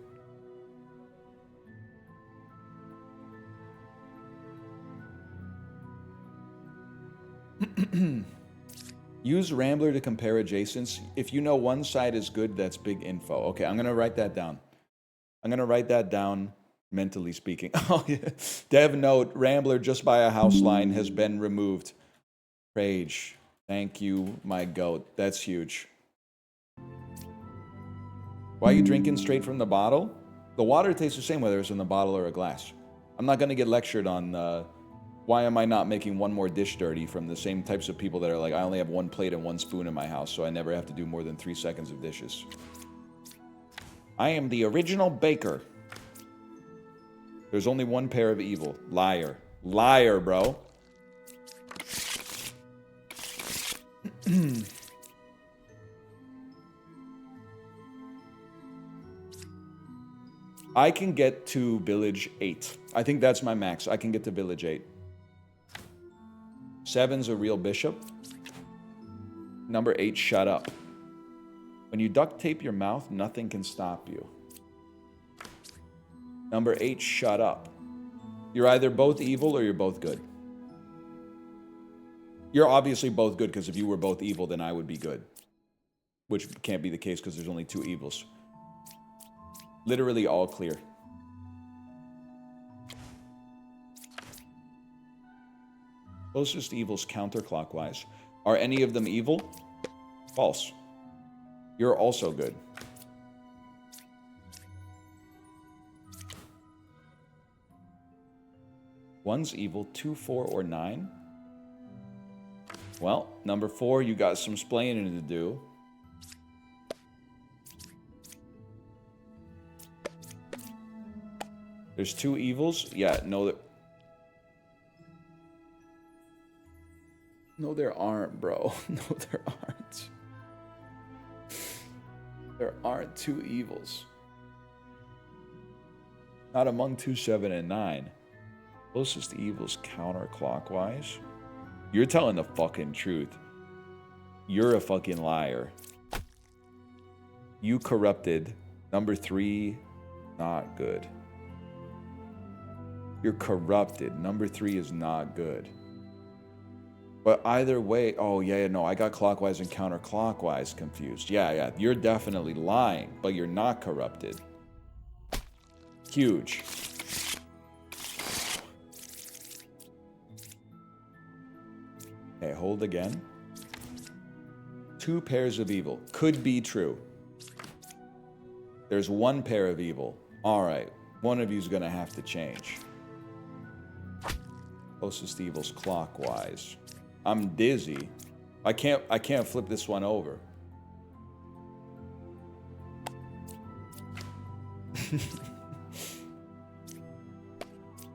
Use Rambler to compare adjacents. If you know one side is good, that's big info. Okay, I'm going to write that down. I'm going to write that down, mentally speaking. Oh, yeah. Dev note, Rambler just by a house line has been removed. Rage. Thank you, my goat. That's huge. Why are you drinking straight from the bottle? The water tastes the same whether it's in the bottle or a glass. I'm not going to get lectured on why am I not making one more dish dirty from the same types of people that are like, I only have 1 plate and 1 spoon in my house, so I never have to do more than 3 seconds of dishes. I am the original baker. There's only 1 pair of evil. Liar. Liar, bro. I can get to village 8. I think that's my max. I can get to village 8. 7's a real bishop. Number 8, shut up. When you duct tape your mouth, nothing can stop you. Number 8, shut up. You're either both evil or you're both good. You're obviously both good, because if you were both evil, then I would be good. Which can't be the case because there's only 2 evils. Literally all clear. Closest evils counterclockwise. Are any of them evil? False. You're also good. One's evil, 2, 4, or 9. Well, number 4, you got some splaining to do. There's 2 evils? Yeah, no, no, there aren't, bro. No, there aren't. There aren't 2 evils. Not among 2, 7, and 9. Closest evils counterclockwise. You're telling the fucking truth. You're a fucking liar. You corrupted. Number 3, not good. You're corrupted. Number 3 is not good. But either way, oh yeah, no, I got clockwise and counterclockwise confused. Yeah, you're definitely lying, but you're not corrupted. Huge. Okay, hold again. 2 pairs of evil. Could be true. There's 1 pair of evil. All right, one of you's gonna have to change. Closest evil's clockwise. I'm dizzy. I can't flip this one over.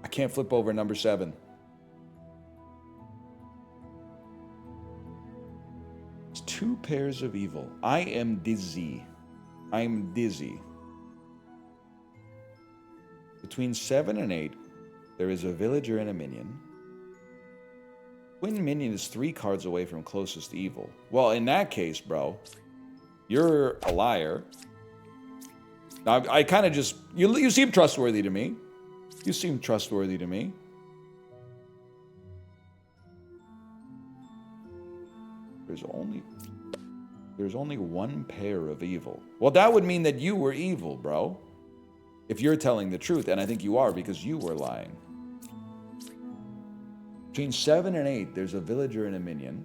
I can't flip over number 7. It's 2 pairs of evil. I am dizzy. I'm dizzy. Between 7 and 8, there is a villager and a minion. Twin minion is 3 cards away from closest evil. Well, in that case, bro, you're a liar. Now, I kind of just... You seem trustworthy to me. You seem trustworthy to me. There's only 1 pair of evil. Well, that would mean that you were evil, bro. If you're telling the truth, and I think you are because you were lying. Between 7 and 8, there's a villager and a minion.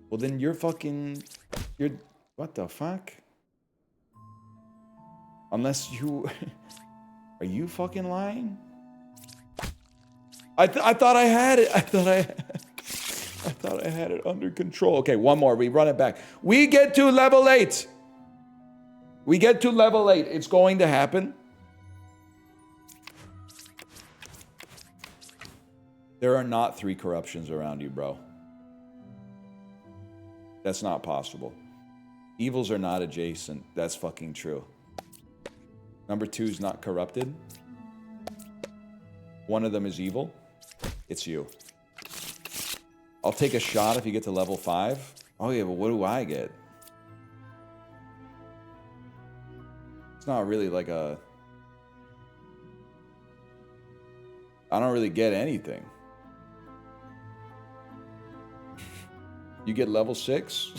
Well, then you're fucking... You're... What the fuck? Unless you... Are you fucking lying? I thought I had it. I thought I had it under control. Okay, one more. We run it back. We get to level 8. We get to level 8. It's going to happen. There are not 3 corruptions around you, bro. That's not possible. Evils are not adjacent. That's fucking true. Number 2 is not corrupted. One of them is evil. It's you. I'll take a shot if you get to level 5. Oh yeah, but what do I get? It's not really like a... I don't really get anything. You get level 6?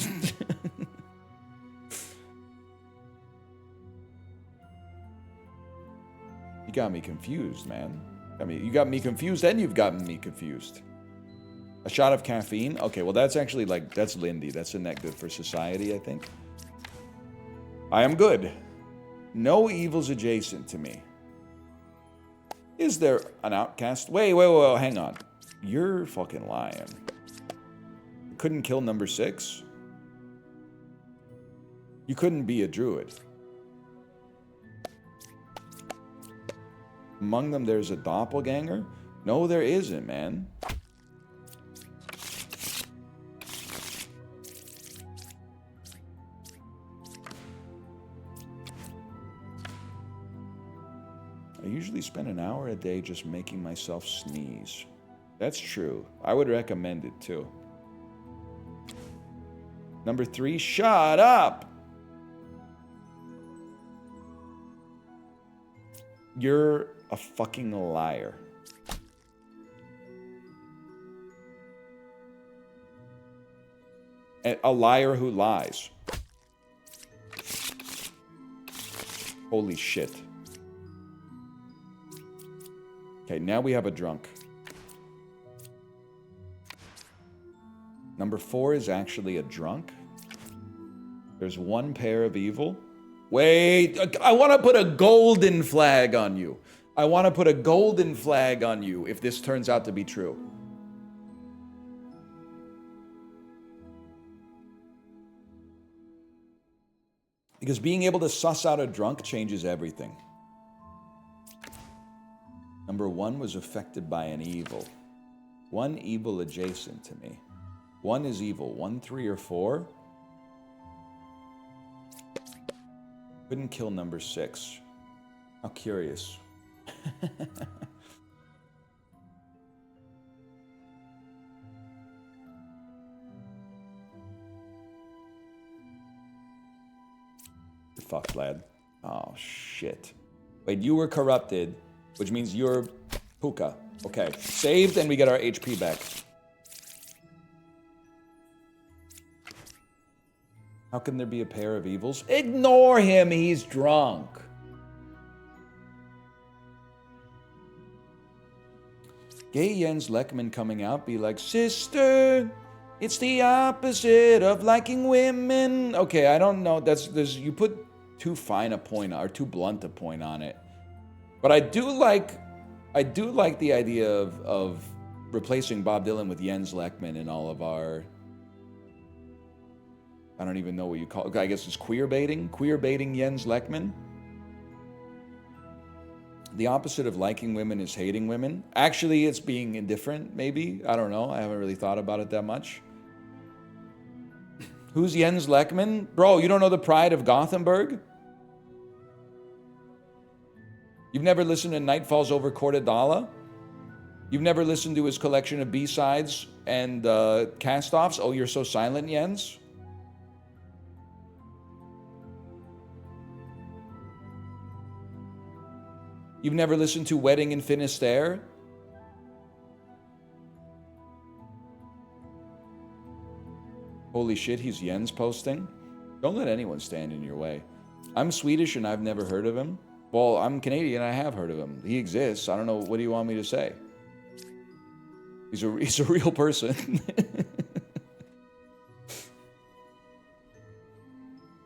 You got me confused, man. I mean, you got me confused and you've gotten me confused. A shot of caffeine? Okay, well that's actually like, that's Lindy. That's a net good for society, I think. I am good. No evils adjacent to me. Is there an outcast? Wait, hang on. You're fucking lying. You couldn't kill number 6? You couldn't be a druid. Among them, there's a doppelganger? No, there isn't, man. I usually spend an hour a day just making myself sneeze. That's true. I would recommend it, too. Number 3, shut up! You're a fucking liar. A liar who lies. Holy shit. Okay, now we have a drunk. Number 4 is actually a drunk. There's 1 pair of evil. Wait, I want to put a golden flag on you. I want to put a golden flag on you if this turns out to be true. Because being able to suss out a drunk changes everything. Number 1 was affected by an evil. 1 evil adjacent to me. 1 is evil. 1, 3, or 4. Couldn't kill number 6. How curious. You're fucked, lad. Oh, shit. Wait, you were corrupted, which means you're puka. Okay, saved and we get our HP back. How can there be a pair of evils? Ignore him, he's drunk. Gay Jens Leckman coming out be like, sister, it's the opposite of liking women. Okay, I don't know. You put too fine a point or too blunt a point on it. But I do like I do like the idea of replacing Bob Dylan with Jens Lekman in all of our... I don't even know what you call it. I guess it's queer baiting. Queer baiting Jens Lekman. The opposite of liking women is hating women. Actually, it's being indifferent, maybe. I don't know. I haven't really thought about it that much. Who's Jens Lekman? Bro, you don't know the Pride of Gothenburg? You've never listened to Night Falls Over Cortadala? You've never listened to his collection of B-sides and cast-offs? Oh, you're so silent, Jens? You've never listened to Wedding in Finisterre? Holy shit, he's Jens posting? Don't let anyone stand in your way. I'm Swedish and I've never heard of him. Well, I'm Canadian, I have heard of him. He exists. I don't know, what do you want me to say? He's a real person.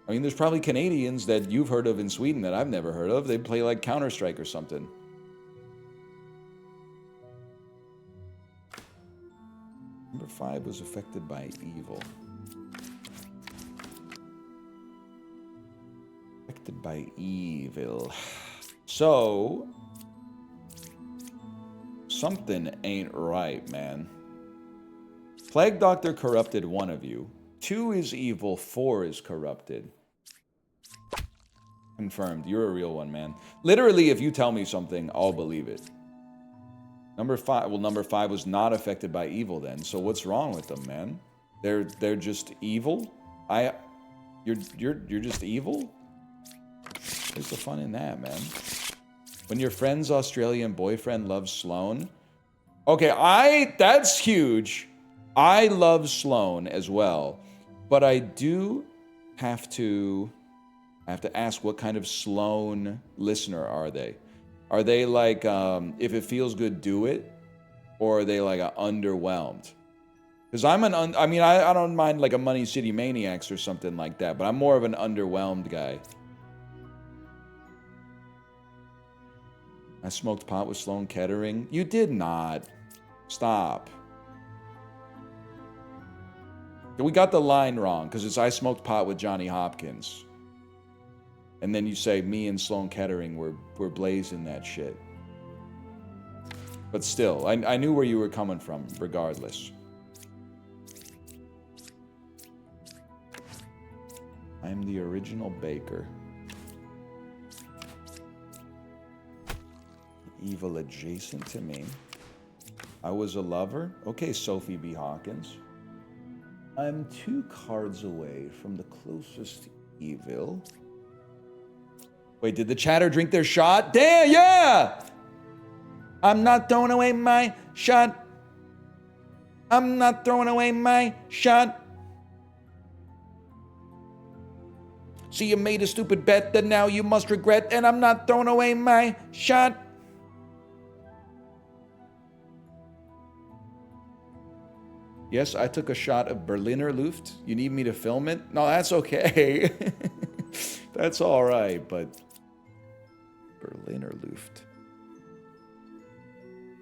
I mean, there's probably Canadians that you've heard of in Sweden that I've never heard of. They play like Counter-Strike or something. Number 5 was affected by evil. Affected by evil. So, something ain't right, man. Plague Doctor corrupted one of you. 2 is evil, 4 is corrupted. Confirmed. You're a real one, man. Literally, if you tell me something, I'll believe it. Number 5. Well, number 5 was not affected by evil then. So what's wrong with them, man? They're just evil? You're just evil? What's the fun in that, man? When your friend's Australian boyfriend loves Sloan. Okay, that's huge. I love Sloan as well. But I do have to ask, what kind of Sloan listener are they? Are they like, if it feels good, do it? Or are they like underwhelmed? Because I don't mind like a Money City Maniacs or something like that, but I'm more of an underwhelmed guy. I smoked pot with Sloan Kettering. You did not. Stop. We got the line wrong, because it's I smoked pot with Johnny Hopkins. And then you say me and Sloan Kettering were blazing that shit. But still, I knew where you were coming from, regardless. I'm the original baker. Evil adjacent to me. I was a lover? Okay, Sophie B. Hawkins. I'm 2 cards away from the closest evil. Wait, did the chatter drink their shot? Damn, yeah! I'm not throwing away my shot. I'm not throwing away my shot. See, you made a stupid bet that now you must regret, and I'm not throwing away my shot. Yes, I took a shot of Berliner Luft. You need me to film it? No, that's okay. That's all right, but Berliner Luft.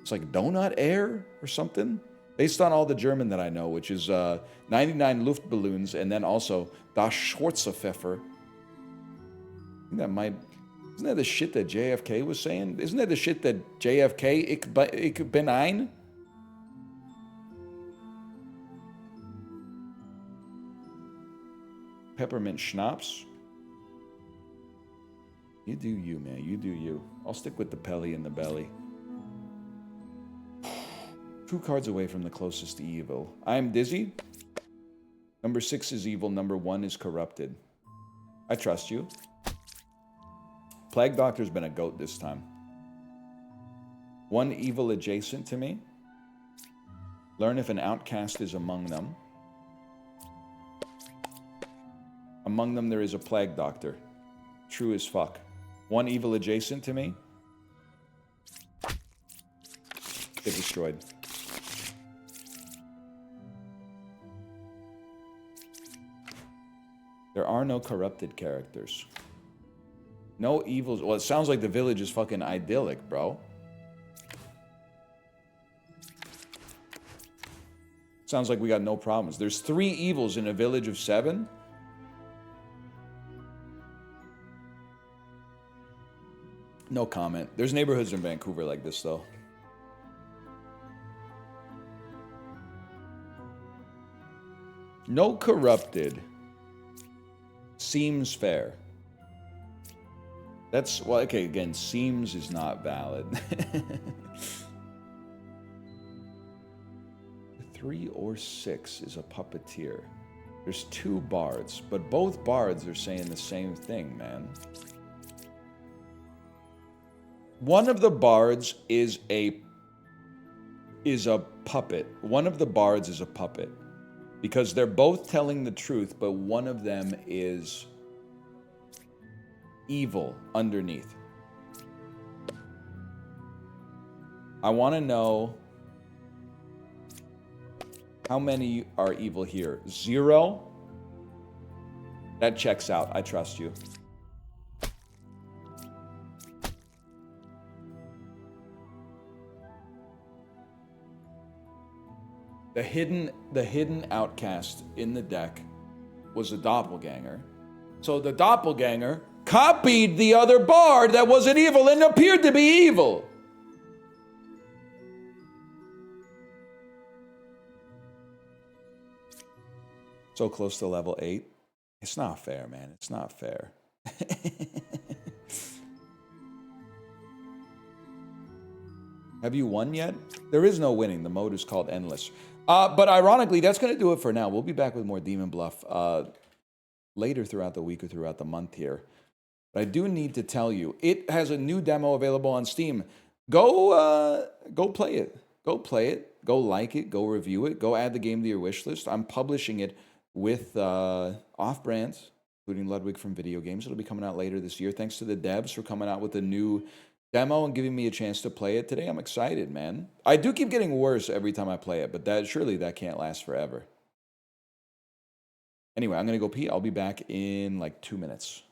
It's like donut air or something. Based on all the German that I know, which is 99 Luftballons, and then also Das Schwarzepfeffer. I think that might... Isn't that the shit that JFK was saying? Isn't that the shit that JFK, ich bin ein? Peppermint schnapps. You do you, man. You do you. I'll stick with the Pelly in the belly. 2 cards away from the closest to evil. I am dizzy. Number 6 is evil. Number 1 is corrupted. I trust you. Plague Doctor's been a goat this time. 1 evil adjacent to me. Learn if an outcast is among them. Among them there is a Plague Doctor. True as fuck. 1 evil adjacent to me. Get destroyed. There are no corrupted characters. No evils. Well, it sounds like the village is fucking idyllic, bro. Sounds like we got no problems. There's 3 evils in a village of 7? No comment. There's neighborhoods in Vancouver like this, though. No corrupted. Seems fair. That's, well, okay, again, seems is not valid. 3 or 6 is a puppeteer. There's 2 bards, but both bards are saying the same thing, man. One of the bards is a puppet. One of the bards is a puppet. Because they're both telling the truth, but one of them is evil underneath. I want to know how many are evil here. 0? That checks out. I trust you. The hidden outcast in the deck was a doppelganger. So the doppelganger copied the other bard that wasn't evil and appeared to be evil. So close to level 8. It's not fair, man. It's not fair. Have you won yet? There is no winning. The mode is called Endless. But ironically, that's going to do it for now. We'll be back with more DemonBluff later throughout the week or throughout the month here. But I do need to tell you, it has a new demo available on Steam. Go play it. Go play it. Go like it. Go review it. Go add the game to your wish list. I'm publishing it with off-brands, including Ludwig from Video Games. It'll be coming out later this year. Thanks to the devs for coming out with a new demo and giving me a chance to play it today. I'm excited, man. I do keep getting worse every time I play it, but surely that can't last forever. Anyway, I'm going to go pee. I'll be back in like 2 minutes.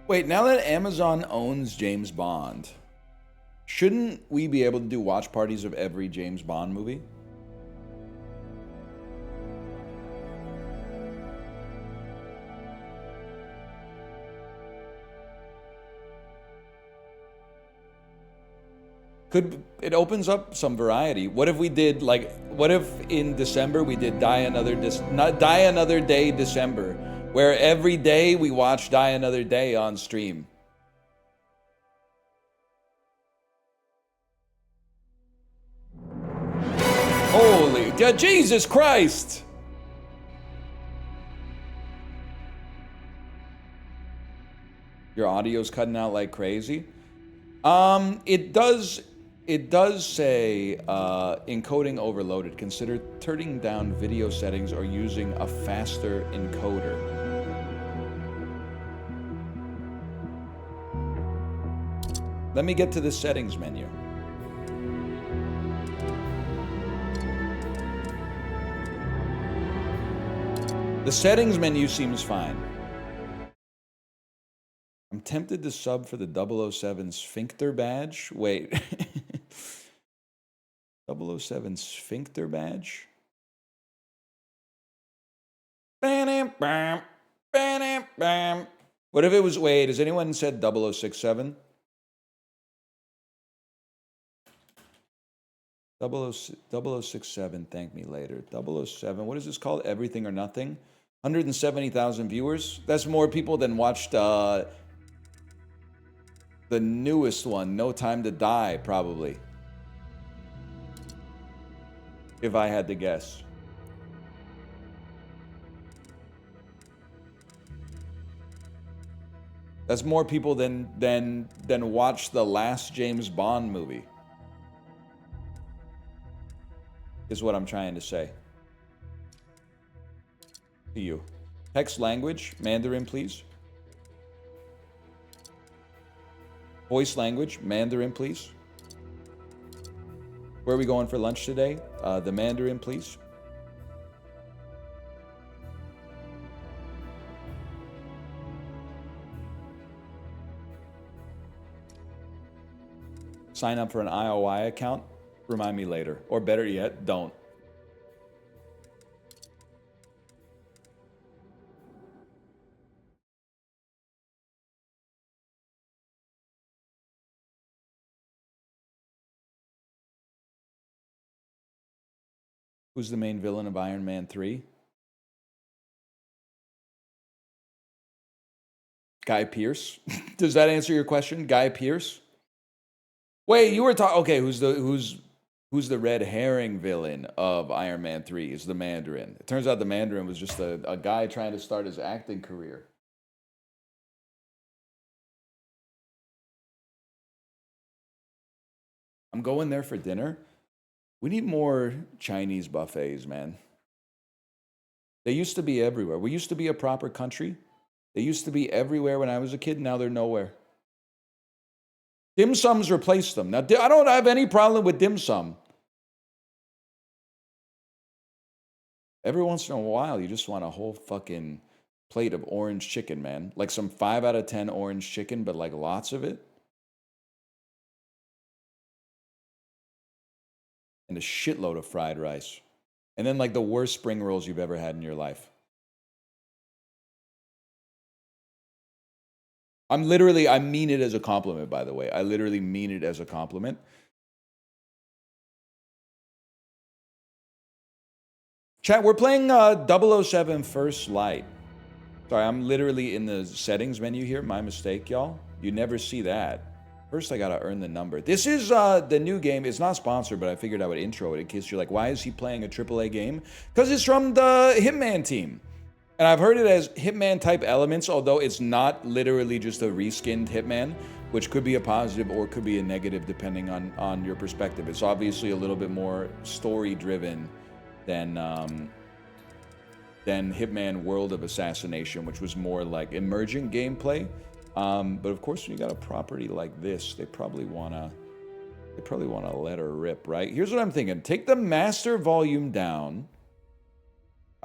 Wait, now that Amazon owns James Bond, shouldn't we be able to do watch parties of every James Bond movie? It opens up some variety. What if we did like, what if in December we did Die Another Day December, where every day we watch Die Another Day on stream? Holy Jesus Christ! Your audio's cutting out like crazy. It does say encoding overloaded. Consider turning down video settings or using a faster encoder. Let me get to the settings menu. The settings menu seems fine. I'm tempted to sub for the 007 Sphincter badge. Wait. 007 Sphincter badge? What if it was, wait, has anyone said 0067? 0067, thank me later. 007, what is this called? Everything or Nothing? 170,000 viewers? That's more people than watched the newest one, No Time to Die, probably. If I had to guess. That's more people than watched the last James Bond movie. Is what I'm trying to say. To you. Text language, Mandarin, please. Voice language, Mandarin, please. Where are we going for lunch today? The Mandarin, please. Sign up for an IOI account. Remind me later. Or better yet, don't. Who's the main villain of Iron Man 3? Guy Pearce. Does that answer your question? Guy Pearce? Wait, you were talking. Okay, who's the red herring villain of Iron Man 3? Is the Mandarin. It turns out the Mandarin was just a guy trying to start his acting career. I'm going there for dinner. We need more Chinese buffets, man. They used to be everywhere. We used to be a proper country. They used to be everywhere when I was a kid. Now they're nowhere. Dim sums replaced them. Now, I don't have any problem with dim sum. Every once in a while, you just want a whole fucking plate of orange chicken, man. Like some 5 out of 10 orange chicken, but like lots of it. And a shitload of fried rice. And then like the worst spring rolls you've ever had in your life. I mean it as a compliment, by the way. I literally mean it as a compliment. Chat, we're playing 007 First Light. Sorry, I'm literally in the settings menu here. My mistake, y'all. You never see that. First, I gotta earn the number. This is the new game. It's not sponsored, but I figured I would intro it in case you're like, why is he playing a AAA game? Because it's from the Hitman team. And I've heard it as Hitman-type elements, although it's not literally just a reskinned Hitman, which could be a positive or could be a negative depending on your perspective. It's obviously a little bit more story-driven than Hitman World of Assassination, which was more like emergent gameplay. But of course, when you got a property like this, they probably wanna let her rip, right? Here's what I'm thinking. Take the master volume down.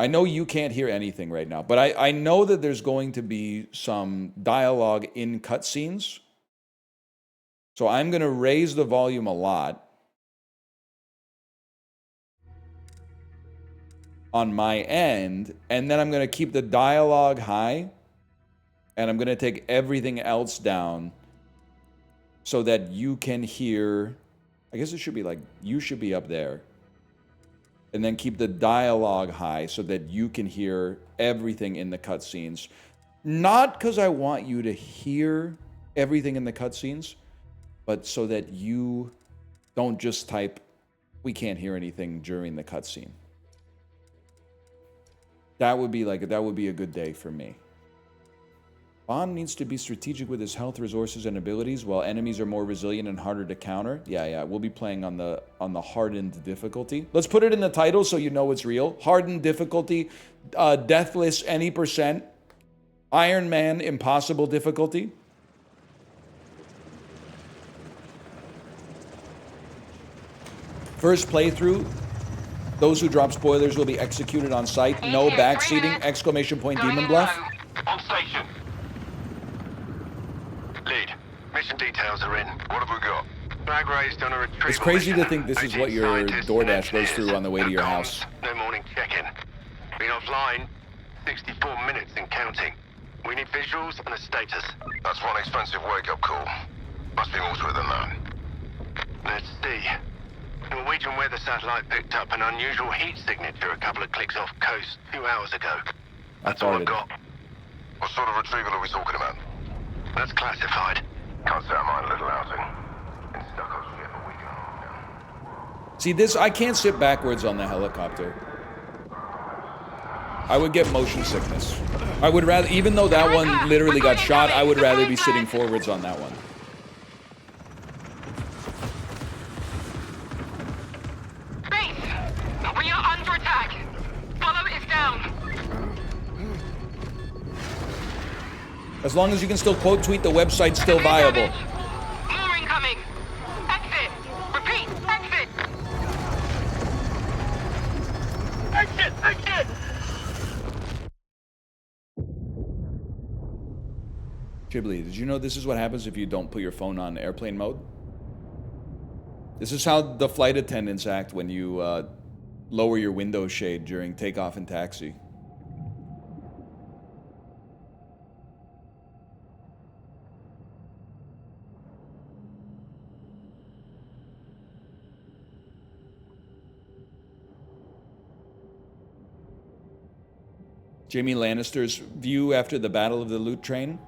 I know you can't hear anything right now, but I know that there's going to be some dialogue in cutscenes. So I'm going to raise the volume a lot on my end, and then I'm going to keep the dialogue high, and I'm going to take everything else down so that you can hear. I guess it should be like, you should be up there. And then keep the dialogue high so that you can hear everything in the cutscenes. Not because I want you to hear everything in the cutscenes, but so that you don't just type, we can't hear anything during the cutscene. That would be a good day for me. Bond needs to be strategic with his health, resources, and abilities, while enemies are more resilient and harder to counter. Yeah, we'll be playing on the hardened difficulty. Let's put it in the title so you know it's real. Hardened difficulty, deathless any percent, Iron Man impossible difficulty. First playthrough, those who drop spoilers will be executed on site. No backseating! Exclamation point DemonBluff. On station. Lead. Mission details are in. What have we got? Flag raised on a retrieval. It's crazy mission. to think this is what your DoorDash goes through on the way to your house. No morning check-in. Been offline 64 minutes and counting. We need visuals and a status. That's one expensive wake-up call. Must be more to it than that. Let's see. Norwegian weather satellite picked up an unusual heat signature a couple of clicks off coast 2 hours ago. That's all I've got. What sort of retrieval are we talking about? That's classified. Can't say I mind a little outing. Been stuck on ship a week and a half now. See this, I can't sit backwards on the helicopter. I would get motion sickness. I would rather, even though that one literally got shot, I would rather be sitting forwards on that one. Base, we are under attack. Follow is down. As long as you can still quote tweet, the website's still viable. More incoming. Exit. Repeat, exit. Exit, exit. Ghibli, did you know this is what happens if you don't put your phone on airplane mode? This is how the flight attendants act when you lower your window shade during takeoff and taxi. Jaime Lannister's view after the Battle of the Loot Train.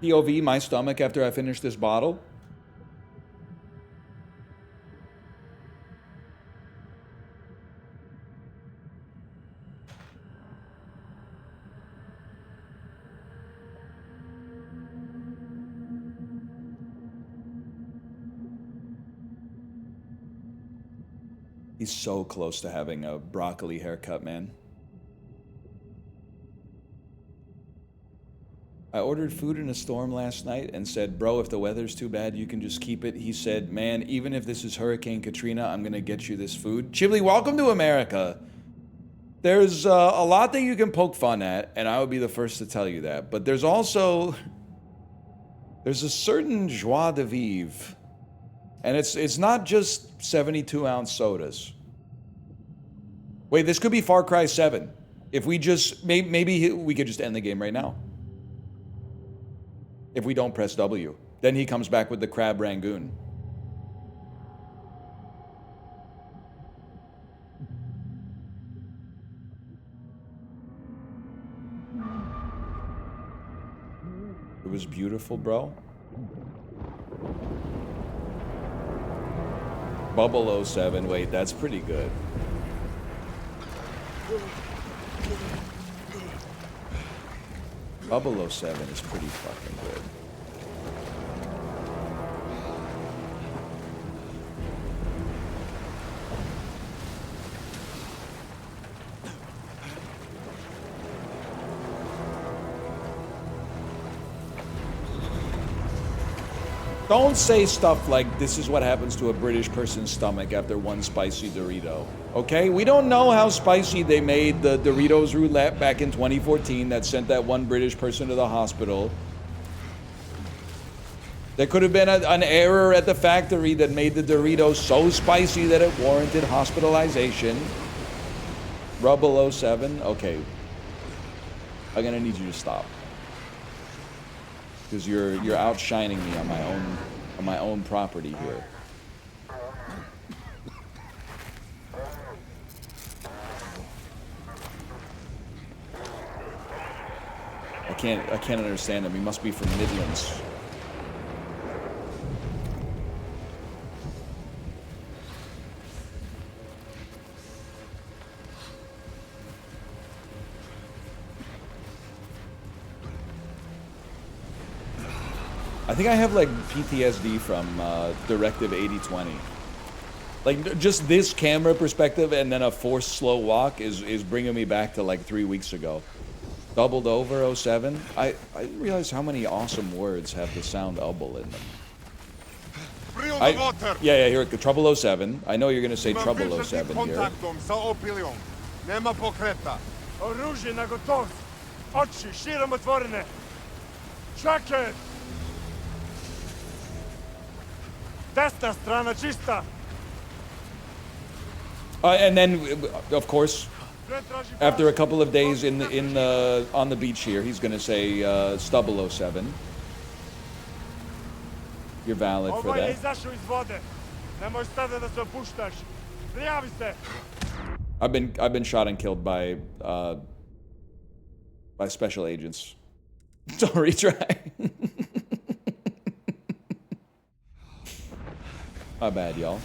POV, my stomach after I finish this bottle. He's so close to having a broccoli haircut, man. I ordered food in a storm last night and said, bro, if the weather's too bad, you can just keep it. He said, man, even if this is Hurricane Katrina, I'm going to get you this food. Chibli, welcome to America. There's a lot that you can poke fun at, and I would be the first to tell you that. But there's also, there's a certain joie de vivre. And it's not just 72-ounce sodas. Wait, this could be Far Cry 7. If we just, maybe we could just end the game right now. If we don't press W. Then he comes back with the crab rangoon. It was beautiful, bro. Bubble 07, wait, that's pretty good. Bubble 07 is pretty fucking good. Don't say stuff like this is what happens to a British person's stomach after one spicy Dorito. Okay? We don't know how spicy they made the Doritos roulette back in 2014 that sent that one British person to the hospital. There could have been an error at the factory that made the Doritos so spicy that it warranted hospitalization. Rubble 07. Okay. I'm gonna need you to stop. Because you're outshining me on my own property here. I can't understand him. He must be from Midlands. I think I have like PTSD from Directive 8020. Like just this camera perspective and then a forced slow walk is bringing me back to like 3 weeks ago. Doubled over 07. I didn't realize how many awesome words have the sound double in them. Yeah, here it goes. Trouble 07. I know you're gonna say Trouble 07 here. Nema pokreta. Oružje na gotovost. Oči širom otvorene. Čakaj! Desna strana čista. And then, of course, after a couple of days on the beach here, he's gonna say Stubble 07. You're valid for Ovaj je that. izašao iz vode. Nemoj sada da se opuštaš. Prijavi se. I've been shot and killed by special agents. Don't retry. My bad, y'all.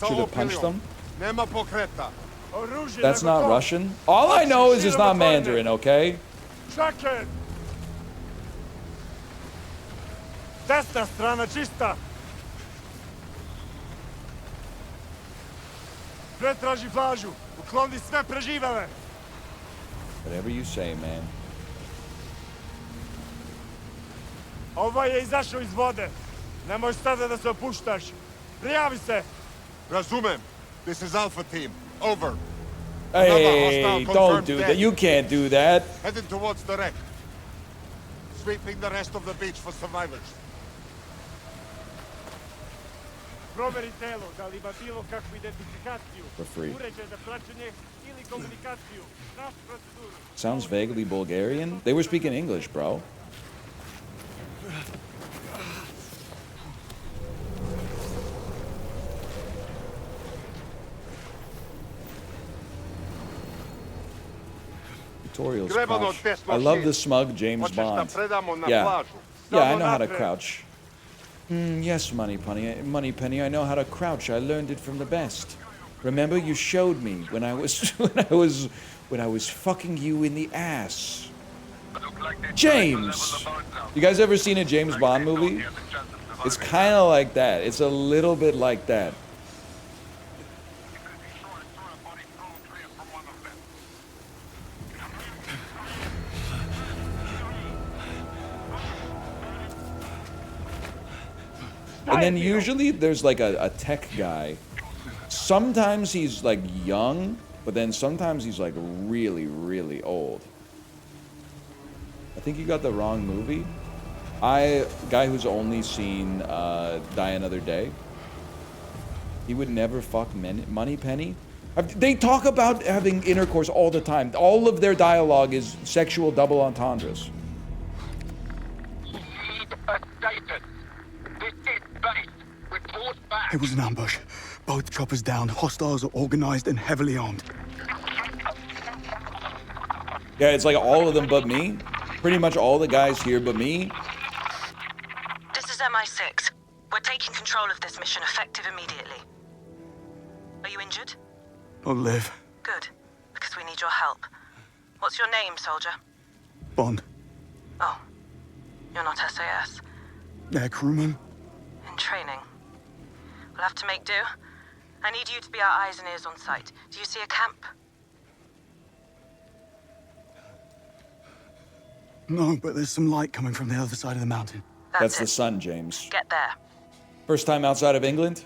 Should have punched them. Nema pokreta. Oružje That's na not gotovost. Russian. All I know is it's not Mandarin, okay? Čakaj! Desna strana čista. Pretraži plažu. Ukloni sve preživele. Whatever you say, man. Ovaj je izašao iz vode. Nemoj sada da se opuštaš. Prijavi se. Razumem. This is Alpha Team. Over. Hey, don't do that. You can't do that. Heading towards the wreck. Sweeping the rest of the beach for survivors. Proveri telo, da li ima bilo kakvu identifikaciju. For free. Uređaj za praćenje ili komunikaciju. Naš proceduru. Sounds vaguely Bulgarian. They were speaking English, bro. Tutorials crouch. I love the smug James Bond. Yeah, I know how to crouch. Yes, Moneypenny, I know how to crouch. I learned it from the best. Remember, you showed me when I was fucking you in the ass. James! You guys ever seen a James Bond movie? It's kind of like that. It's a little bit like that. And then usually there's like a tech guy. Sometimes he's like young, but then sometimes he's like really, really old. I think you got the wrong movie. Guy who's only seen Die Another Day. He would never fuck Moneypenny. They talk about having intercourse all the time. All of their dialogue is sexual double entendres. It was an ambush. Both choppers down. Hostiles are organized and heavily armed. Yeah, it's like all of them but me. Pretty much all the guys here but me. This is MI6. We're taking control of this mission effective immediately. Are you injured? I'll live. Good, because we need your help. What's your name, soldier? Bond. Oh, you're not SAS. Air crewman. In training. We'll have to make do. I need you to be our eyes and ears on site. Do you see a camp? No, but there's some light coming from the other side of the mountain. That's the it. sun, James. Get there. First time outside of England?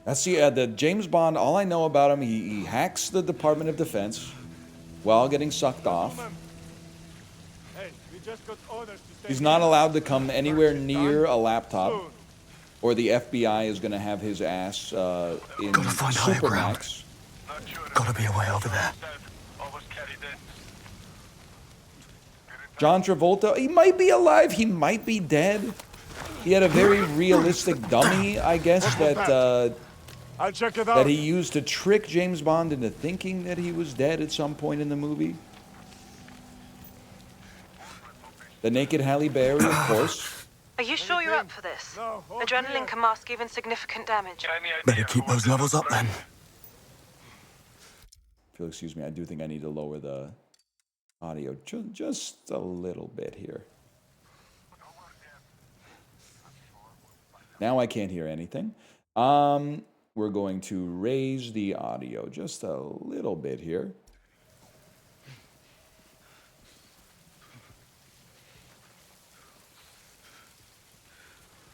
That's the James Bond, all I know about him, he hacks the Department of Defense while getting sucked off. Hey, we just got orders to stay He's not here. allowed to come anywhere near a laptop, Soon. or the FBI is going to have his ass in Gotta find higher ground. Supermax. Gotta be a way over there. John Travolta, he might be alive, he might be dead. He had a very realistic dummy, I guess, I'll check it out. that he used to trick James Bond into thinking that he was dead at some point in the movie. The naked Halle Berry, of course. Are you sure you're up for this? No, all Adrenaline clear. can mask even significant damage. Better keep those levels up then. If you'll excuse me, I do think I need to lower the audio just a little bit here. Now I can't hear anything. We're going to raise the audio just a little bit here.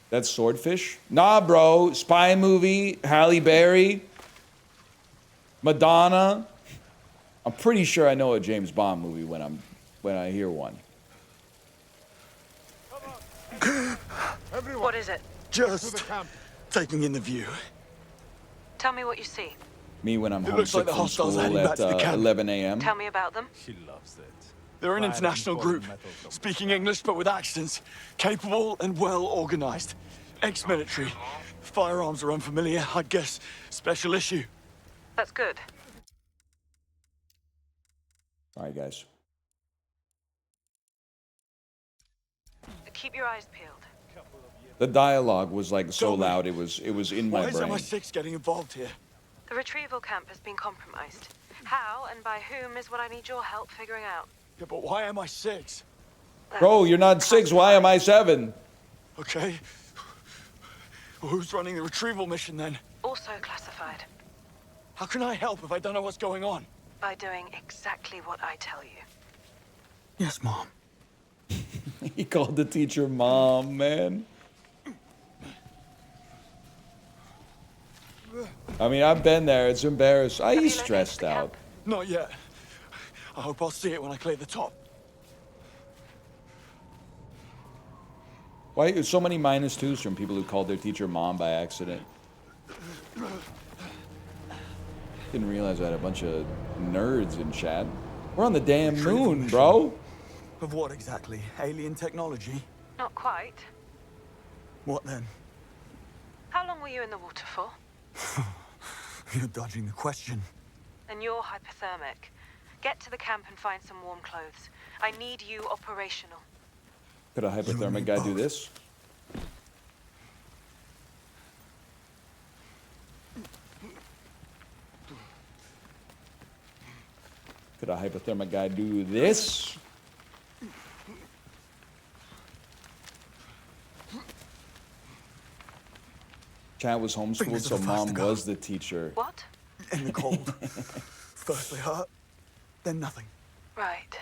That's Swordfish? Nah, bro. Spy movie, Halle Berry, Madonna. I'm pretty sure I know a James Bond movie when I hear one. Everyone, What is it? to the Just camp. taking in the view. Tell me what you see. Me when I'm It looks homesick like the from hostiles school are heading at back to the camp. 11 a.m. Tell me about them. They're an international group, speaking English but with accents, capable and well organized. Ex-military. Firearms are unfamiliar, I'd guess. Special issue. That's good. All right, guys. Keep your eyes peeled. The dialogue was like so Tell me, loud it was in my Why is brain. MI6 getting involved here? The retrieval camp has been compromised. How and by whom is what I need your help figuring out. Yeah, but why MI6? Bro, you're not 6. Why am I 7? Okay. Well, who's running the retrieval mission then? Also classified. How can I help if I don't know what's going on? By doing exactly what I tell you. Yes, Mom. He called the teacher mom, man. I mean, I've been there. It's embarrassing. Have you He's located stressed the out. camp? Not yet. I hope I'll see it when I clear the top. Why so many -2s from people who called their teacher mom by accident? Didn't realize I had a bunch of nerds in chat. We're on the damn Retrieval moon, mission. bro. Of what exactly? Alien technology? Not quite. What then? How long were you in the water for? You're dodging the question. And you're hypothermic. Get to the camp and find some warm clothes. I need you operational. Could a hypothermic guy do this? Could a hypothermic guy do this? Chad was homeschooled, Fingers so are the first mom to go. was the teacher. What? In the cold. First they hurt, then nothing. Right.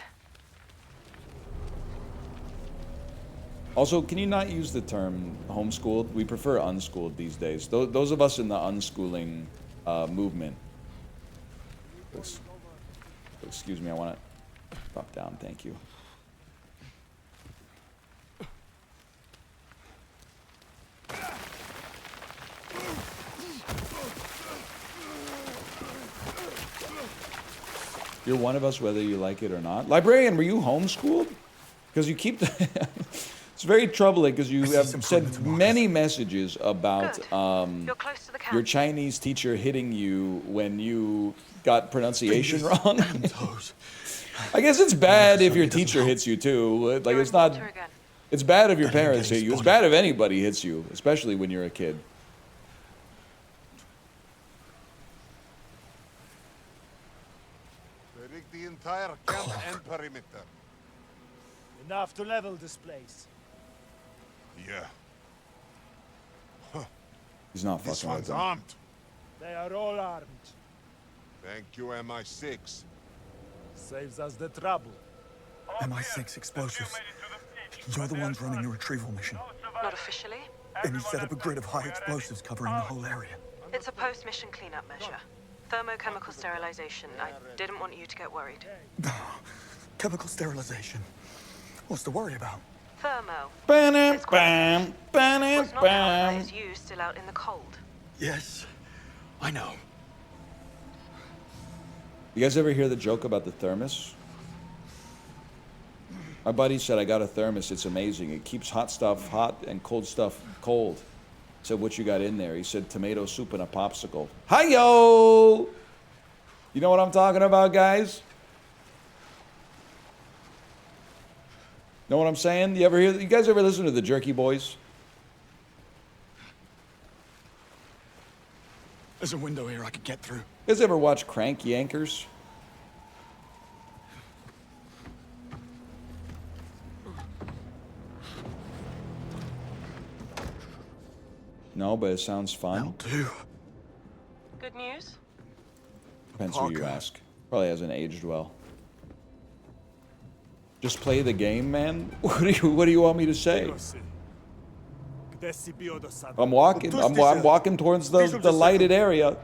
Also, can you not use the term homeschooled? We prefer unschooled these days. Those of us in the unschooling movement. Excuse me, I want to drop down. Thank you. You're one of us whether you like it or not. Librarian, were you homeschooled? Because you keep... It's very troubling because you have sent many messages about You're close to the camp. your Chinese teacher hitting you when you got pronunciation wrong. Toes. I guess it's bad if your teacher hits you too. Like You're it's in not... water again. It's bad if your Better parents get hit you. It's spotted. bad if anybody hits you, especially when you're a kid. They rigged the entire camp and perimeter. Enough to level this place. Yeah. He's not This fucking with one's them. armed. They are all armed. Thank you, MI6. Saves us the trouble. MI6 explosives. You're the ones running a retrieval mission. Not officially. And you set up a grid of high explosives covering the whole area. It's a post-mission cleanup measure. Thermochemical sterilization. I didn't want you to get worried. Chemical sterilization. What's to worry about? Thermo. Bam, It's quite bam, It's not how bam. it's used still out in the cold. Yes, I know. You guys ever hear the joke about the thermos? My buddy said, I got a thermos. It's amazing. It keeps hot stuff hot and cold stuff cold. I said, what you got in there? He said, tomato soup and a popsicle. Hi-yo! You know what I'm talking about, guys? Know what I'm saying? You guys ever listen to the Jerky Boys? There's a window here I could get through. You guys ever watch Crank Yankers? No, but it sounds fun. That'll do. Good news? Depends who you Parker. ask. Probably hasn't aged well. Just play the game, man? What do you want me to say? I'm walking. I'm walking towards the lighted area.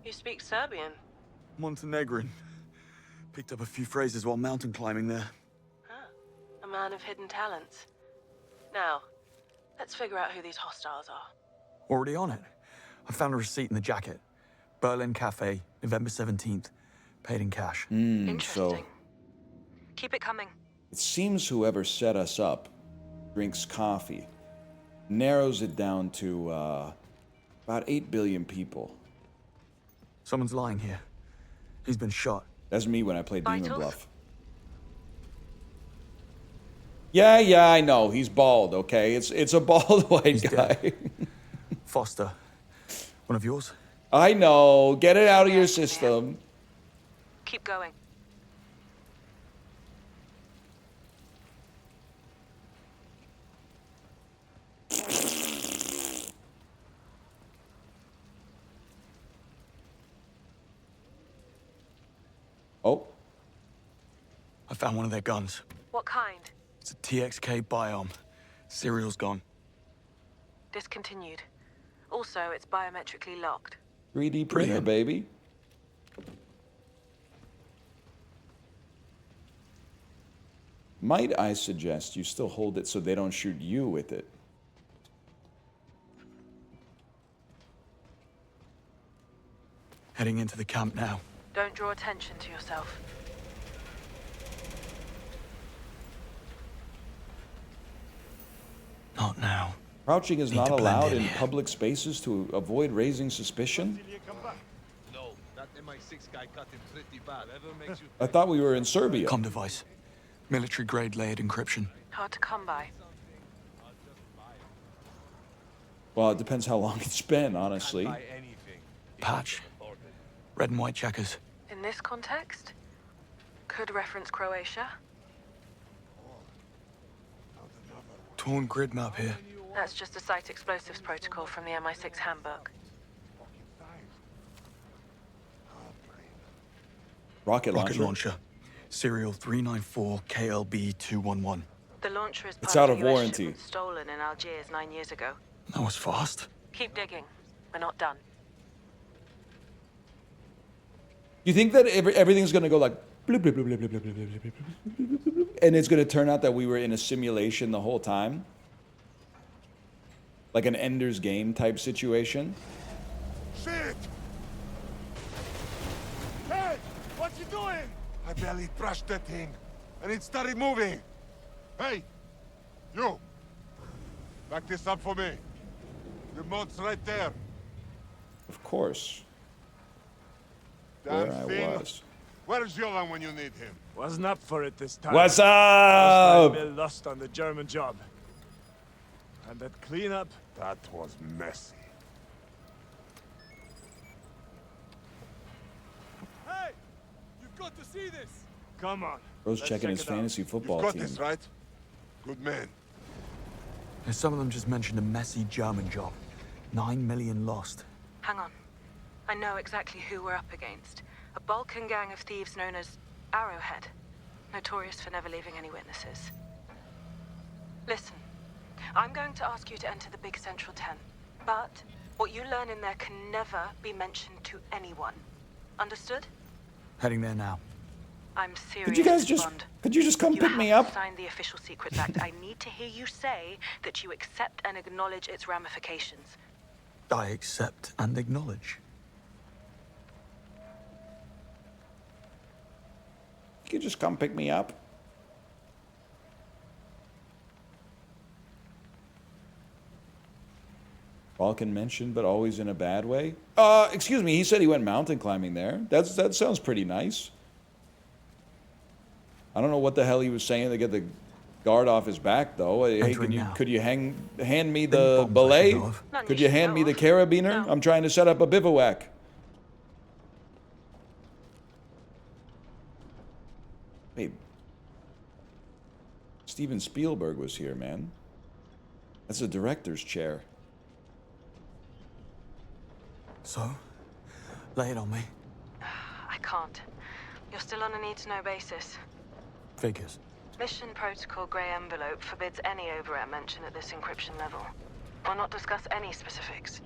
You speak Serbian. Montenegrin. Picked up a few phrases while mountain climbing there. A man of hidden talents. Now, let's figure out who these hostiles are. Already on it. I found a receipt in the jacket. Berlin Cafe, November 17th. Paid in cash. Interesting. So Keep it coming. it seems whoever set us up drinks coffee. Narrows it down to about 8 billion people. Someone's lying here. He's been shot. That's me when I played Vitals? DemonBluff. Yeah, I know. He's bald, okay? It's a bald white He's guy. dead. Foster. One of yours? I know. Get it out of your system. Keep going. Oh, I found one of their guns. What kind? It's a TXK biome. Serial's gone. Discontinued. Also, it's biometrically locked. 3D printer, Brilliant. baby. Might I suggest you still hold it so they don't shoot you with it? Heading into the camp now. Don't draw attention to yourself. Not now. Crouching is Need not to blend allowed in in here. public spaces to avoid raising suspicion? No, that MI6 guy cut him pretty bad. Whatever makes you I thought we were in Serbia. Com device. Military grade layered encryption. Hard to come by. Well, it depends how long it's been, honestly. buy anything. Patch. Red and white checkers. In this context, could reference Croatia. Torn grid map here. That's just a site explosives protocol from the MI6 handbook. Rocket Rocket launcher. launcher. Serial 394KLB211. The launcher is It's part out of of a US warranty. shipment stolen in Algiers 9 years ago. That was fast. Keep digging. We're not done. You think that everything's going to go like bloop, bloop, bloop, bloop, bloop, bloop, bloop, bloop, bloop, bloop, bloop, and it's going to turn out that we were in a simulation the whole time? Like an Ender's Game type situation? Shit! Hey! What you doing? I barely brushed that thing, and it started moving. Hey! You! Back this up for me. The mode's right there. Of course. Damn Where I thing. was. Where's Jolan when you need him? Wasn't up for it this time. What's First up? time Bill lost on the German job. And that cleanup, That was messy. hey! You've got to see this! Come on. Bro's let's checking check his it out. fantasy football You've got team. this, right? Good man. Some of them just mentioned a messy German job. 9 million lost. Hang on. I know exactly who we're up against. A Balkan gang of thieves known as Arrowhead. Notorious for never leaving any witnesses. Listen, I'm going to ask you to enter the big Central 10. But what you learn in there can never be mentioned to anyone. Understood? Heading there now. I'm serious. Could you guys just, Bond. could you just come You pick me have up? to sign the Official Secrets Act. I need to hear you say that you accept and acknowledge its ramifications. I accept and acknowledge. You could just come pick me up. Balkan mentioned, but always in a bad way. Excuse me, he said he went mountain climbing there. That sounds pretty nice. I don't know what the hell he was saying to get the guard off his back, though. Hey, could you hand me the belay? Could you hand me the carabiner? No. I'm trying to set up a bivouac. Hey, Steven Spielberg was here, man. That's a director's chair. So, lay it on me. I can't. You're still on a need-to-know basis. Figures. Mission Protocol Grey Envelope forbids any override mention at this encryption level. Will not discuss any specifics.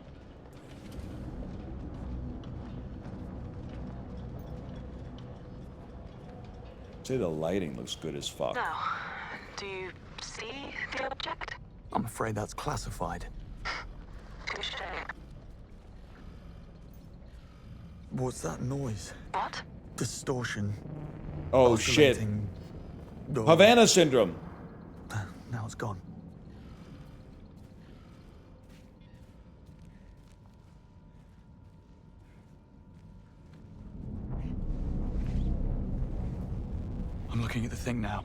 Say the lighting looks good as fuck. Now, do you see the object? I'm afraid that's classified. Touche. What's that noise? What? Distortion. Oh shit. Oscillating. Oh. Havana syndrome. Now it's gone. I'm looking at the thing now.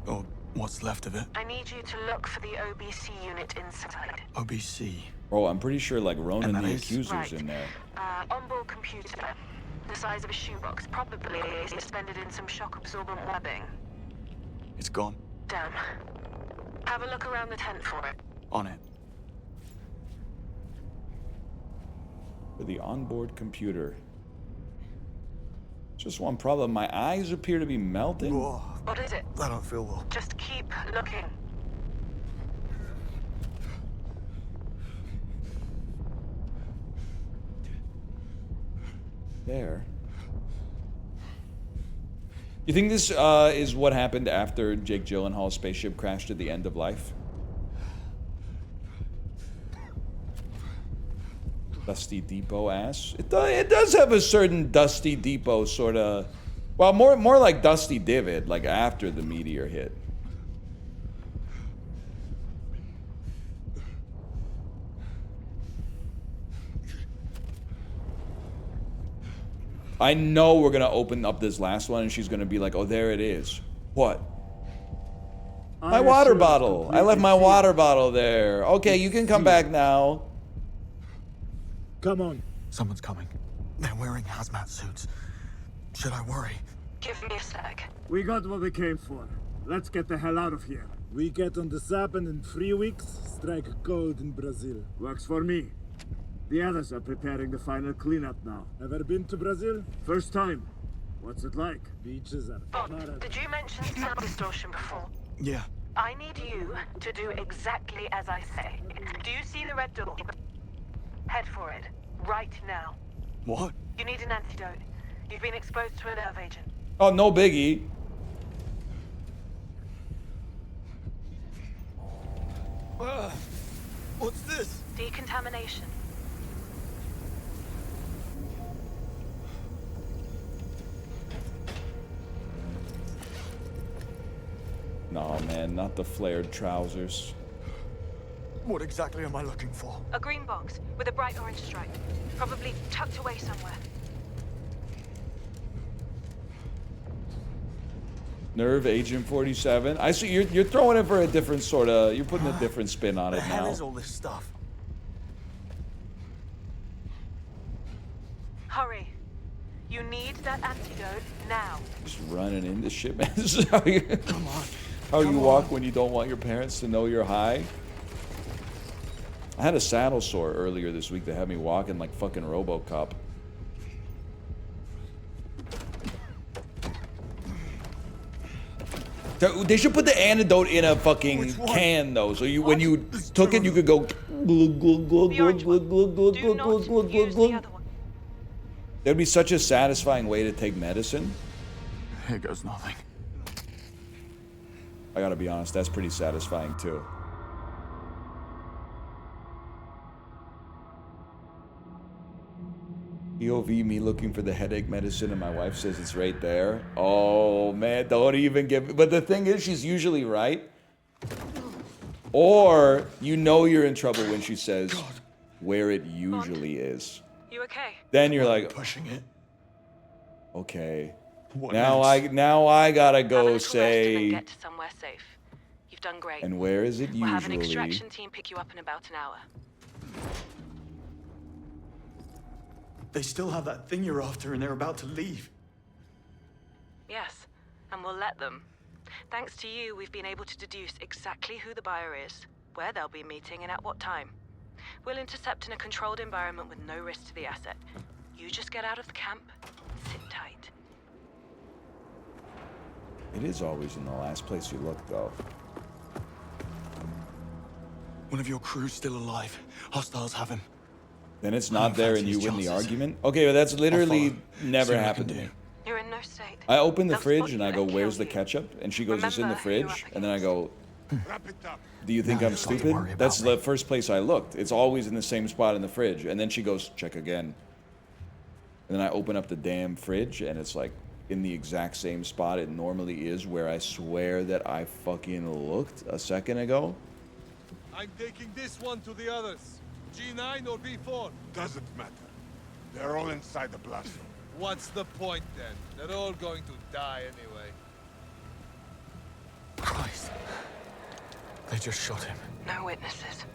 Or what's left of it. I need you to look for the OBC unit inside. OBC. Oh, I'm pretty sure like Ronan And the that is- Accuser's Right. in there. Onboard computer. The size of a shoebox, probably suspended in some shock-absorbent webbing. It's gone. Damn. Have a look around the tent for it. On it. For the onboard computer. Just one problem. My eyes appear to be melting. Whoa. What is it? I don't feel well. Just keep looking. There. You think this is what happened after Jake Gyllenhaal's spaceship crashed at the end of life? Dusty Depot ass. It does have a certain Dusty Depot sort of, well, more like Dusty Divot, like after the meteor hit. I know we're gonna open up this last one and she's gonna be like, oh, there it is. What? My water bottle. I left my water bottle there. Okay, you can come back now. Come on. Someone's coming. They're wearing hazmat suits. Should I worry? Give me a sec. We got what we came for. Let's get the hell out of here. We get on the sap and in 3 weeks, strike gold in Brazil. Works for me. The others are preparing the final cleanup now. Ever been to Brazil? First time. What's it like? Beaches are... Bond, did you mention sound distortion before? Yeah. I need you to do exactly as I say. Do you see the red door? Head for it. Right now. What? You need an antidote. You've been exposed to a nerve agent. Oh, no biggie. What's this? Decontamination. No, man, not the flared trousers. What exactly am I looking for? A green box with a bright orange stripe. Probably tucked away somewhere. Nerve Agent 47. I see you're throwing it for a different sort of. You're putting a different spin on it The hell now. is all this stuff? Hurry. You need that antidote now. Just running into shit, man. This is how you. Come on. How you walk when you don't want your parents to know you're high. I had a saddle sore earlier this week that had me walking like fucking RoboCop. They should put the antidote in a fucking can though, so you when you took it, you could go. That'd be such a satisfying way to take medicine. Here goes nothing. I gotta be honest, that's pretty satisfying too. POV me looking for the headache medicine and my wife says it's right there. Oh man, don't even give. But the thing is, she's usually right. Or you know you're in trouble when she says where it usually is. You okay? Then you're like Pushing it. Okay. What Now next? I gotta Have a go little rest and then say. get to somewhere safe. You've done great. And where is it We'll have an usually? extraction team pick you up in about an hour. They still have that thing you're after and they're about to leave. Yes, and we'll let them. Thanks to you, we've been able to deduce exactly who the buyer is, where they'll be meeting, and at what time. We'll intercept in a controlled environment with no risk to the asset. You just get out of the camp, sit tight. It is always in the last place you look, though. One of your crew's still alive. Hostiles have him. Then it's not there and fancy you his win the chances. argument? Okay, but that's literally follow. never See what I happened to can me. do. You're in no state. I open the They'll fridge spot and you I go, and where's kill the you. ketchup? And she goes, it's in the Remember who you're fridge. up And then I go, Wrap it up. do you think Now I'm you don't have to stupid? worry about That's me. the first place I looked. It's always in the same spot in the fridge. And then she goes, check again. And then I open up the damn fridge and it's like in the exact same spot it normally is, where I swear that I fucking looked a second ago. I'm taking this one to the others. G9 or B4? Doesn't matter. They're all inside the blast zone. What's the point then? They're all going to die anyway. Christ. They just shot him. No witnesses.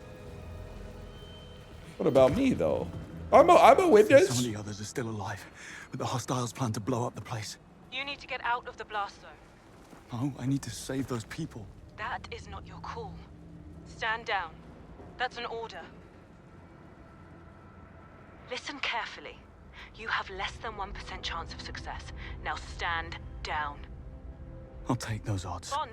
What about me, though? I'm a Some witness. of the others are still alive, but the hostiles plan to blow up the place. You need to get out of the blast zone. Oh, I need to save those people. That is not your call. Stand down. That's an order. Listen carefully. You have less than 1% chance of success. Now stand down. I'll take those odds. Bond,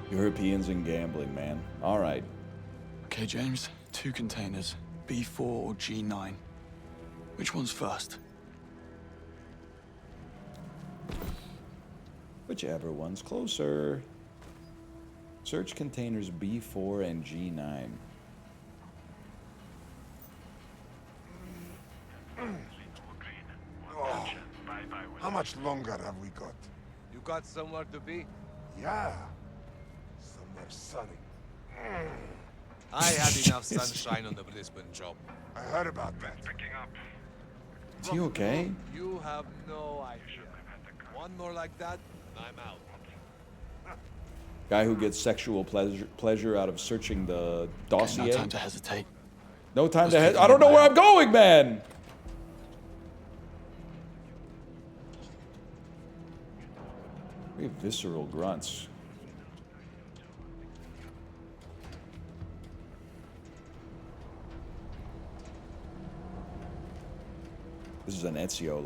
Europeans and gambling, man. All right. Okay, James. 2 containers. B4 or G9. Which one's first? Whichever one's closer. Search containers B4 and G9. Oh, how much longer have we got? You got somewhere to be? Yeah. Somewhere sunny. I had enough sunshine on the Brisbane job. I heard about that. Is he okay? You have no idea. One more like that, and I'm out. Guy who gets sexual pleasure out of searching the dossier. No time to hesitate. No time Let's to take I don't them know where out. I'm going, man. We have visceral grunts. This is an Ezio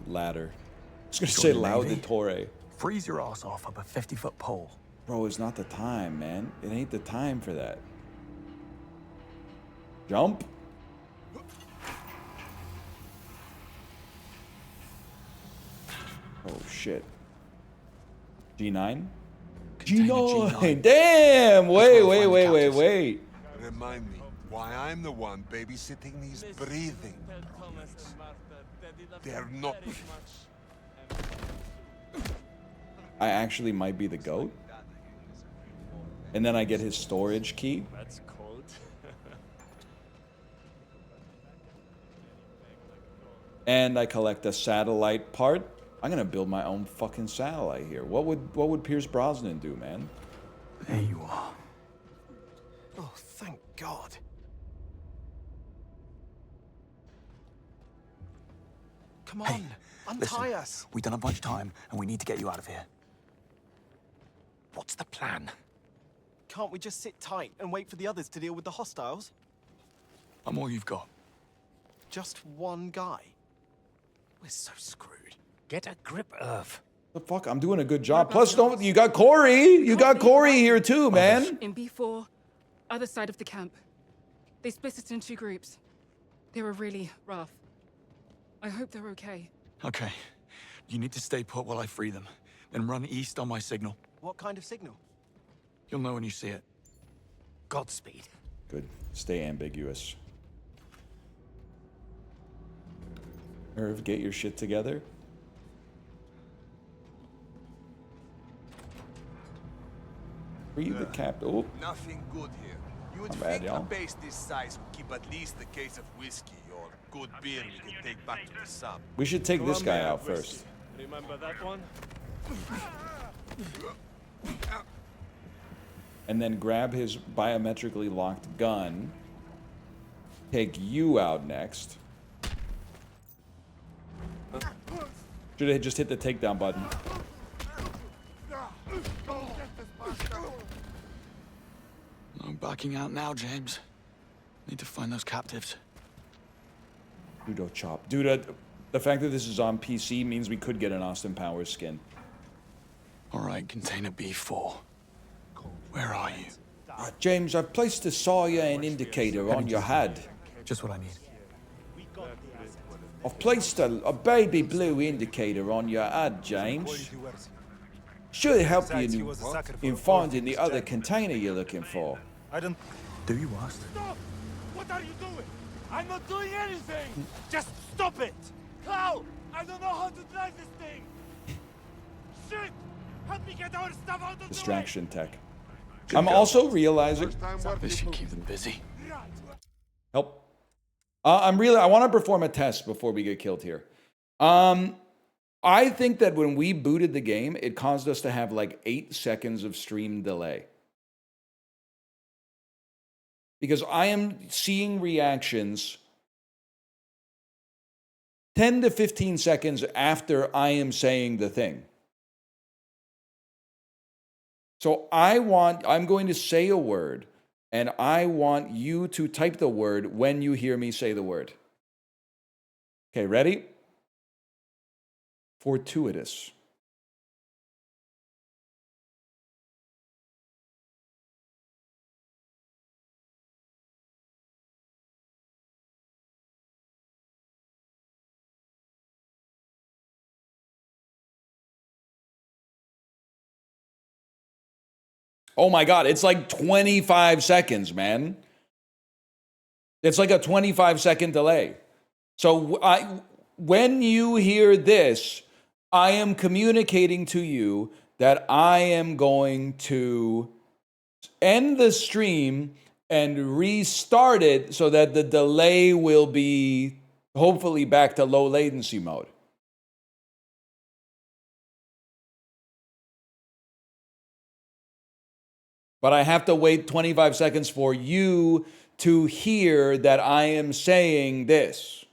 ladder. I was gonna say Join the Navy? lauditore. Freeze your ass off up a 50-foot pole. Bro, it's not the time, man. It ain't the time for that. Jump. Oh, shit. G9? Container G9! Damn! Wait. Remind me why I'm the one babysitting these breathing problems. They're not. I actually might be the GOAT. And then I get his storage key. That's cold. And I collect a satellite part. I'm gonna build my own fucking satellite here. What would Pierce Brosnan do, man? There you are. Oh, thank God. Come on, untie Listen, us. we don't have much time, and we need to get you out of here. What's the plan? can't we just sit tight and wait for the others to deal with the hostiles? I'm all you've got. Just one guy? We're so screwed. Get a grip, Irv. The fuck? I'm doing a good job. Plus, don't you got Corey? You got Corey here too, man. In B4, other side of the camp. They split us in 2 groups. They were really rough. I hope they're okay. Okay. You need to stay put while I free them. Then run east on my signal. What kind of signal? You'll know when you see it. Godspeed. Good. Stay ambiguous. Irv, get your shit together. Free the cap. Oh, Nothing good here. You would Not bad, think y'all. a base this size would keep at least a case of whiskey or good beer we can take back to the sub. we should take this guy out first. Remember that one? And then grab his biometrically locked gun. Take you out next. Should have just hit the takedown button. I'm backing out now, James. Need to find those captives. Judo chop. Dude, the fact that this is on PC means we could get an Austin Powers skin. All right, container B4. Where are you? James, I've placed a Sawyer and indicator on your head. Just what I need. I've placed a baby blue indicator on your head, James. Should help you in finding the other container you're looking for. I don't... Do you ask? Stop! What are you doing? I'm not doing anything! Just stop it! Clow! I don't know how to drive this thing! Shit! Help me get our stuff out of the way! Distraction tech. I'm also realizing... This should keep them busy. Help. I want to perform a test before we get killed here. I think that when we booted the game, it caused us to have like 8 seconds of stream delay. Because I am seeing reactions 10 to 15 seconds after I am saying the thing. So I'm going to say a word, and I want you to type the word when you hear me say the word. Okay, ready? Fortuitous. Oh my God, it's like 25 seconds, man. It's like a 25-second delay. So when you hear this, I am communicating to you that I am going to end the stream and restart it so that the delay will be hopefully back to low latency mode. But I have to wait 25 seconds for you to hear that I am saying this.